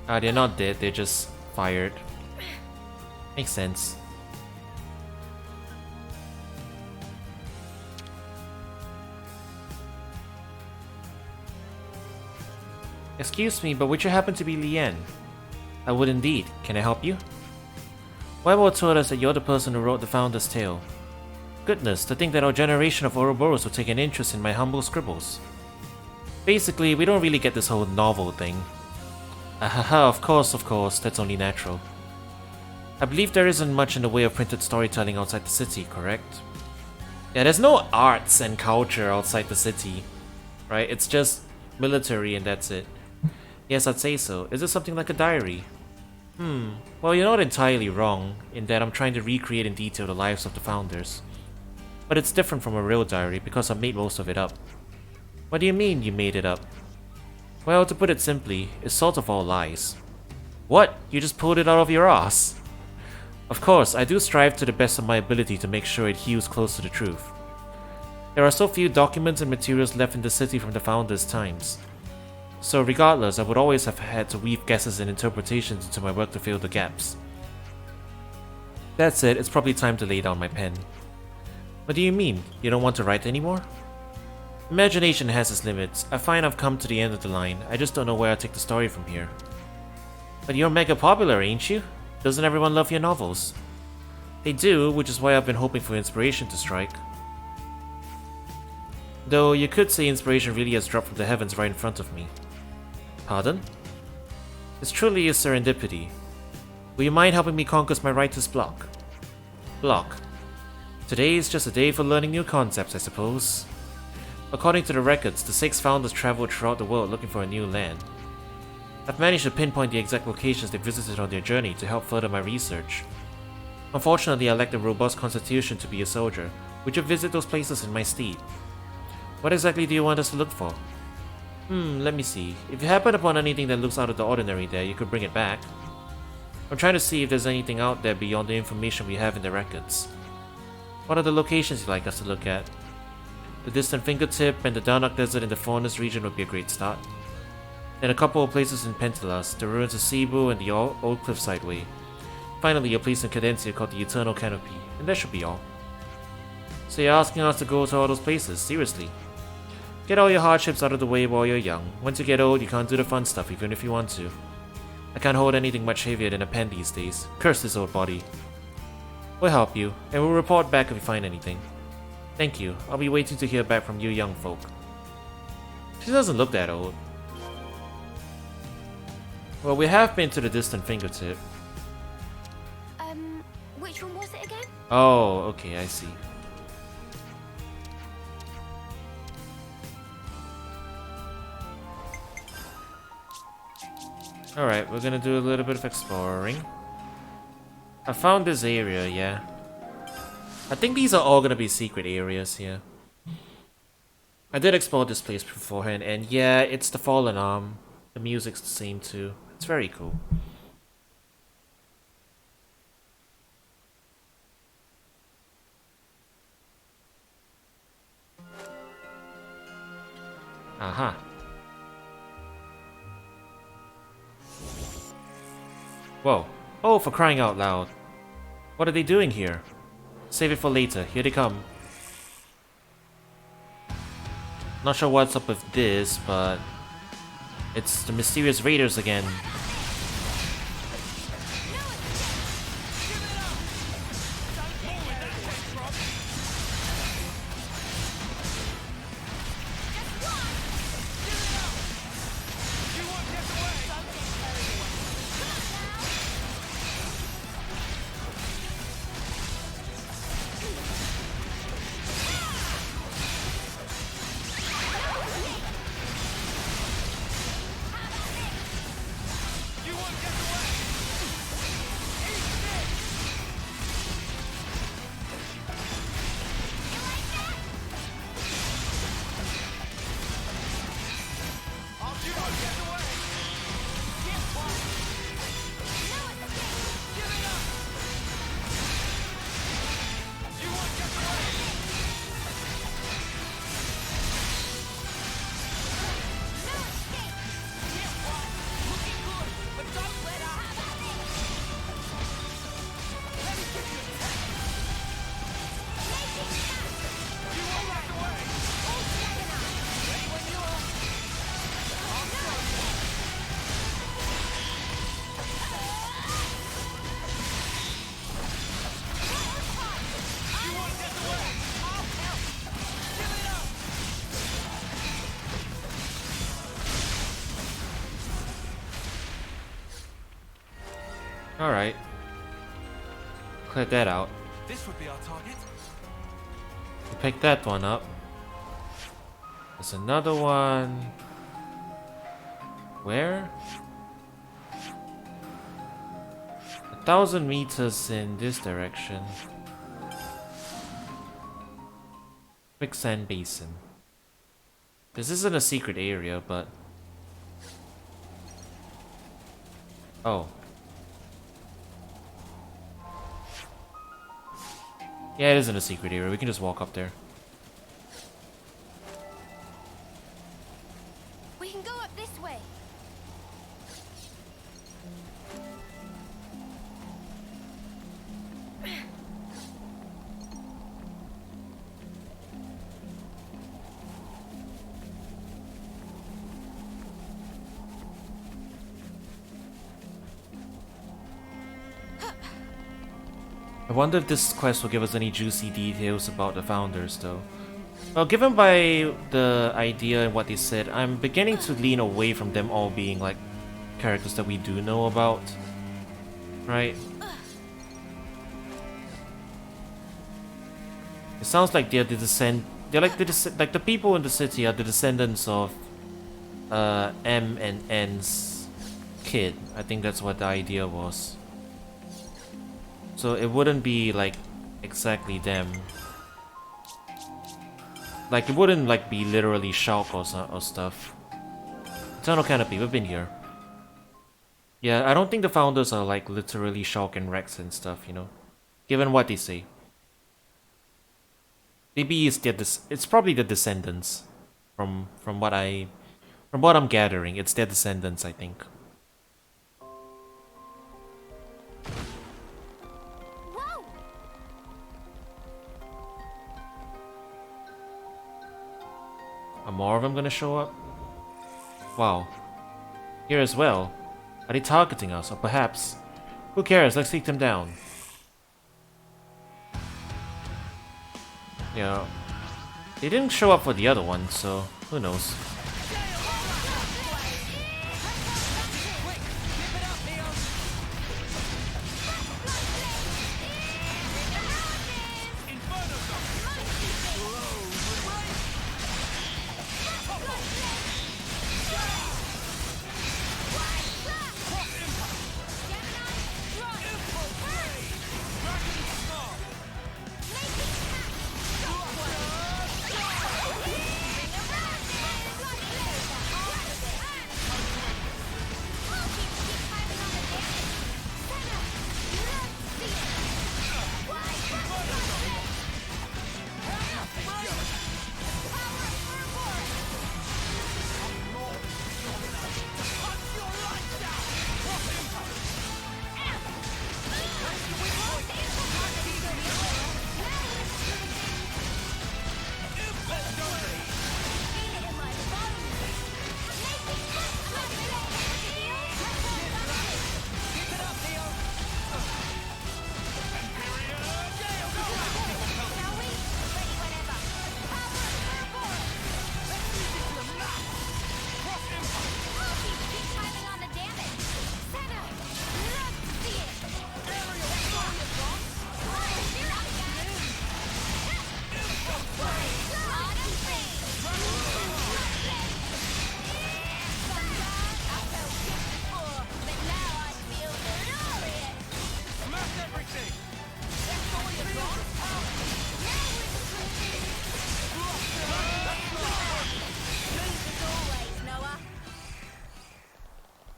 Ah, they're not dead, they're just fired. Makes sense. Excuse me, but would you happen to be Lien? I would indeed. Can I help you? Wybor told us that you're the person who wrote the Founder's Tale. Goodness, to think that our generation of Ouroboros would take an interest in my humble scribbles. Basically, we don't really get this whole novel thing. Ahaha, of course, that's only natural. I believe there isn't much in the way of printed storytelling outside the city, correct? Yeah, there's no arts and culture outside the city, right? It's just military and that's it. Yes, I'd say so. Is it something like a diary? Well, you're not entirely wrong, in that I'm trying to recreate in detail the lives of the founders. But it's different from a real diary because I made most of it up. What do you mean, you made it up? Well, to put it simply, it's sort of all lies. What? You just pulled it out of your ass? Of course, I do strive to the best of my ability to make sure it hews close to the truth. There are so few documents and materials left in the city from the founders' times. So regardless, I would always have had to weave guesses and interpretations into my work to fill the gaps. That's it, it's probably time to lay down my pen. What do you mean? You don't want to write anymore? Imagination has its limits. I find I've come to the end of the line. I just don't know where I'll take the story from here. But you're mega popular, ain't you? Doesn't everyone love your novels? They do, which is why I've been hoping for inspiration to strike. Though you could say inspiration really has dropped from the heavens right in front of me. Pardon? This truly is serendipity. Will you mind helping me conquer my writer's block? Block. Today is just a day for learning new concepts, I suppose. According to the records, the 6 founders traveled throughout the world looking for a new land. I've managed to pinpoint the exact locations they visited on their journey to help further my research. Unfortunately, I lack a robust constitution to be a soldier. Would you visit those places in my stead? What exactly do you want us to look for? Let me see. If you happen upon anything that looks out of the ordinary there, you could bring it back. I'm trying to see if there's anything out there beyond the information we have in the records. What are the locations you'd like us to look at? The distant fingertip and the Darnak Desert in the Faunus region would be a great start. Then a couple of places in Pentalas, the ruins of Cebu and the old Cliffside Way. Finally, a place in Cadencia called the Eternal Canopy, and that should be all. So you're asking us to go to all those places, seriously? Get all your hardships out of the way while you're young. Once you get old, you can't do the fun stuff even if you want to. I can't hold anything much heavier than a pen these days. Curse this old body. We'll help you, and we'll report back if we find anything. Thank you. I'll be waiting to hear back from you young folk. She doesn't look that old. Well, we have been to the distant fingertip. Which one was it again? Oh, okay, I see. Alright, we're gonna do a little bit of exploring. I found this area, yeah. I think these are all gonna be secret areas here. I did explore this place beforehand, and yeah, it's the Fallen Arm. The music's the same too. It's very cool. Aha. Whoa. Oh, for crying out loud. What are they doing here? Save it for later. Here they come. Not sure what's up with this, but it's the mysterious raiders again. Alright. Clear that out. This would be our target. We pick that one up. There's another one. Where? 1,000 meters in this direction. Quicksand basin. This isn't a secret area, but... Oh. Yeah, it isn't a secret area. We can just walk up there. We can go up this way. I wonder if this quest will give us any juicy details about the founders, though. Well, given by the idea and what they said, I'm beginning to lean away from them all being, like, characters that we do know about. Right? It sounds like they're they're like the people in the city are the descendants of M and N's kid. I think that's what the idea was. So it wouldn't be like exactly them. Like it wouldn't like be literally Shulk or stuff. Eternal Canopy, we've been here. Yeah, I don't think the founders are like literally Shulk and Rex and stuff, you know. Given what they say. Maybe it's probably the descendants. From what I'm gathering, it's their descendants, I think. Are more of them gonna show up? Wow. Here as well. Are they targeting us? Or perhaps... Who cares? Let's take them down. Yeah. They didn't show up for the other one, so who knows.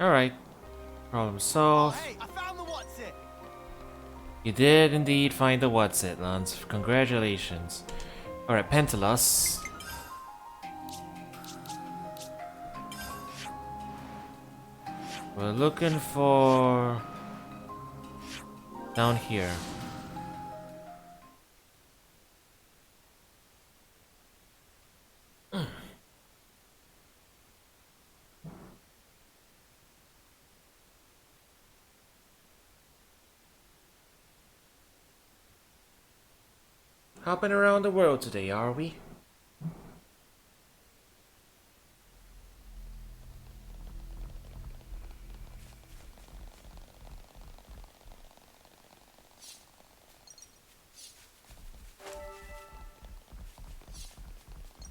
Alright. Problem solved. Hey, I found the what's it. You did indeed find the what's it, Lanz. Congratulations. Alright, Pentelos. We're looking for... down here. Hopping around the world today, are we?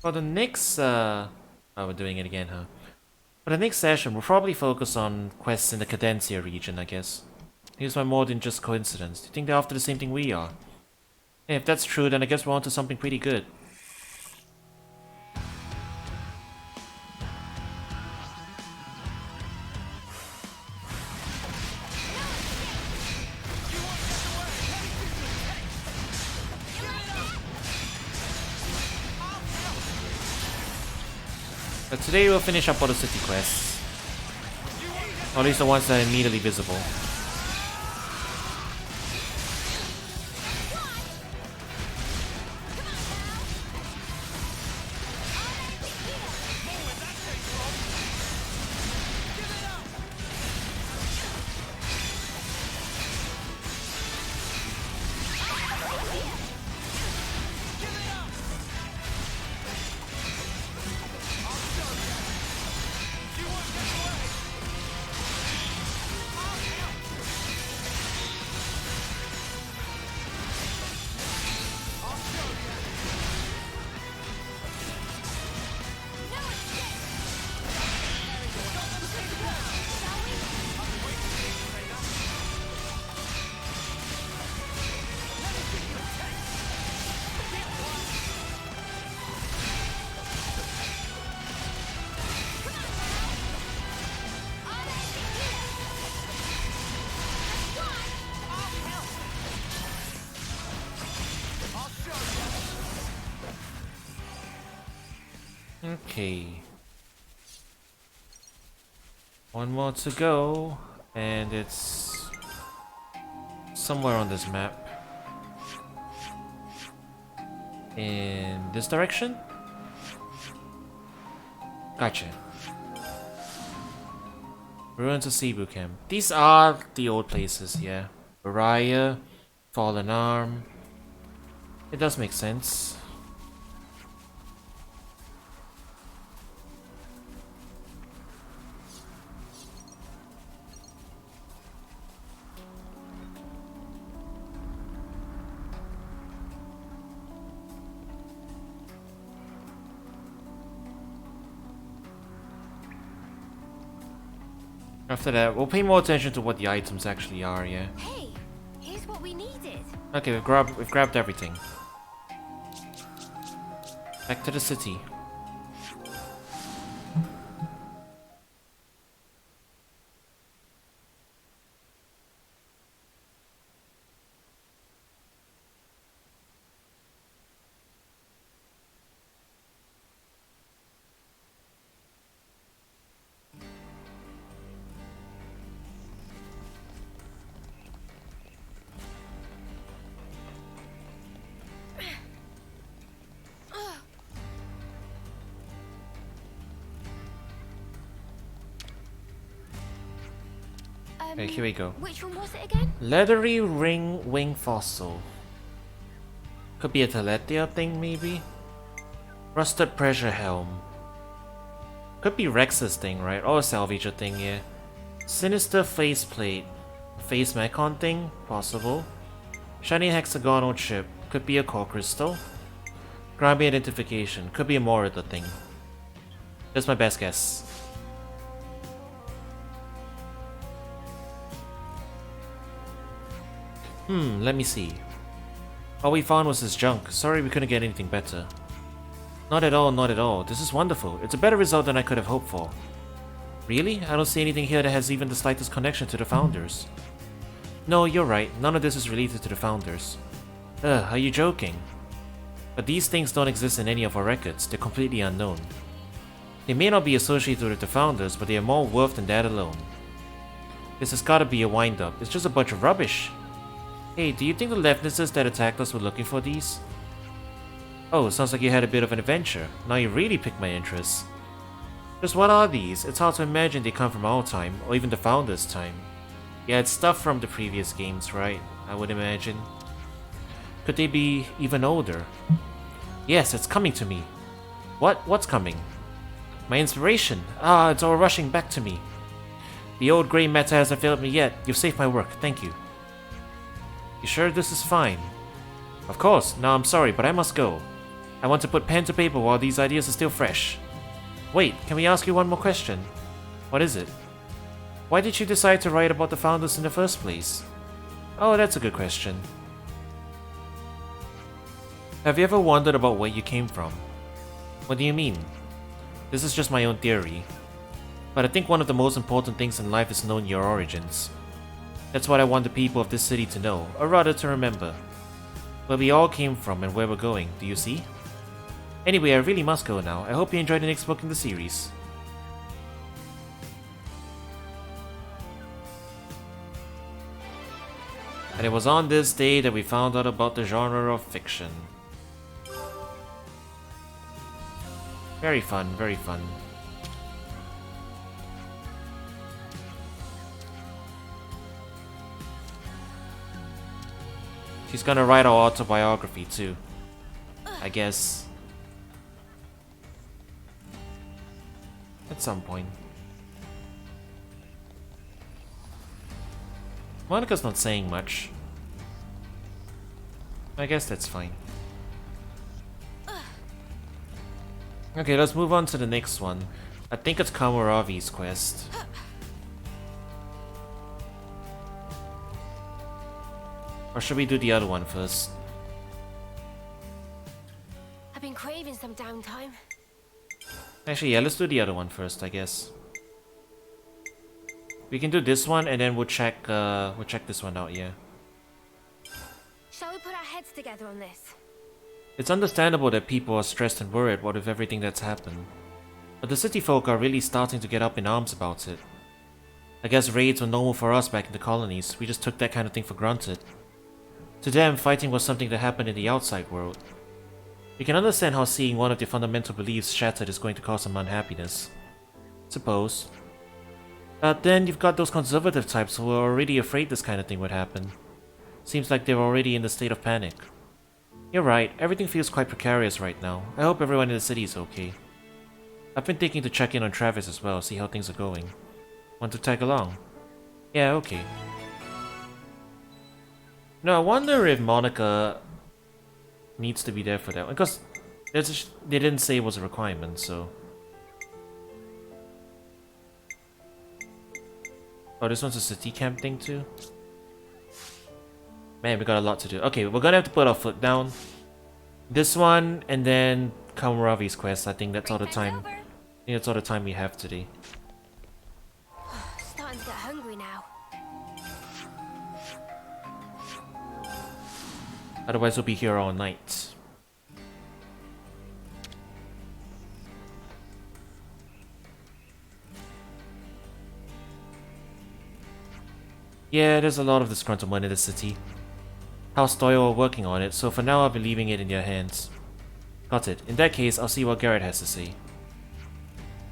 For the next, oh, we're doing it again, huh? For the next session, we'll probably focus on quests in the Cadencia region, I guess. Here's my more than just coincidence. Do you think they're after the same thing we are? Hey, if that's true, then I guess we're onto something pretty good. But today we'll finish up all the city quests. Or at least the ones that are immediately visible. Okay. One more to go, and it's somewhere on this map. In this direction? Gotcha. Ruins of Cebu Camp. These are the old places, yeah. Baraya, Fallen Arm. It does make sense. After that, we'll pay more attention to what the items actually are, yeah. Hey, here's what we needed. Okay, we've grabbed everything. Back to the city. Okay, here we go. Which one was it again? Leathery ring wing fossil. Could be a Teletia thing, maybe? Rusted pressure helm. Could be Rex's thing, right? Or a salvager thing, yeah. Sinister faceplate. Face Mechon thing? Possible. Shiny hexagonal chip. Could be a core crystal. Grabby identification. Could be a Morita thing. That's my best guess. Let me see. All we found was this junk. Sorry we couldn't get anything better. Not at all, not at all. This is wonderful. It's a better result than I could have hoped for. Really? I don't see anything here that has even the slightest connection to the founders. No, you're right. None of this is related to the founders. Are you joking? But these things don't exist in any of our records. They're completely unknown. They may not be associated with the founders, but they are more worth than that alone. This has gotta be a wind-up. It's just a bunch of rubbish. Hey, do you think the Lefnises that attacked us were looking for these? Oh, sounds like you had a bit of an adventure. Now you really piqued my interest. Just what are these? It's hard to imagine they come from our time, or even the Founders' time. Yeah, it's stuff from the previous games, right? I would imagine. Could they be even older? Yes, it's coming to me. What's coming? My inspiration! Ah, it's all rushing back to me. The old grey matter hasn't failed me yet. You've saved my work, thank you. You sure this is fine? Of course, now I'm sorry, but I must go. I want to put pen to paper while these ideas are still fresh. Wait, can we ask you one more question? What is it? Why did you decide to write about the Founders in the first place? Oh, that's a good question. Have you ever wondered about where you came from? What do you mean? This is just my own theory. But I think one of the most important things in life is knowing your origins. That's what I want the people of this city to know, or rather to remember. Where we all came from and where we're going, do you see? Anyway, I really must go now. I hope you enjoyed the next book in the series. And it was on this day that we found out about the genre of fiction. Very fun, very fun. She's gonna write our autobiography too, I guess. At some point. Monica's not saying much. I guess that's fine. Okay, let's move on to the next one. I think it's Kamuravi's quest. Or should we do the other one first? I've been craving some downtime. Actually, yeah, let's do the other one first, I guess. We can do this one and then we'll check this one out, yeah. Shall we put our heads together on this? It's understandable that people are stressed and worried with everything that's happened. But the city folk are really starting to get up in arms about it. I guess raids were normal for us back in the colonies, we just took that kind of thing for granted. To them, fighting was something that happened in the outside world. We can understand how seeing one of their fundamental beliefs shattered is going to cause some unhappiness. Suppose. But then you've got those conservative types who are already afraid this kind of thing would happen. Seems like they're already in the state of panic. You're right, everything feels quite precarious right now. I hope everyone in the city is okay. I've been thinking to check in on Travis as well, see how things are going. Want to tag along? Yeah, okay. No, I wonder if Monica needs to be there for that one, because they didn't say it was a requirement, so... Oh, this one's a city camp thing too? Man, we got a lot to do. Okay, we're gonna have to put our foot down. This one, and then Kamuravi's quest. I think that's all the time. I think that's all the time we have today. Starting to get hungry now. Otherwise, we'll be here all night. Yeah, there's a lot of disgruntlement in the city. House Doyle are working on it, so for now I'll be leaving it in their hands. Got it. In that case, I'll see what Garrett has to say.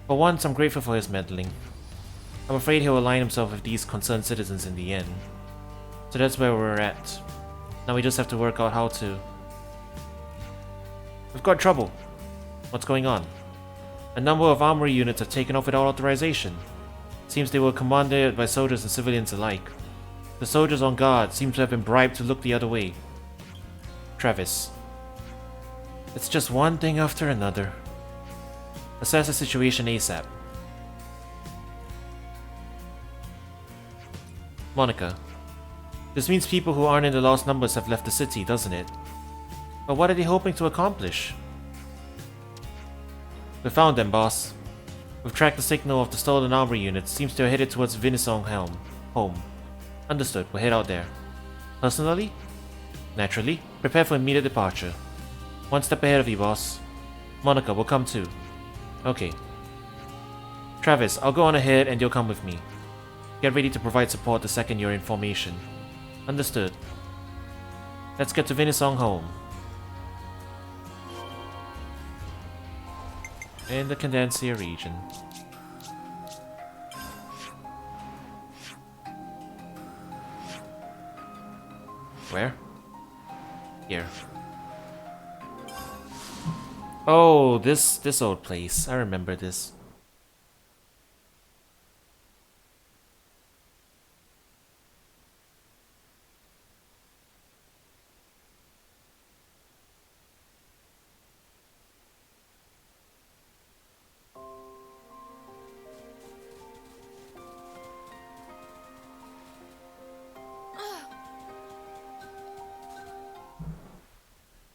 For once, I'm grateful for his meddling. I'm afraid he'll align himself with these concerned citizens in the end. So that's where we're at. Now we just have to work out how to... We've got trouble. What's going on? A number of armory units have taken off without authorization. Seems they were commanded by soldiers and civilians alike. The soldiers on guard seem to have been bribed to look the other way. Travis. It's just one thing after another. Assess the situation ASAP. Monica. This means people who aren't in the lost numbers have left the city, doesn't it? But what are they hoping to accomplish? We found them, boss. We've tracked the signal of the stolen armory units. Seems to have headed towards Vinisong home. Understood, we'll head out there. Personally? Naturally. Prepare for immediate departure. One step ahead of you, boss. Monica, we'll come too. Okay. Travis, I'll go on ahead and you'll come with me. Get ready to provide support the second you're in formation. Understood. Let's get to Vinisong home. In the Candancia region. Where? Here. Oh, this old place. I remember this.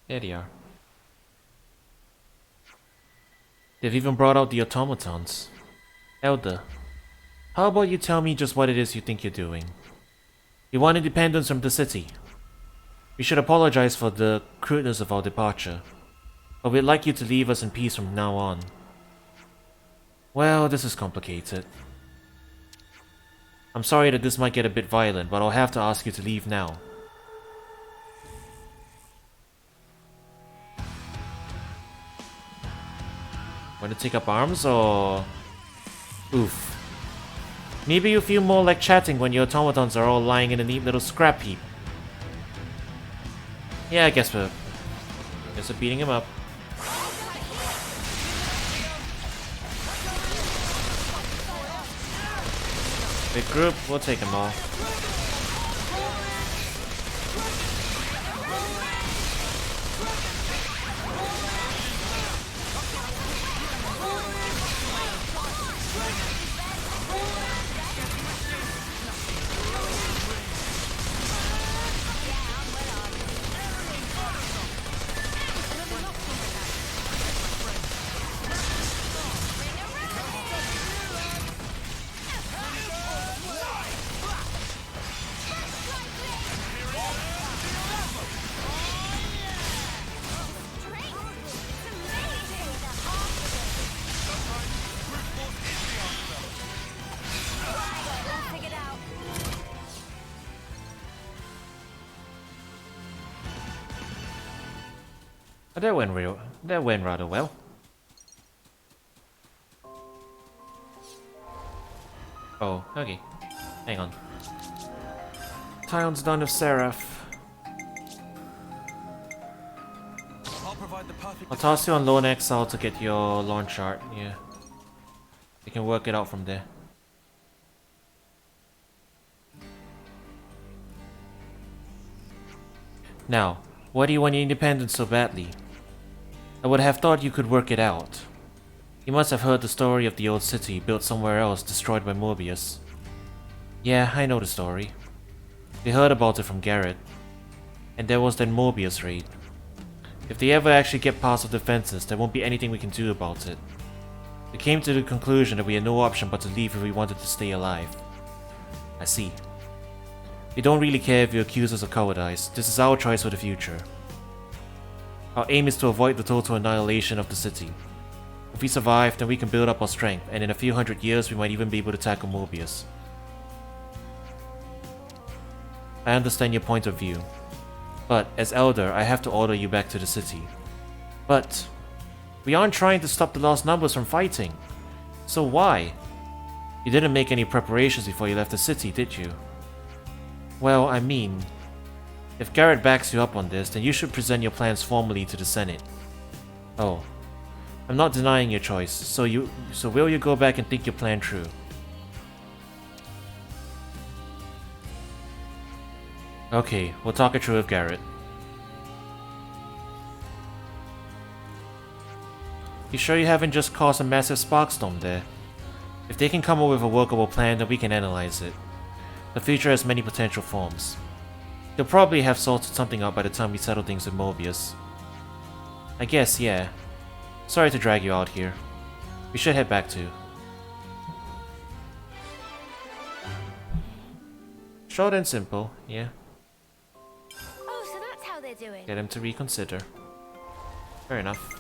There they are. They've even brought out the automatons. Elder, how about you tell me just what it is you think you're doing? You want independence from the city. We should apologize for the crudeness of our departure, but we'd like you to leave us in peace from now on. Well, this is complicated. I'm sorry that this might get a bit violent, but I'll have to ask you to leave now. Want to take up arms or... Oof. Maybe you feel more like chatting when your automatons are all lying in a neat little scrap heap. Yeah, I guess we're beating him up. Big group, we'll take them all. That went rather well. Oh, okay. Hang on. Towns done of Seraph. I'll toss you on Lone Exile to get your launch art, yeah. You can work it out from there. Now, why do you want your independence so badly? I would have thought you could work it out. You must have heard the story of the old city built somewhere else destroyed by Morbius. Yeah, I know the story. We heard about it from Garrett. And there was that Morbius raid. If they ever actually get past the defenses, there won't be anything we can do about it. We came to the conclusion that we had no option but to leave if we wanted to stay alive. I see. We don't really care if you accuse us of cowardice. This is our choice for the future. Our aim is to avoid the total annihilation of the city. If we survive, then we can build up our strength, and in a few hundred years we might even be able to tackle Morbius. I understand your point of view. But, as Elder, I have to order you back to the city. But, we aren't trying to stop the lost numbers from fighting. So why? You didn't make any preparations before you left the city, did you? Well, I mean... If Garrett backs you up on this, then you should present your plans formally to the Senate. Oh. I'm not denying your choice, so will you go back and think your plan through? Okay, we'll talk it through with Garrett. You sure you haven't just caused a massive sparkstorm there? If they can come up with a workable plan, then we can analyze it. The future has many potential forms. They'll probably have sorted something out by the time we settle things with Morbius. I guess, yeah. Sorry to drag you out here. We should head back too. Short and simple, yeah. Oh, so that's how they're doing. Get him to reconsider. Fair enough.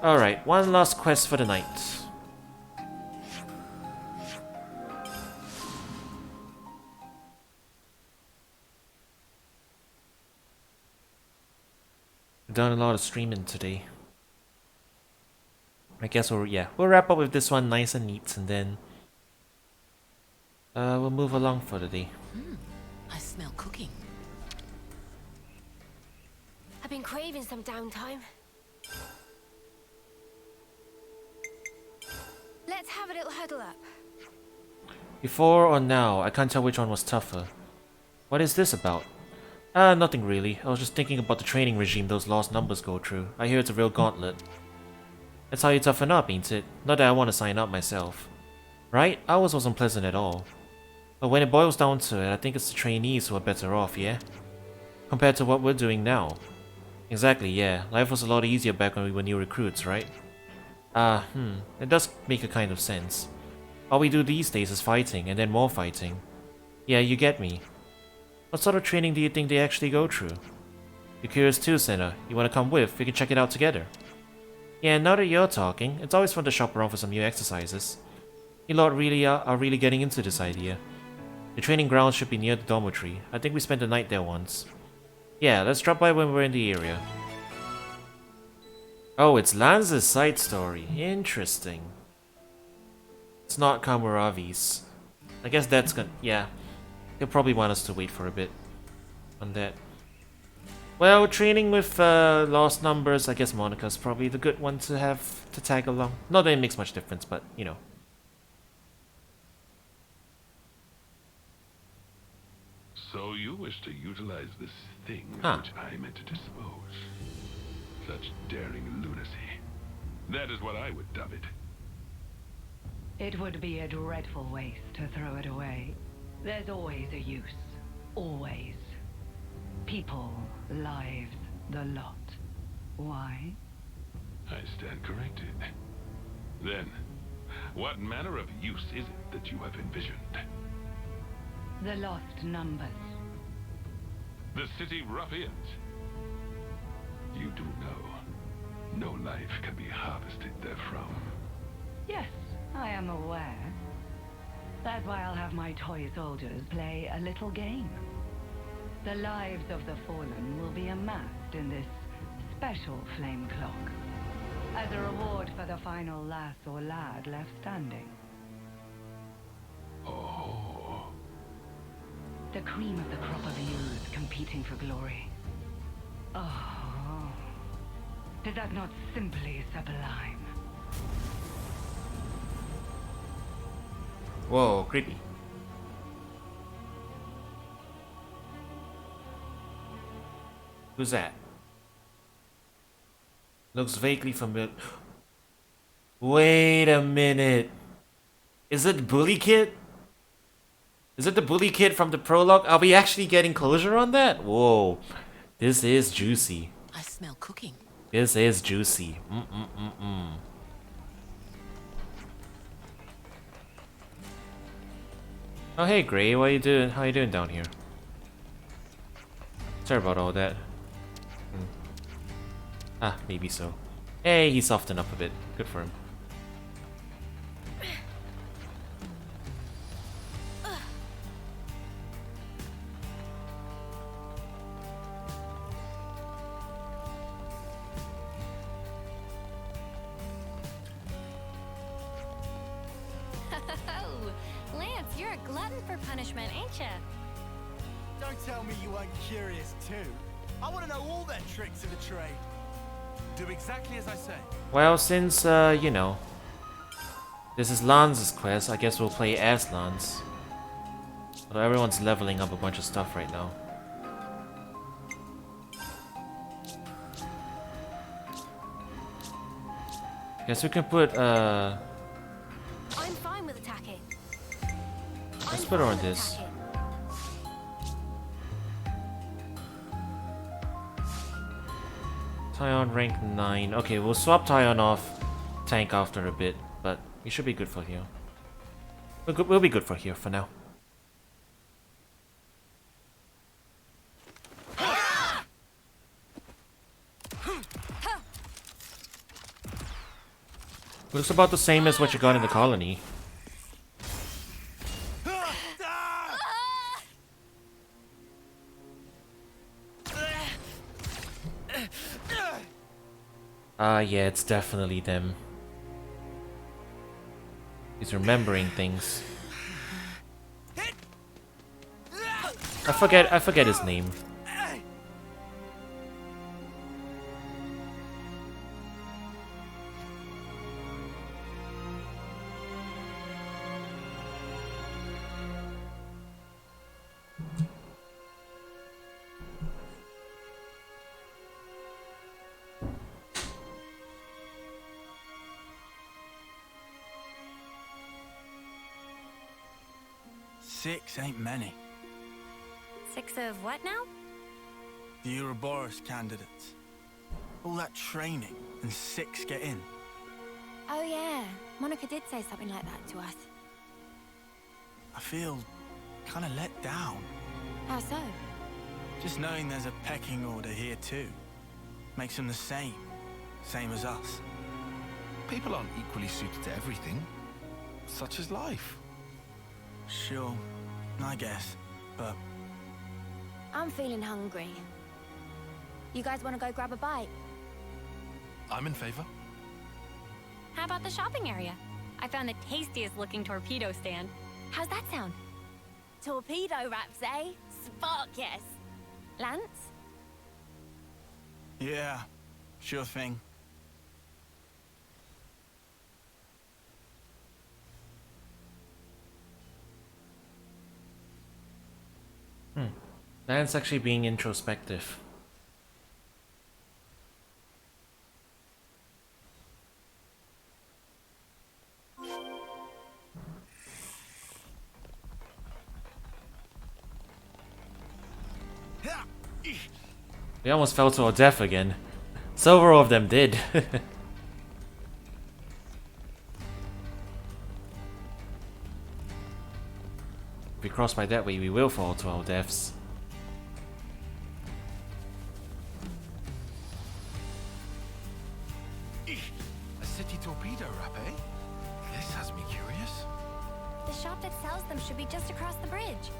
Alright, one last quest for the night. Done a lot of streaming today. I guess we'll wrap up with this one nice and neat, and then we'll move along for the day. I smell cooking. I've been craving some downtime. Let's have a little huddle up. Before or now, I can't tell which one was tougher. What is this about? Nothing really. I was just thinking about the training regime those lost numbers go through. I hear it's a real gauntlet. That's how you toughen up, ain't it? Not that I want to sign up myself. Right? Ours wasn't pleasant at all. But when it boils down to it, I think it's the trainees who are better off, yeah? compared to what we're doing now. Exactly, yeah. Life was a lot easier back when we were new recruits, right? It does make a kind of sense. All we do these days is fighting, and then more fighting. Yeah, you get me. What sort of training do you think they actually go through? You're curious too, Senna. You wanna come with? We can check it out together. Yeah, now that you're talking, it's always fun to shop around for some new exercises. You lot really are really getting into this idea. The training grounds should be near the dormitory. I think we spent the night there once. Yeah, let's drop by when we're in the area. Oh, it's Lanz's side story. Interesting. It's not Kamuravi's. I guess that's gonna... yeah. He'll probably want us to wait for a bit on that. Well, training with lost numbers, I guess Monica's probably the good one to have to tag along. Not that it makes much difference, but, you know. So you wish to utilize this thing which I meant to dispose. Such daring lunacy. That is what I would dub it. It would be a dreadful waste to throw it away. There's always a use. Always. People, lives, the lot. Why? I stand corrected. Then, what manner of use is it that you have envisioned? The lost numbers. The city ruffians. You do know, no life can be harvested therefrom. Yes, I am aware. That's why I'll have my toy soldiers play a little game. The lives of the fallen will be amassed in this special flame clock, as a reward for the final lass or lad left standing. Oh. The cream of the crop of youth competing for glory. Oh, is that not simply sublime? Whoa, creepy. Who's that? Looks vaguely familiar. Wait a minute. Is it Bully Kid? Is it the Bully Kid from the prologue? Are we actually getting closure on that? Whoa. This is juicy. I smell cooking. This is juicy. Oh hey Gray, what you doing? How you doing down here? Sorry about all that. Ah, maybe so. Hey, he softened up a bit. Good for him. Lance, you're a glutton for punishment, ain't ya? Don't tell me you weren't curious too. I want to know all their tricks of the trade. Do exactly as I say. Well, since, you know, this is Lanz's quest, I guess we'll play as Lanz. Although everyone's leveling up a bunch of stuff right now. Guess we can put, I'm fine with attacking. let's put her on this. Tyon rank 9. Okay, we'll swap Tyon off tank after a bit, but we should be good for here. We'll be good for here for now. Looks about the same as what you got in the colony. Yeah, it's definitely them. He's remembering things. I forget his name. Six ain't many. 6 of what now? The Ouroboros candidates. All that training and 6 get in. Oh yeah, Monica did say something like that to us. I feel kind of let down. How so? Just knowing there's a pecking order here too. Makes them the same as us. People aren't equally suited to everything. Such is life. Sure, I guess, but... I'm feeling hungry. You guys want to go grab a bite? I'm in favor. How about the shopping area? I found the tastiest looking torpedo stand. How's that sound? Torpedo wraps, eh? Spark, yes. Lance? Yeah, sure thing. Lanz actually being introspective. They almost fell to our death again. Several of them did. If we cross by that way, we will fall to our deaths. A city torpedo wrap, eh? This has me curious. The shop that sells them should be just across the bridge.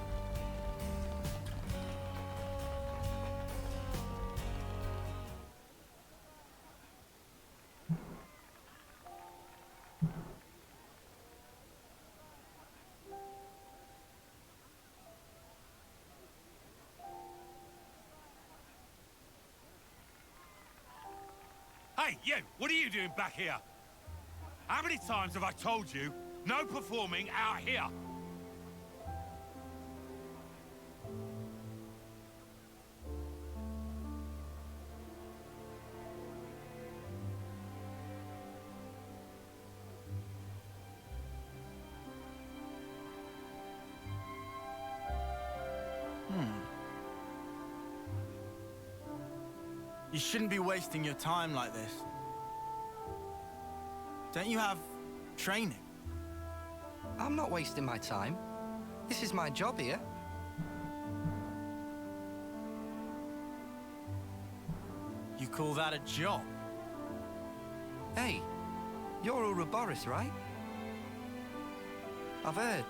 Hey, you! What are you doing back here? How many times have I told you, no performing out here? You shouldn't be wasting your time like this. Don't you have training? I'm not wasting my time. This is my job here. You call that a job? Hey, you're Ouroboros, right? I've heard.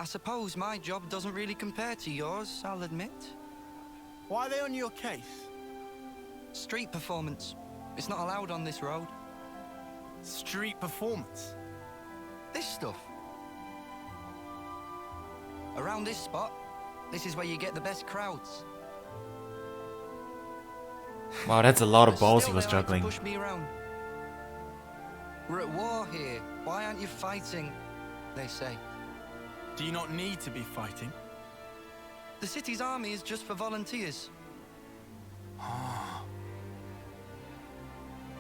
I suppose my job doesn't really compare to yours, I'll admit. Why are they on your case? Street performance. It's not allowed on this road. Street performance? This stuff. Around this spot, this is where you get the best crowds. Wow, that's a lot of But balls still he was they like to juggling. push me around. We're at war here. Why aren't you fighting? They say. Do you not need to be fighting? The city's army is just for volunteers.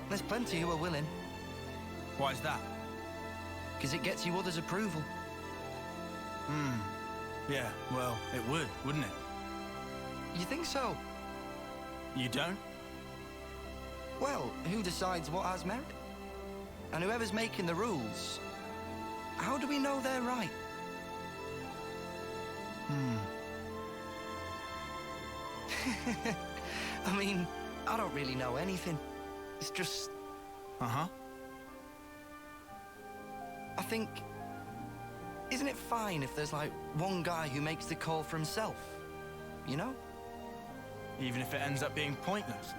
There's plenty who are willing. Why is that? Because it gets you others' approval. Yeah, well, it would, wouldn't it? You think so? You don't? Well, who decides what has merit? And whoever's making the rules, how do we know they're right? I mean, I don't really know anything. It's just... Uh-huh. I think... Isn't it fine if there's, like, one guy who makes the call for himself? You know? Even if it ends up being pointless?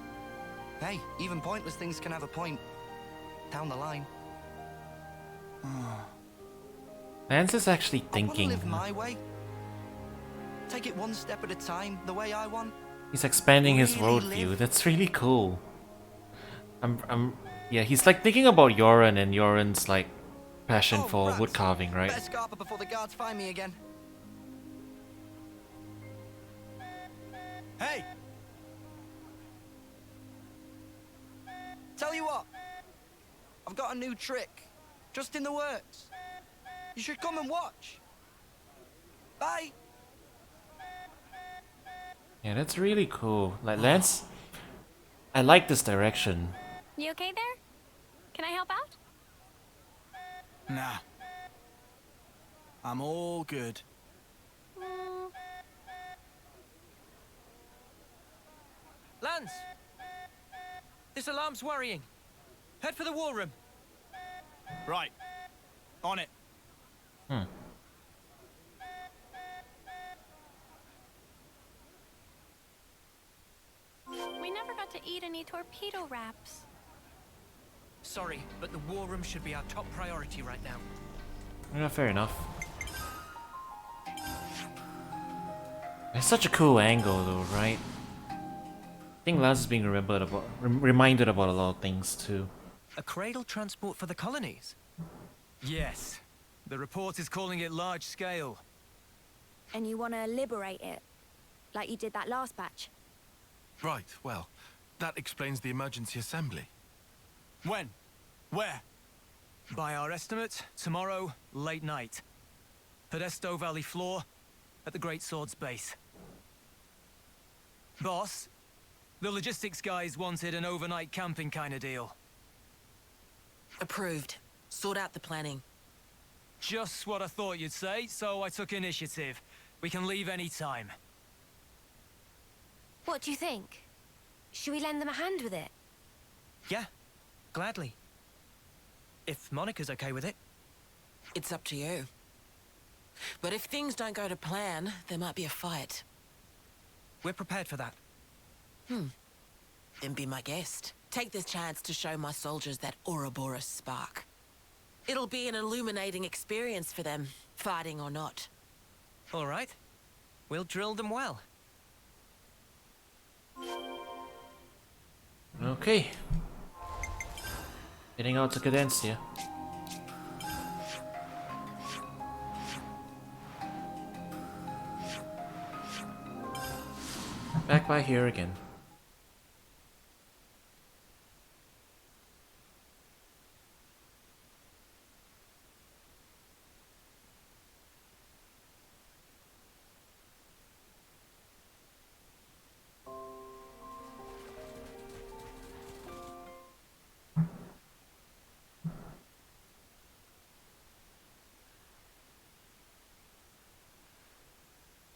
Hey, even pointless things can have a point. Down the line. Lanz is actually I want to thinking. live my way. Take it one step at a time, the way I want. He's expanding his Really worldview. live. That's really cool. Yeah, he's like thinking about Yoren and Yoren's like passion for wood carving, right? Better scarper before the guards find me again. Hey! Tell you what, I've got a new trick, just in the works. You should come and watch. Bye. Yeah, that's really cool. Like, Lance, I like this direction. You okay there? Can I help out? Nah. I'm all good. Lanz! This alarm's worrying. Head for the war room. Right. On it. We never got to eat any torpedo wraps. Sorry, but the war room should be our top priority right now. Yeah, fair enough. It's such a cool angle though, right? I think Laz is being reminded about a lot of things too. A cradle transport for the colonies? Yes. The report is calling it large scale. And you want to liberate it? Like you did that last batch? Right, well, that explains the emergency assembly. When? Where? By our estimate, tomorrow, late night. Podesto Valley floor, at the Great Sword's base. Boss, the logistics guys wanted an overnight camping kind of deal. Approved. Sort out the planning. Just what I thought you'd say, so I took initiative. We can leave any time. What do you think? Should we lend them a hand with it? Yeah, gladly. If Monica's okay with it. It's up to you. But if things don't go to plan, there might be a fight. We're prepared for that. Then be my guest. Take this chance to show my soldiers that Ouroboros spark. It'll be an illuminating experience for them, fighting or not. All right. We'll drill them well. Okay. Heading out to Cadencia. Back by here again.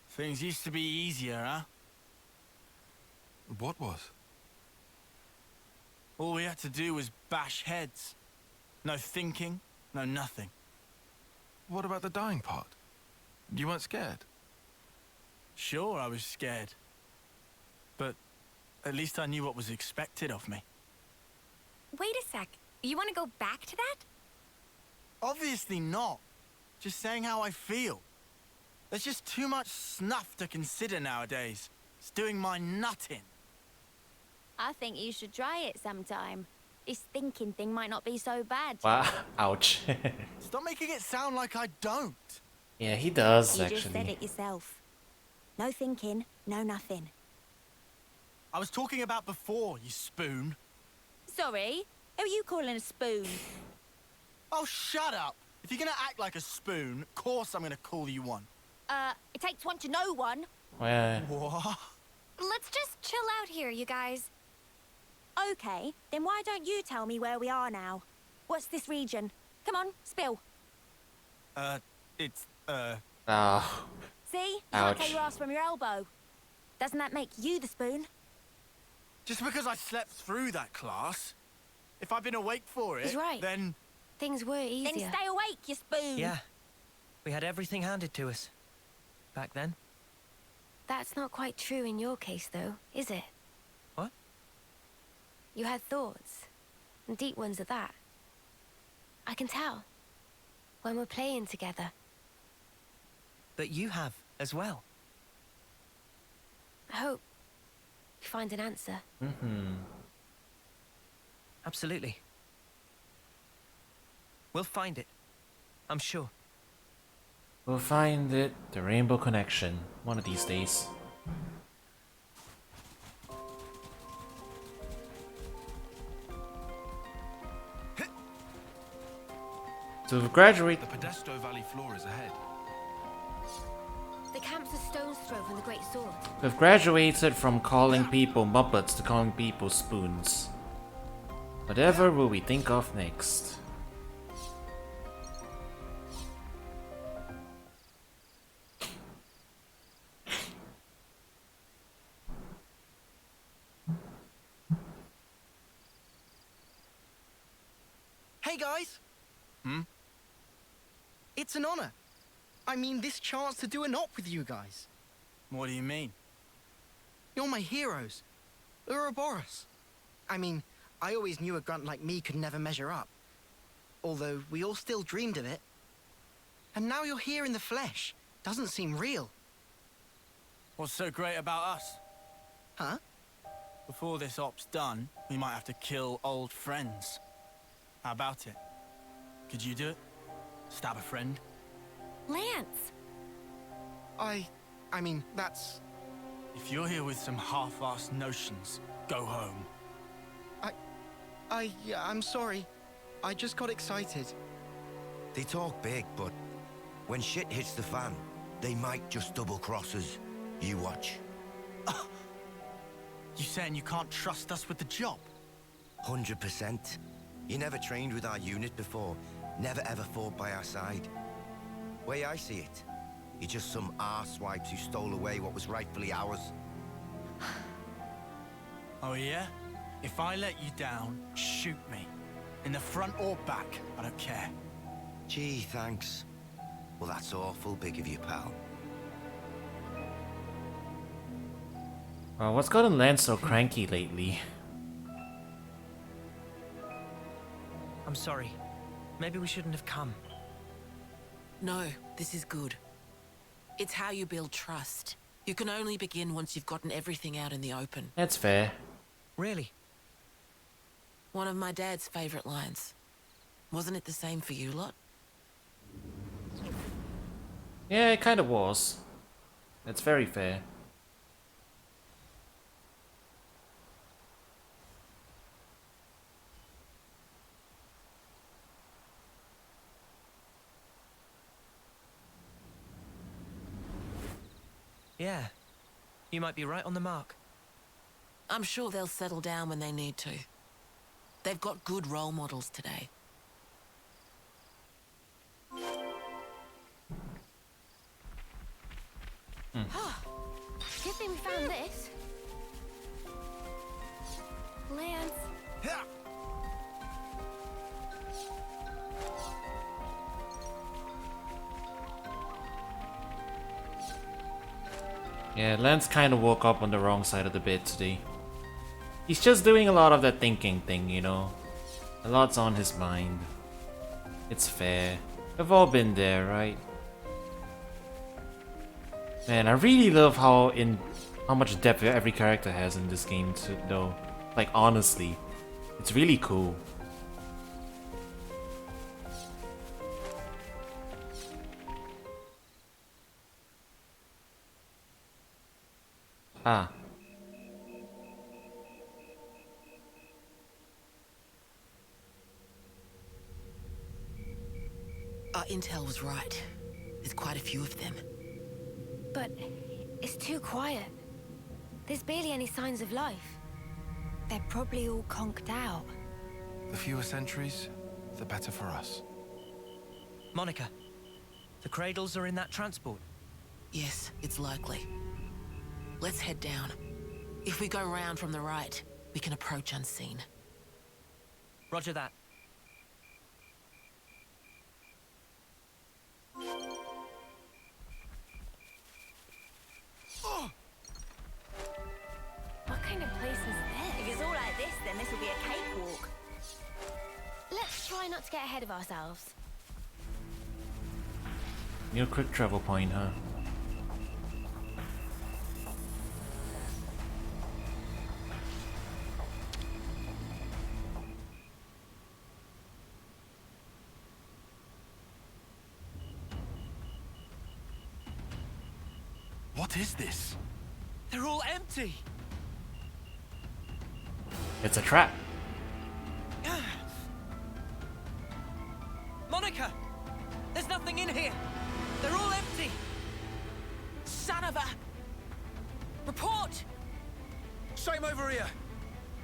Things used to be easier, huh? What was? All we had to do was bash heads. No thinking, no nothing. What about the dying part? You weren't scared? Sure, I was scared. But at least I knew what was expected of me. Wait a sec. You want to go back to that? Obviously not. Just saying how I feel. There's just too much snuff to consider nowadays. It's doing my nut in. I think you should try it sometime. This thinking thing might not be so bad. Wow, ouch. Stop making it sound like I don't. Yeah, he does, You actually. just said it yourself. No thinking, no nothing. I was talking about before, you spoon. Sorry? Who are you calling a spoon? Oh, shut up! If you're gonna act like a spoon, of course I'm gonna call you one. It takes one to know one. Well, What? Let's just chill out here, you guys. Okay, then why don't you tell me where we are now? What's this region? Come on, spill. It's, oh, See? You Ouch. can't take your ass from your elbow. Doesn't that make you the spoon? just because I slept through that class. If I'd been awake for it, He's right. then... Things were easier. Then stay awake, you spoon. Yeah. We had everything handed to us. Back then. That's not quite true in your case, though, is it? What? You had thoughts, and deep ones at that. I can tell. When we're playing together. That you have as well. I hope you find an answer. Absolutely. We'll find it. I'm sure. we'll find it. The Rainbow Connection. One of these days. To graduate. The Podesto Valley floor is ahead. The camp's a stone's throw from the Great sword. We've graduated from calling people Muppets to calling people spoons. Whatever will we think of next? Hey guys! It's an honor. I mean, this chance to do an op with you guys. What do you mean? You're my heroes. Ouroboros. I mean, I always knew a grunt like me could never measure up. Although we all still dreamed of it. And now you're here in the flesh. Doesn't seem real. What's so great about us? Huh? Before this op's done, we might have to kill old friends. How about it? Could you do it? Stab a friend? Lance! I mean, that's... If you're here with some half-assed notions, go home. I'm sorry. I just got excited. They talk big, but when shit hits the fan, they might just double-cross us. You watch. You saying you can't trust us with the job? 100%. You never trained with our unit before. Never ever fought by our side. Way I see it, you're just some arsewipes who stole away what was rightfully ours. Oh yeah? If I let you down, shoot me. In the front or back, I don't care. Gee, thanks. Well, that's awful big of you, pal. What's gotten Lanz so cranky lately? I'm sorry. Maybe we shouldn't have come. No, this is good. It's how you build trust. You can only begin once you've gotten everything out in the open. That's fair. Really? One of my dad's favorite lines. Wasn't it the same for you lot? Yeah, it kind of was. That's very fair. Yeah. You might be right on the mark. I'm sure they'll settle down when they need to. They've got good role models today. Good thing we found this. Lance. Yeah, Lanz kind of woke up on the wrong side of the bed today. He's just doing a lot of that thinking thing, you know? A lot's on his mind. It's fair. We've all been there, right? Man, I really love how much depth every character has in this game too, though. Like, honestly. It's really cool. Ah. Our intel was right. There's quite a few of them. But it's too quiet. There's barely any signs of life. They're probably all conked out. The fewer sentries, the better for us. Monica, the cradles are in that transport. Yes, it's likely. Let's head down. If we go round from the right, we can approach unseen. Roger that. What kind of place is this? If it's all like this, then this will be a cakewalk. Let's try not to get ahead of ourselves. New quick travel point, huh? What is this? They're all empty! It's a trap. Monica! There's nothing in here! They're all empty! Son of a...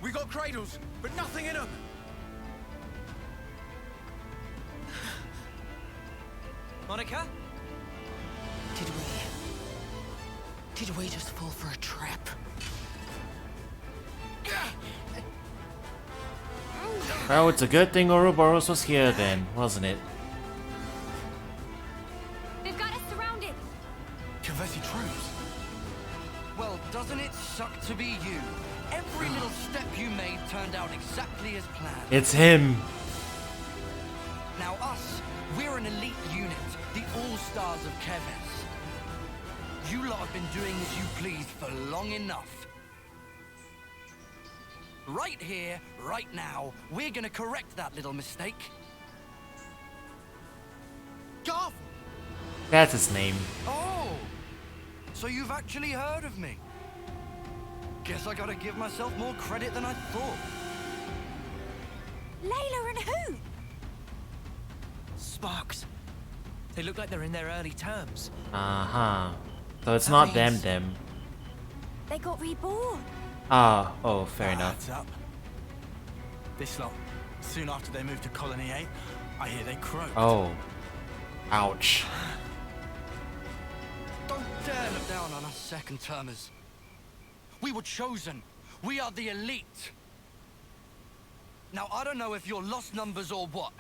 We got cradles, but nothing in them. Monica? Did we just fall for a trap? Well, it's a good thing Ouroboros was here then, wasn't it? They've got us surrounded. Kavesi troops. Well, doesn't it suck to be you? Every little step you made turned out exactly as planned. It's him. Now us, we're an elite unit, the all-stars of Keves. You lot have been doing as you please for long enough. Right here, right now, we're gonna correct that little mistake. Garth! That's his name. Oh! So you've actually heard of me? Guess I gotta give myself more credit than I thought. Layla and who? Sparks. They look like they're in their early terms. Uh-huh. So it's That not means- them. They got reborn. Ah, oh, fair enough. Adds up. This lot, soon after they moved to Colony 8, I hear they croaked. Oh. Ouch. Don't dare look down on us second-termers. We were chosen. We are the elite. Now, I don't know if you're lost numbers or what,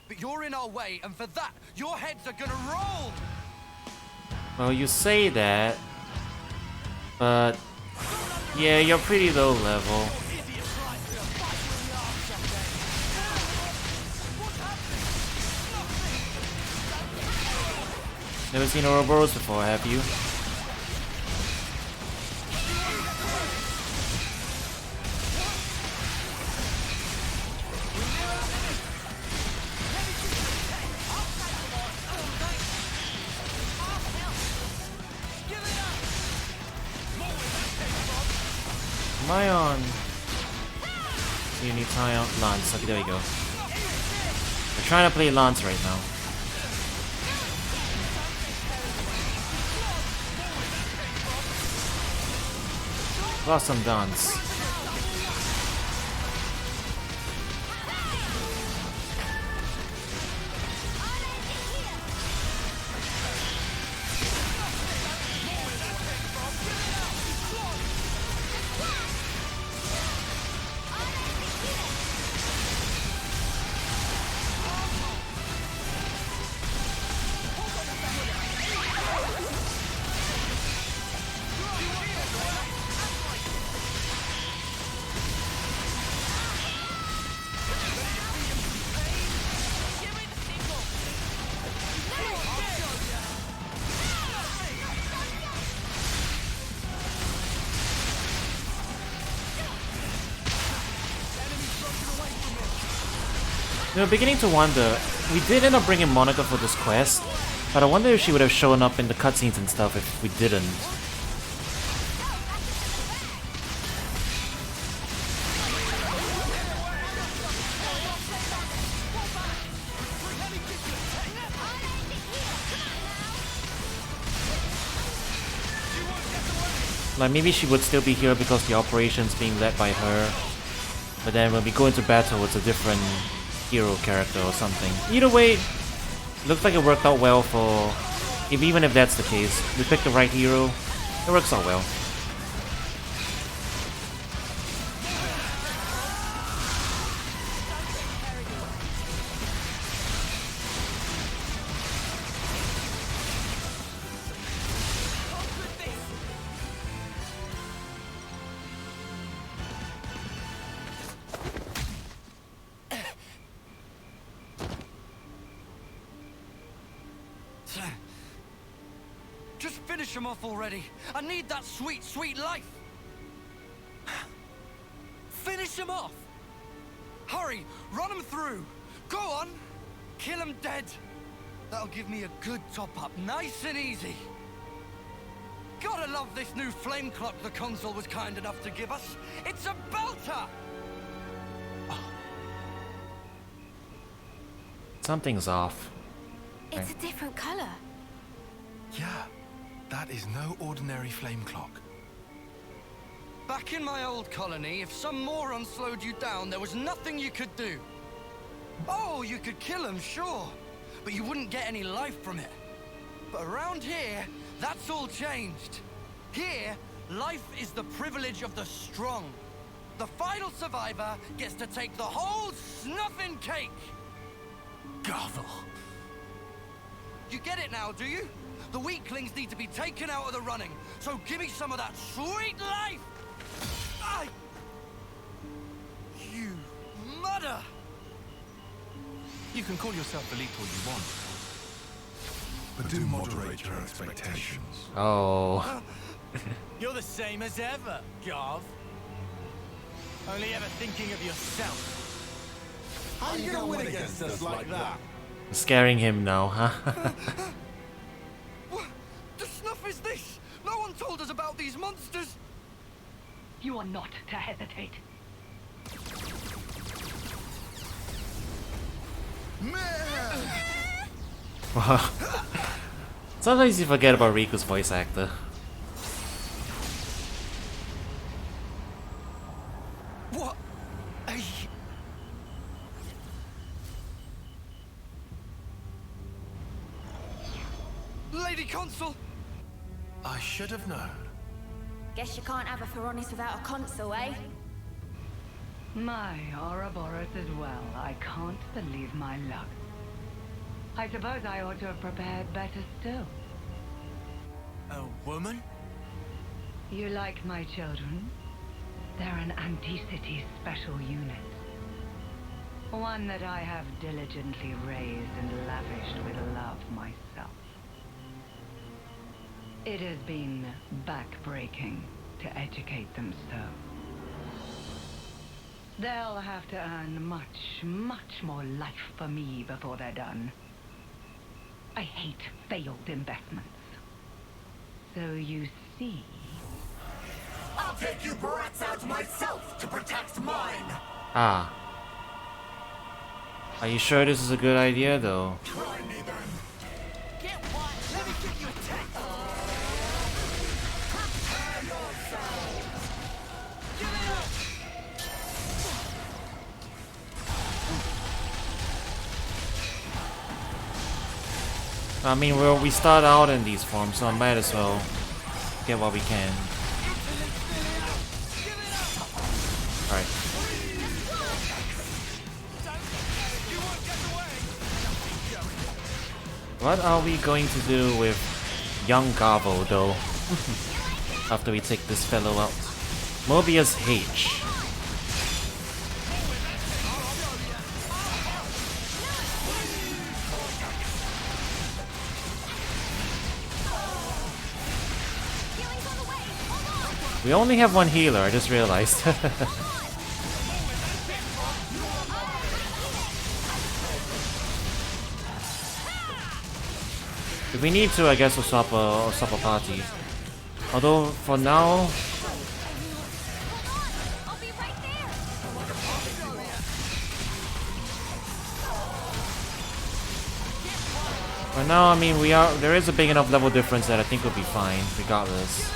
but you're in our way, and for that, your heads are gonna roll! Well, you say that, but yeah, you're pretty low level. Never seen Ouroboros before, have you? Am I on? You need to on Lanz. Okay, there we go. We're trying to play Lanz right now. Lost some dance. You know, beginning to wonder, we did end up bringing Monica for this quest, but I wonder if she would have shown up in the cutscenes and stuff if we didn't. Like, maybe she would still be here because the operation's being led by her, but then when we go into battle, it's a different hero character or something. Either way, looks like it worked out well for... even if that's the case, we picked the right hero, it works out well. Just finish him off already. I need that sweet, sweet life. Finish him off. Hurry, run him through. Go on, kill him dead. That'll give me a good top-up, nice and easy. Gotta love this new flame clock the console was kind enough to give us. It's a belter! Something's off. It's a different color. Yeah, that is no ordinary flame clock. Back in my old colony, if some moron slowed you down, there was nothing you could do. Oh, you could kill him, sure, but you wouldn't get any life from it. But around here, that's all changed. Here, life is the privilege of the strong. The final survivor gets to take the whole snuffing cake. Gavel. You get it now, do you? The weaklings need to be taken out of the running, so give me some of that sweet life! You mother! You can call yourself elite all you want, but do moderate your expectations. Oh. You're the same as ever, Garv. Only ever thinking of yourself. How you gonna win against us like that? Scaring him now, huh? What the snuff is this? No one told us about these monsters. You are not to hesitate. Sometimes you forget about Riku's voice actor. What? Lady Consul! I should have known. Guess you can't have a Feronis without a consul, eh? My Ouroboros as well. I can't believe my luck. I suppose I ought to have prepared better still. A woman? You like my children? They're an Anti-City special unit. One that I have diligently raised and lavished with love myself. It has been backbreaking to educate them so. They'll have to earn much, much more life for me before they're done. I hate failed investments. So you see... I'll take you brats out myself to protect mine! Ah. Are you sure this is a good idea, though? Try me then. Get what? Let me give you a taste. I mean, we start out in these forms, so I might as well get what we can. Alright. What are we going to do with young Gavo, though? After we take this fellow out. Mobius H. We only have one healer, I just realized. If we need to, I guess we'll swap a party. Although, for now... For now, I mean, there is a big enough level difference that I think we'll be fine, regardless.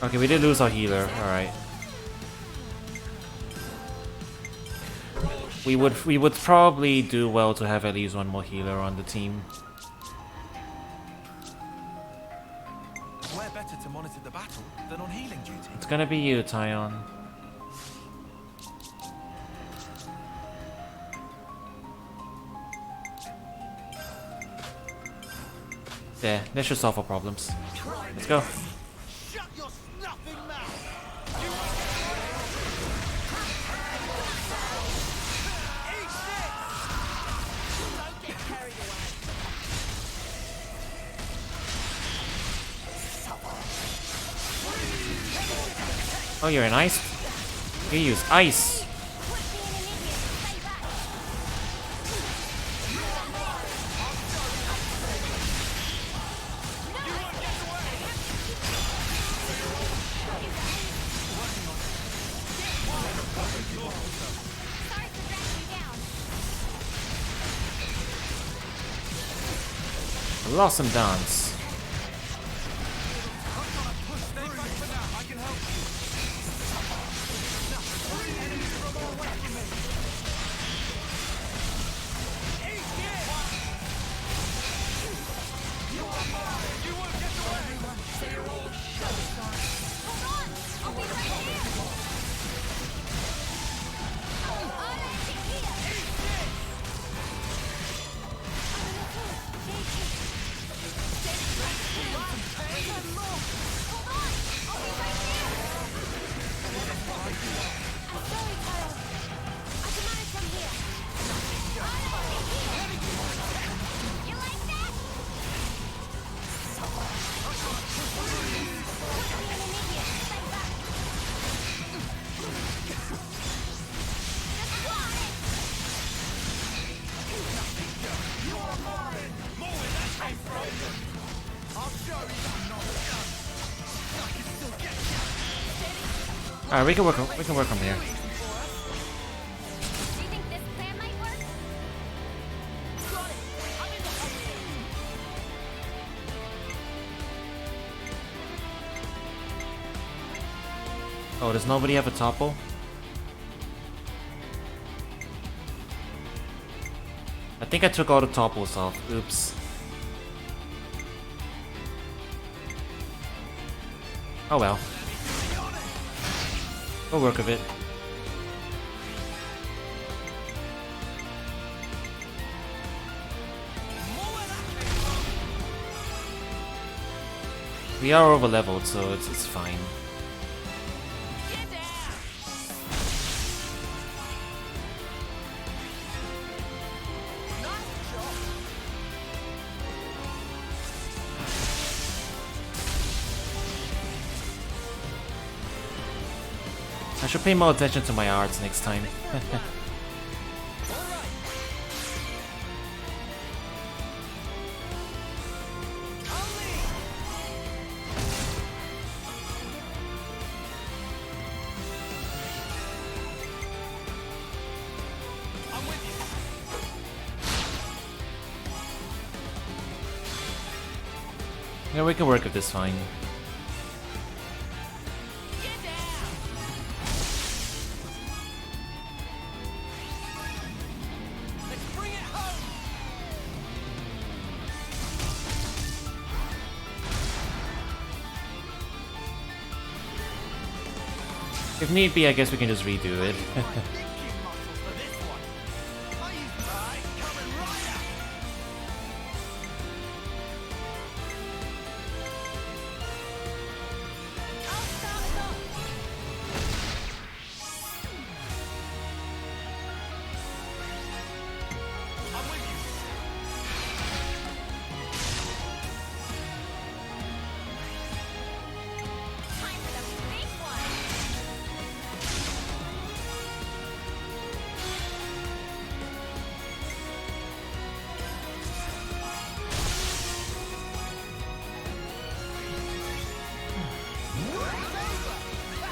Okay, we did lose our healer, alright. We would probably do well to have at least one more healer on the team. Where better to monitor the battle than on healing duty? It's gonna be you, Tyon. There, that should solve our problems. Let's go. Oh, you're an ice? You use ice. Blossom Dance. Alright, we can work from here. Oh, does nobody have a topple? I think I took all the topples off. Oops. Oh well. We'll work with it. We are over leveled, so it's fine. I should pay more attention to my arts next time. Yeah, we can work with this fine. If need be, I guess we can just redo it.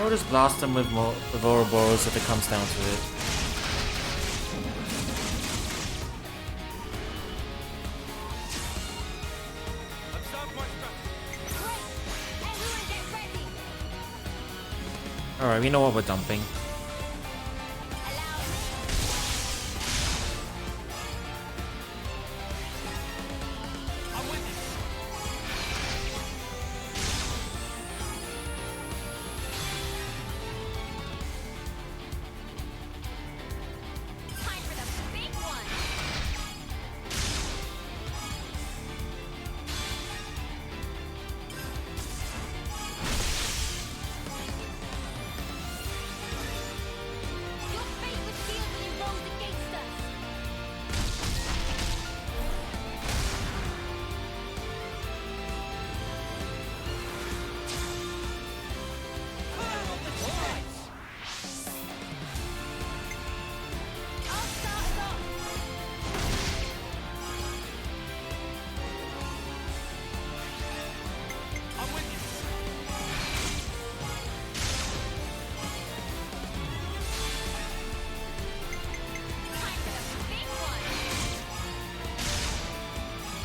Or just blast them with Ouroboros if it comes down to it. Alright, we know what we're dumping.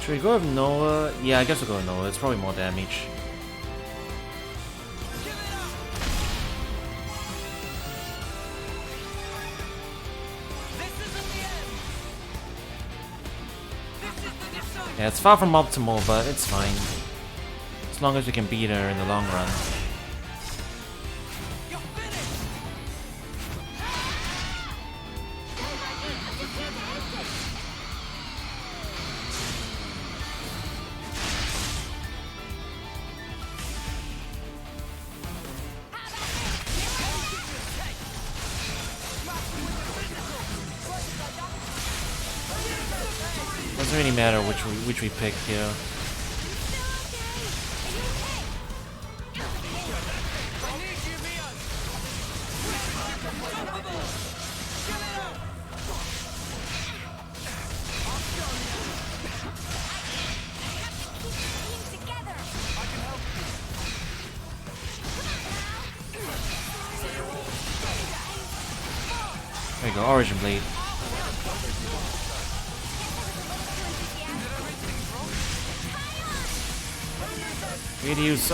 Should we go with Noah? Yeah, I guess we'll go with Noah. It's probably more damage. Yeah, it's far from optimal, but it's fine. As long as we can beat her in the long run. Doesn't really matter which we pick here. There you go, Origin Blade. Need to use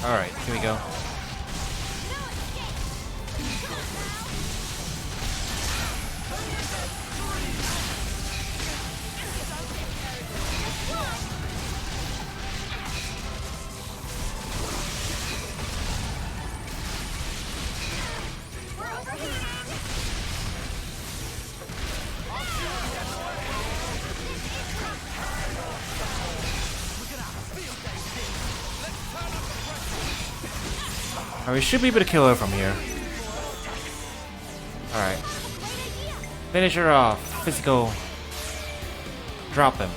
Alright, here we go. We should be able to kill her from here. Alright. Finish her off. Physical. Drop him.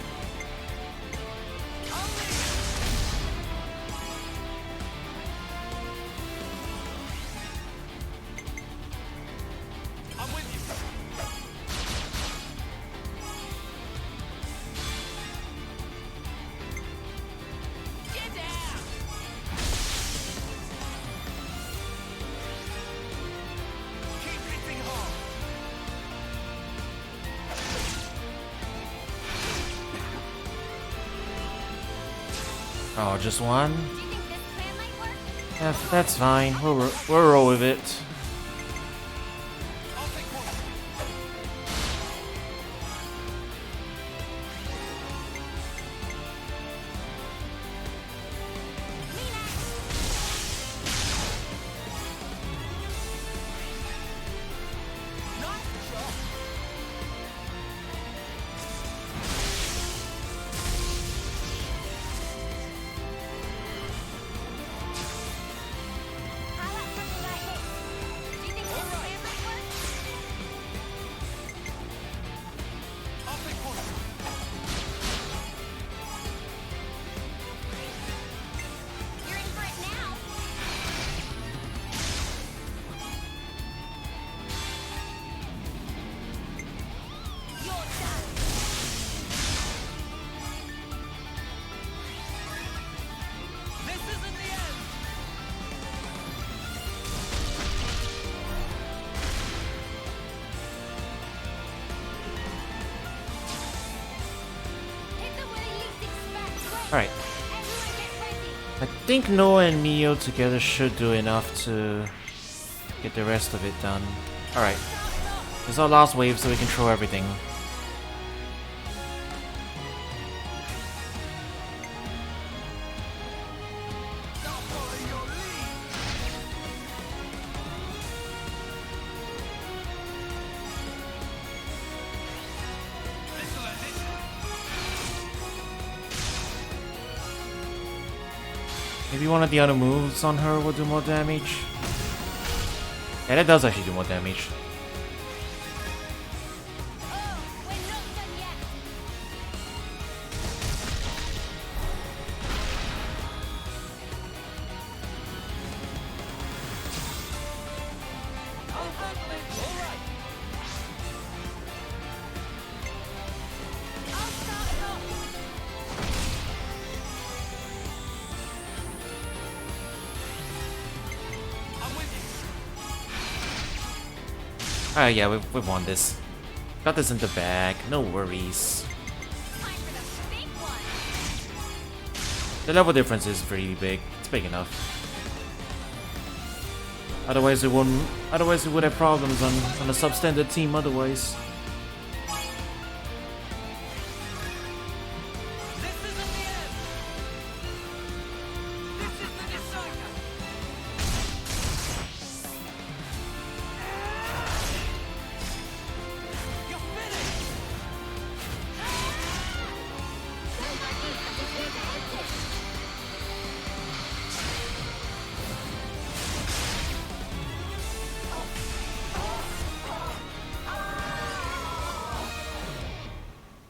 Oh, just one? Yeah, that's fine. We'll roll with it. Alright. I think Noah and Mio together should do enough to get the rest of it done. Alright. This is our last wave so we can throw everything. Maybe one of the other moves on her will do more damage. Yeah, that does actually do more damage. Alright, yeah, we've won this. Got this in the bag, no worries. The level difference is pretty big. It's big enough. Otherwise, we would have problems on a substandard team. Otherwise.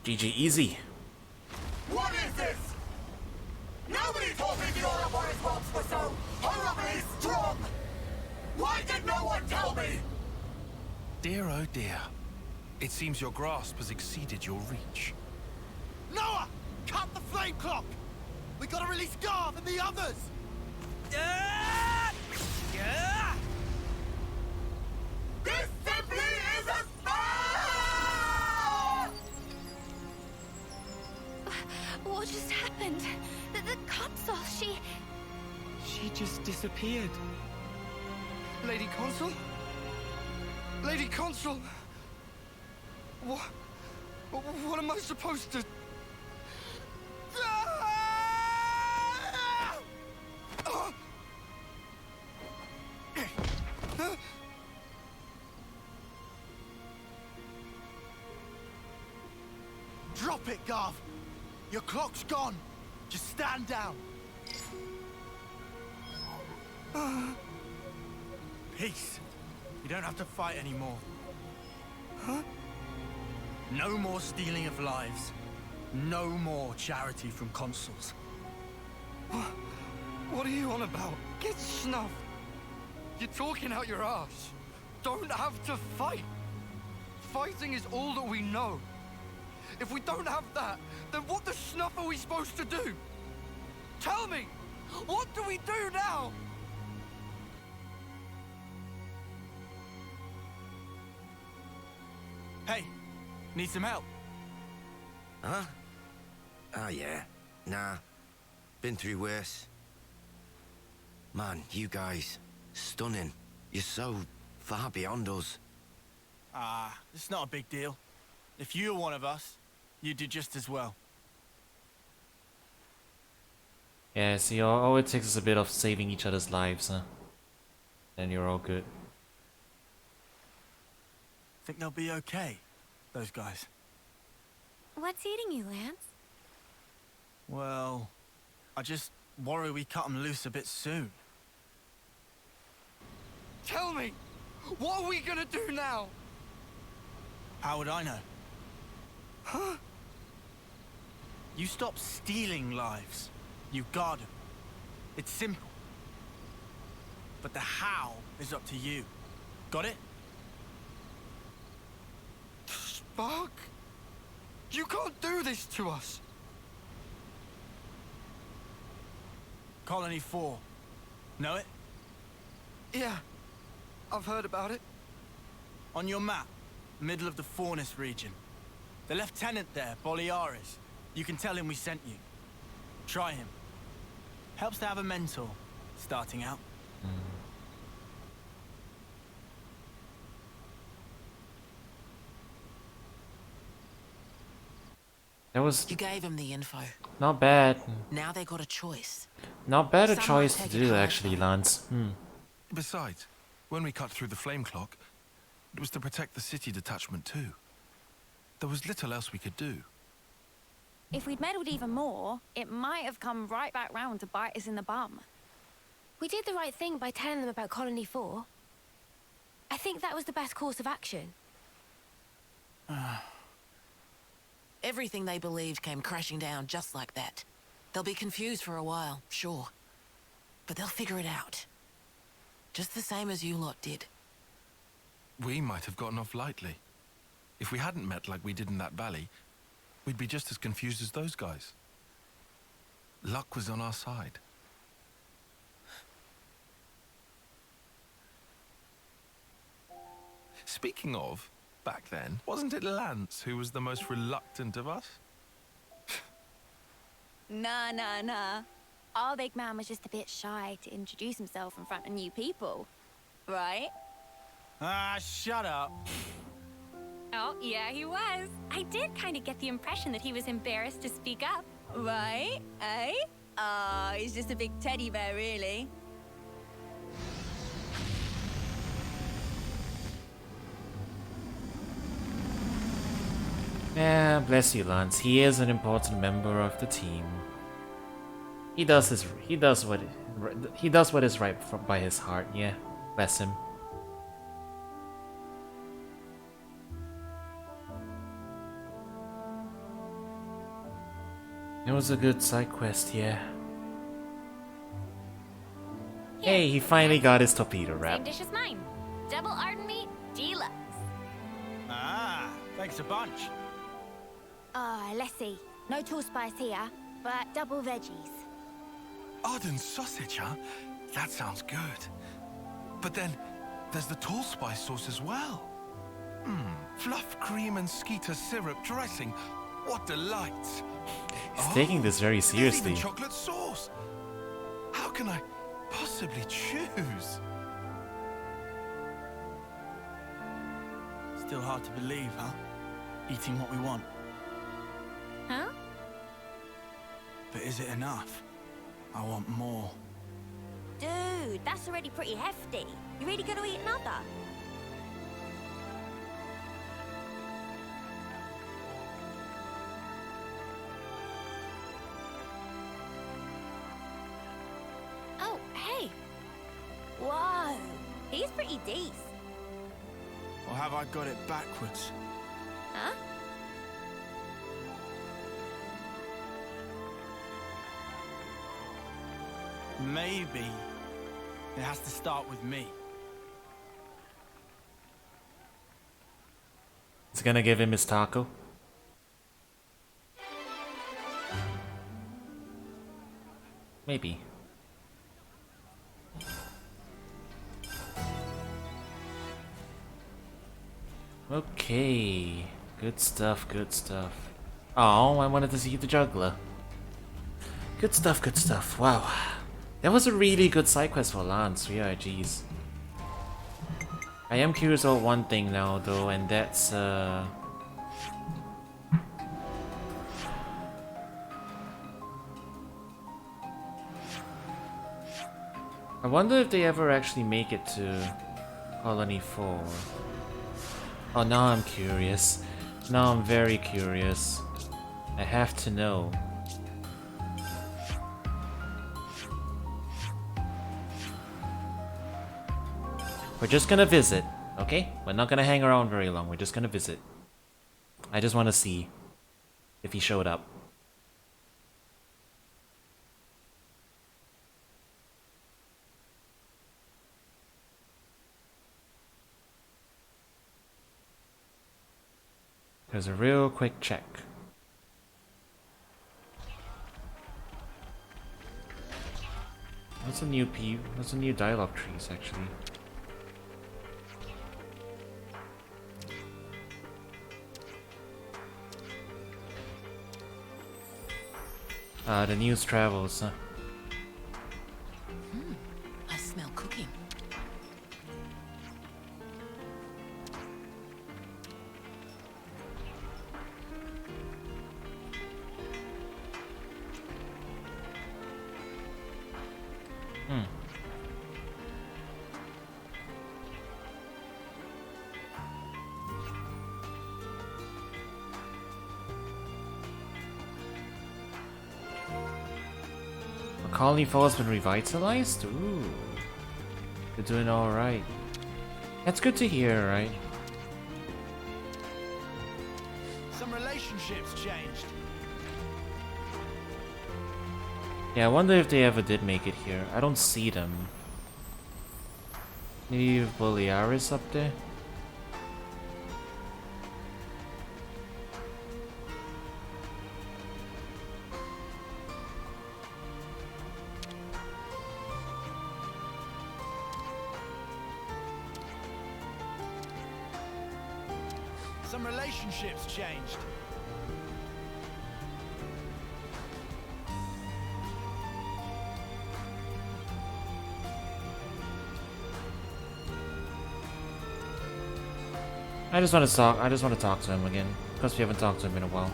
GG easy. What is this? Nobody told me the Ouroboros bombs were so horribly strong! Why did no one tell me? Dear oh dear. It seems your grasp has exceeded your reach. Noah! Cut the flame clock! We gotta release Garv and the others! This simply is a What just happened? The console, She just disappeared. Lady Consul? Lady Consul! What am I supposed to... Drop it, Garv! Your clock's gone! Just stand down! Peace. You don't have to fight anymore. Huh? No more stealing of lives. No more charity from consuls. What are you on about? Get snuffed. You're talking out your ass. Don't have to fight. Fighting is all that we know. If we don't have that, then what the snuff are we supposed to do? Tell me! What do we do now? Hey, need some help? Huh? Ah, yeah. Nah. Been through worse. Man, you guys. Stunning. You're so far beyond us. It's not a big deal. If you were one of us, you'd do just as well. Yeah, see, all it takes is a bit of saving each other's lives, huh? Then you're all good. Think they'll be okay, those guys? What's eating you, Lance? Well, I just worry we cut them loose a bit soon. Tell me! What are we gonna do now? How would I know? Huh? You stop stealing lives. You guard them. It's simple. But the how is up to you. Got it? Spark? You can't do this to us. Colony 4. Know it? Yeah. I've heard about it. On your map, middle of the Faunus region. The lieutenant there, Boliaris. You can tell him we sent you. Try him. Helps to have a mentor, starting out. That was... You gave him the info. Not bad. Now they got a choice. Not bad a Some choice might to take it do, hard, actually, Lanz. Besides, when we cut through the flame clock, it was to protect the city detachment too. There was little else we could do. If we'd meddled even more, it might have come right back round to bite us in the bum. We did the right thing by telling them about Colony 4. I think that was the best course of action. Everything they believed came crashing down just like that. They'll be confused for a while, sure. But they'll figure it out. Just the same as you lot did. We might have gotten off lightly. If we hadn't met like we did in that valley, we'd be just as confused as those guys. Luck was on our side. Speaking of, back then, wasn't it Lanz who was the most reluctant of us? Nah. Our big man was just a bit shy to introduce himself in front of new people. Right? Ah, shut up. Oh, yeah, he was. I did kind of get the impression that he was embarrassed to speak up. Right? Eh? Ah, he's just a big teddy bear, really. Yeah, bless you, Lanz. He is an important member of the team. He does what is right by his heart. Yeah, bless him. It was a good side quest, yeah. Hey, he finally got his torpedo wrap. Same dish as mine. Double ardent meat, deluxe. Ah, thanks a bunch. Let's see. No tall spice here, but double veggies. Ardent sausage, huh? That sounds good. But then, there's the tall spice sauce as well. Fluff cream and skeeter syrup dressing. What delights! He's taking this very seriously. Even chocolate sauce. How can I possibly choose? Still hard to believe, huh? Eating what we want. Huh? But is it enough? I want more. Dude, that's already pretty hefty. You really gonna eat another? Oh, hey. Whoa, he's pretty decent. Or have I got it backwards? Huh? Maybe it has to start with me. It's gonna give him his taco. Maybe. Okay. Good stuff, good stuff. Oh, I wanted to see the juggler. Good stuff, good stuff. Wow. That was a really good side quest for Lanz. Yeah, jeez. I am curious about one thing now, though, and that's I wonder if they ever actually make it to Colony 4. Oh, now I'm curious. Now I'm very curious. I have to know. We're just gonna visit, okay? We're not gonna hang around very long, we're just gonna visit. I just wanna see if he showed up. There's a real quick check. What's a new dialogue trees actually? The news travels, huh? I smell cooking. Colony 4 has been revitalized? Ooh. They're doing alright. That's good to hear, right? Some relationships changed. Yeah, I wonder if they ever did make it here. I don't see them. Maybe Boliaris up there? Some relationships changed. I just want to talk to him again, because we haven't talked to him in a while.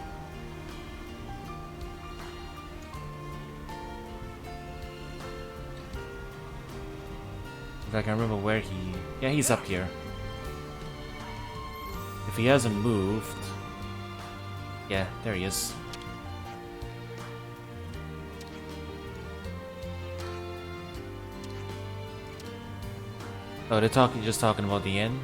If I can remember where he... Yeah, he's up here. If he hasn't moved... Yeah, there he is. Oh, they're just talking about the end?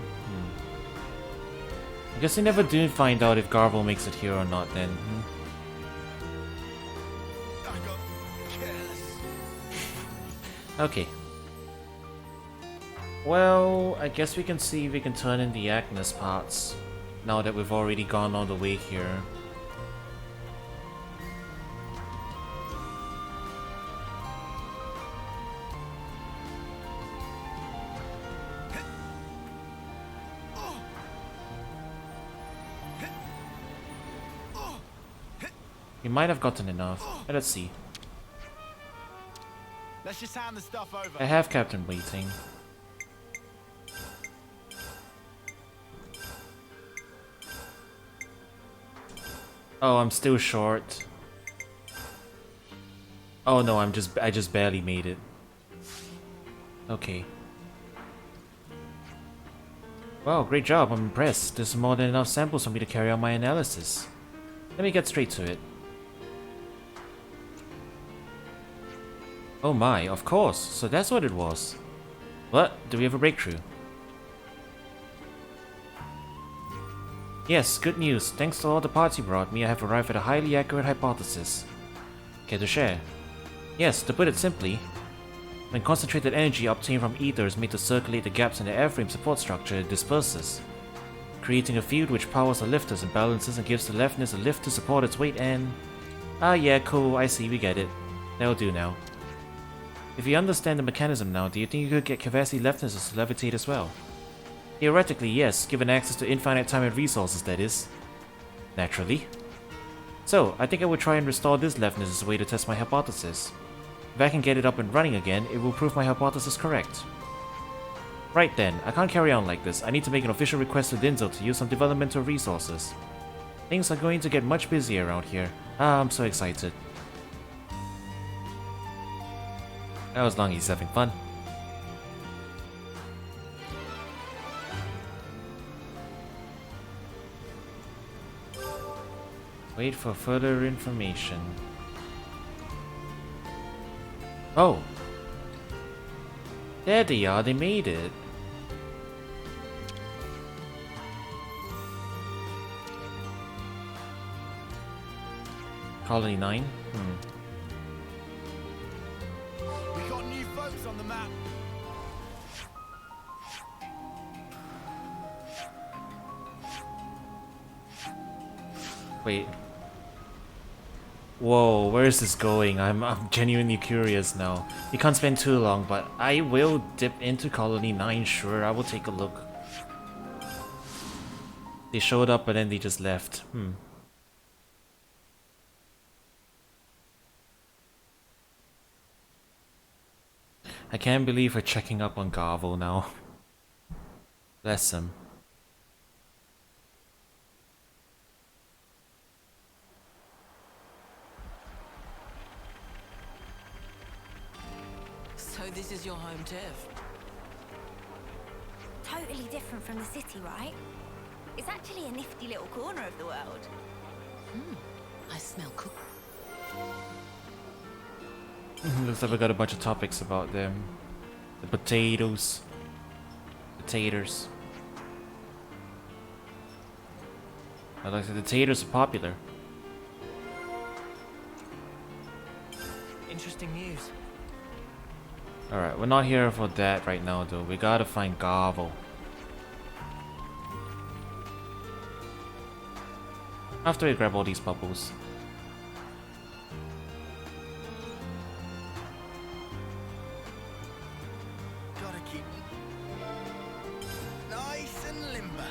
I guess they never do find out if Garvel makes it here or not then. Okay. Well, I guess we can see if we can turn in the Agnes parts, now that we've already gone all the way here. We might have gotten enough. Let's see. Let's just hand the stuff over. I have Captain waiting. Oh, I'm still short. Oh no, I just barely made it. Okay. Wow, great job. I'm impressed. There's more than enough samples for me to carry out my analysis. Let me get straight to it. Oh my, of course. So that's what it was. What? Do we have a breakthrough? Yes, good news. Thanks to all the parts you brought me, I have arrived at a highly accurate hypothesis. Care to share? Yes, to put it simply, when concentrated energy obtained from ether is made to circulate the gaps in the airframe support structure, it disperses, creating a field which powers the lifters and balances and gives the leftness a lift to support its weight and... Ah yeah, cool, I see, we get it. That'll do now. If you understand the mechanism now, do you think you could get Kavasi leftnesses to levitate as well? Theoretically, yes, given access to infinite time and resources, that is. Naturally. So, I think I would try and restore this leftness as a way to test my hypothesis. If I can get it up and running again, it will prove my hypothesis correct. Right then, I can't carry on like this. I need to make an official request to Dinzo to use some developmental resources. Things are going to get much busier around here. Ah, I'm so excited. As long as he's having fun. Wait for further information. Oh! There they are, they made it. Colony 9? We got new folks on the map. Wait. Whoa, where is this going? I'm genuinely curious now. We can't spend too long, but I will dip into Colony 9, sure, I will take a look. They showed up but then they just left. I can't believe we're checking up on Garvel now. Bless him. So this is your home turf? Totally different from the city, right? It's actually a nifty little corner of the world. I smell cook. Looks like we got a bunch of topics about them. The potatoes. Potatoes. Like the taters are popular. Interesting news. Alright, we're not here for that right now though. We gotta find Gavel. After we grab all these bubbles. Gotta keep nice and limber.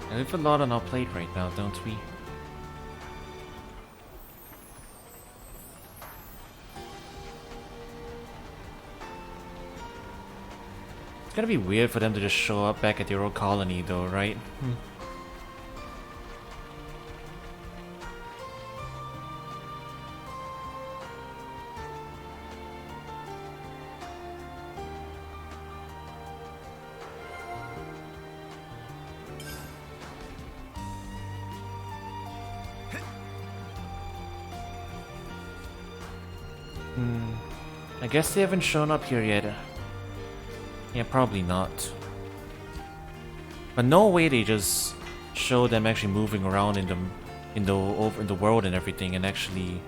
We have a lot on our plate right now, don't we? It's gonna be weird for them to just show up back at their old colony though, right? I guess they haven't shown up here yet. Yeah, probably not. But no way they just show them actually moving around in the world and everything, and actually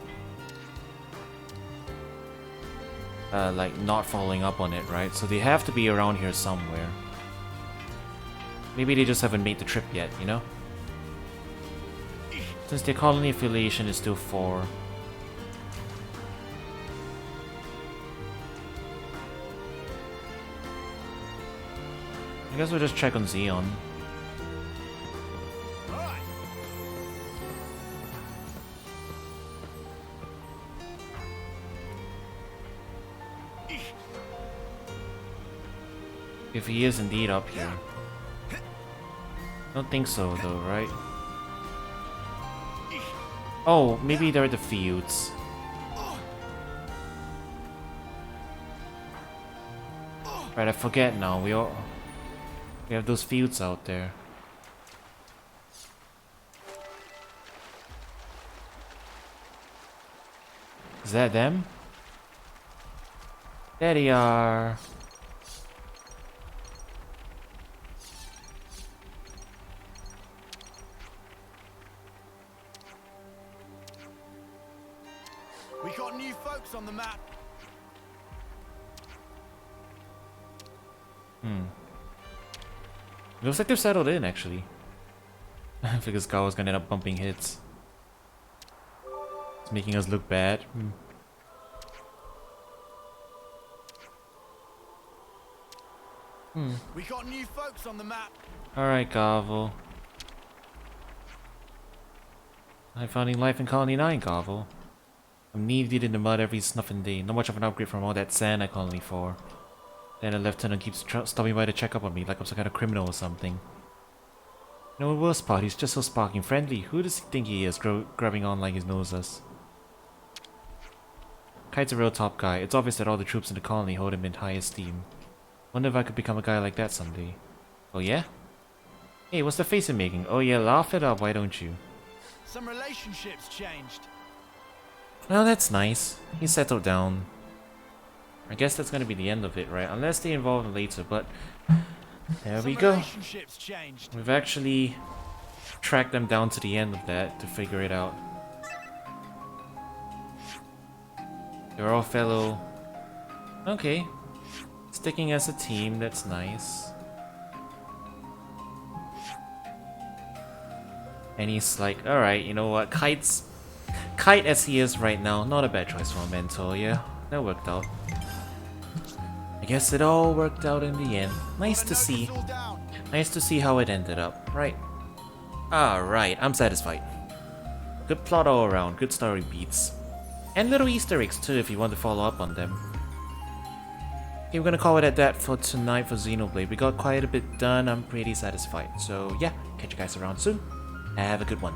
like not following up on it, right? So they have to be around here somewhere. Maybe they just haven't made the trip yet, you know? Since their colony affiliation is still 4. I guess we'll just check on Xeon. If he is indeed up here. Don't think so though, right? Oh, maybe they're at the fields. Right, I forget now. We have those fields out there. Is that them? There they are. We got new folks on the map. Looks like they're settled in, actually. I figured Scar was gonna end up bumping hits. It's making us look bad. We got new folks on the map. Alright, Gavel. I'm finding life in Colony 9, Gavel. I'm knee-deep in the mud every snuffing day. Not much of an upgrade from all that sand at Colony 4. Then the lieutenant keeps stopping by to check up on me like I'm some kind of criminal or something. You know the worst part, he's just so sparking friendly. Who does he think he is, grabbing on like he knows us? Kite's a real top guy. It's obvious that all the troops in the colony hold him in high esteem. Wonder if I could become a guy like that someday. Oh yeah? Hey, what's the face you're making? Oh yeah, laugh it up, why don't you? Some relationships changed. Well, that's nice. He settled down. I guess that's gonna be the end of it, right? Unless they involve him later, but there we go. We've actually tracked them down to the end of that to figure it out. They're all fellow... Okay. Sticking as a team, that's nice. And he's like, alright, you know what, Kite as he is right now, not a bad choice for a mentor, yeah? That worked out. I guess it all worked out in the end. Nice to see. Nice to see how it ended up, right? Alright, I'm satisfied. Good plot all around, good story beats. And little Easter eggs too if you want to follow up on them. Okay, we're gonna call it at that for tonight for Xenoblade. We got quite a bit done, I'm pretty satisfied. So yeah, catch you guys around soon. Have a good one.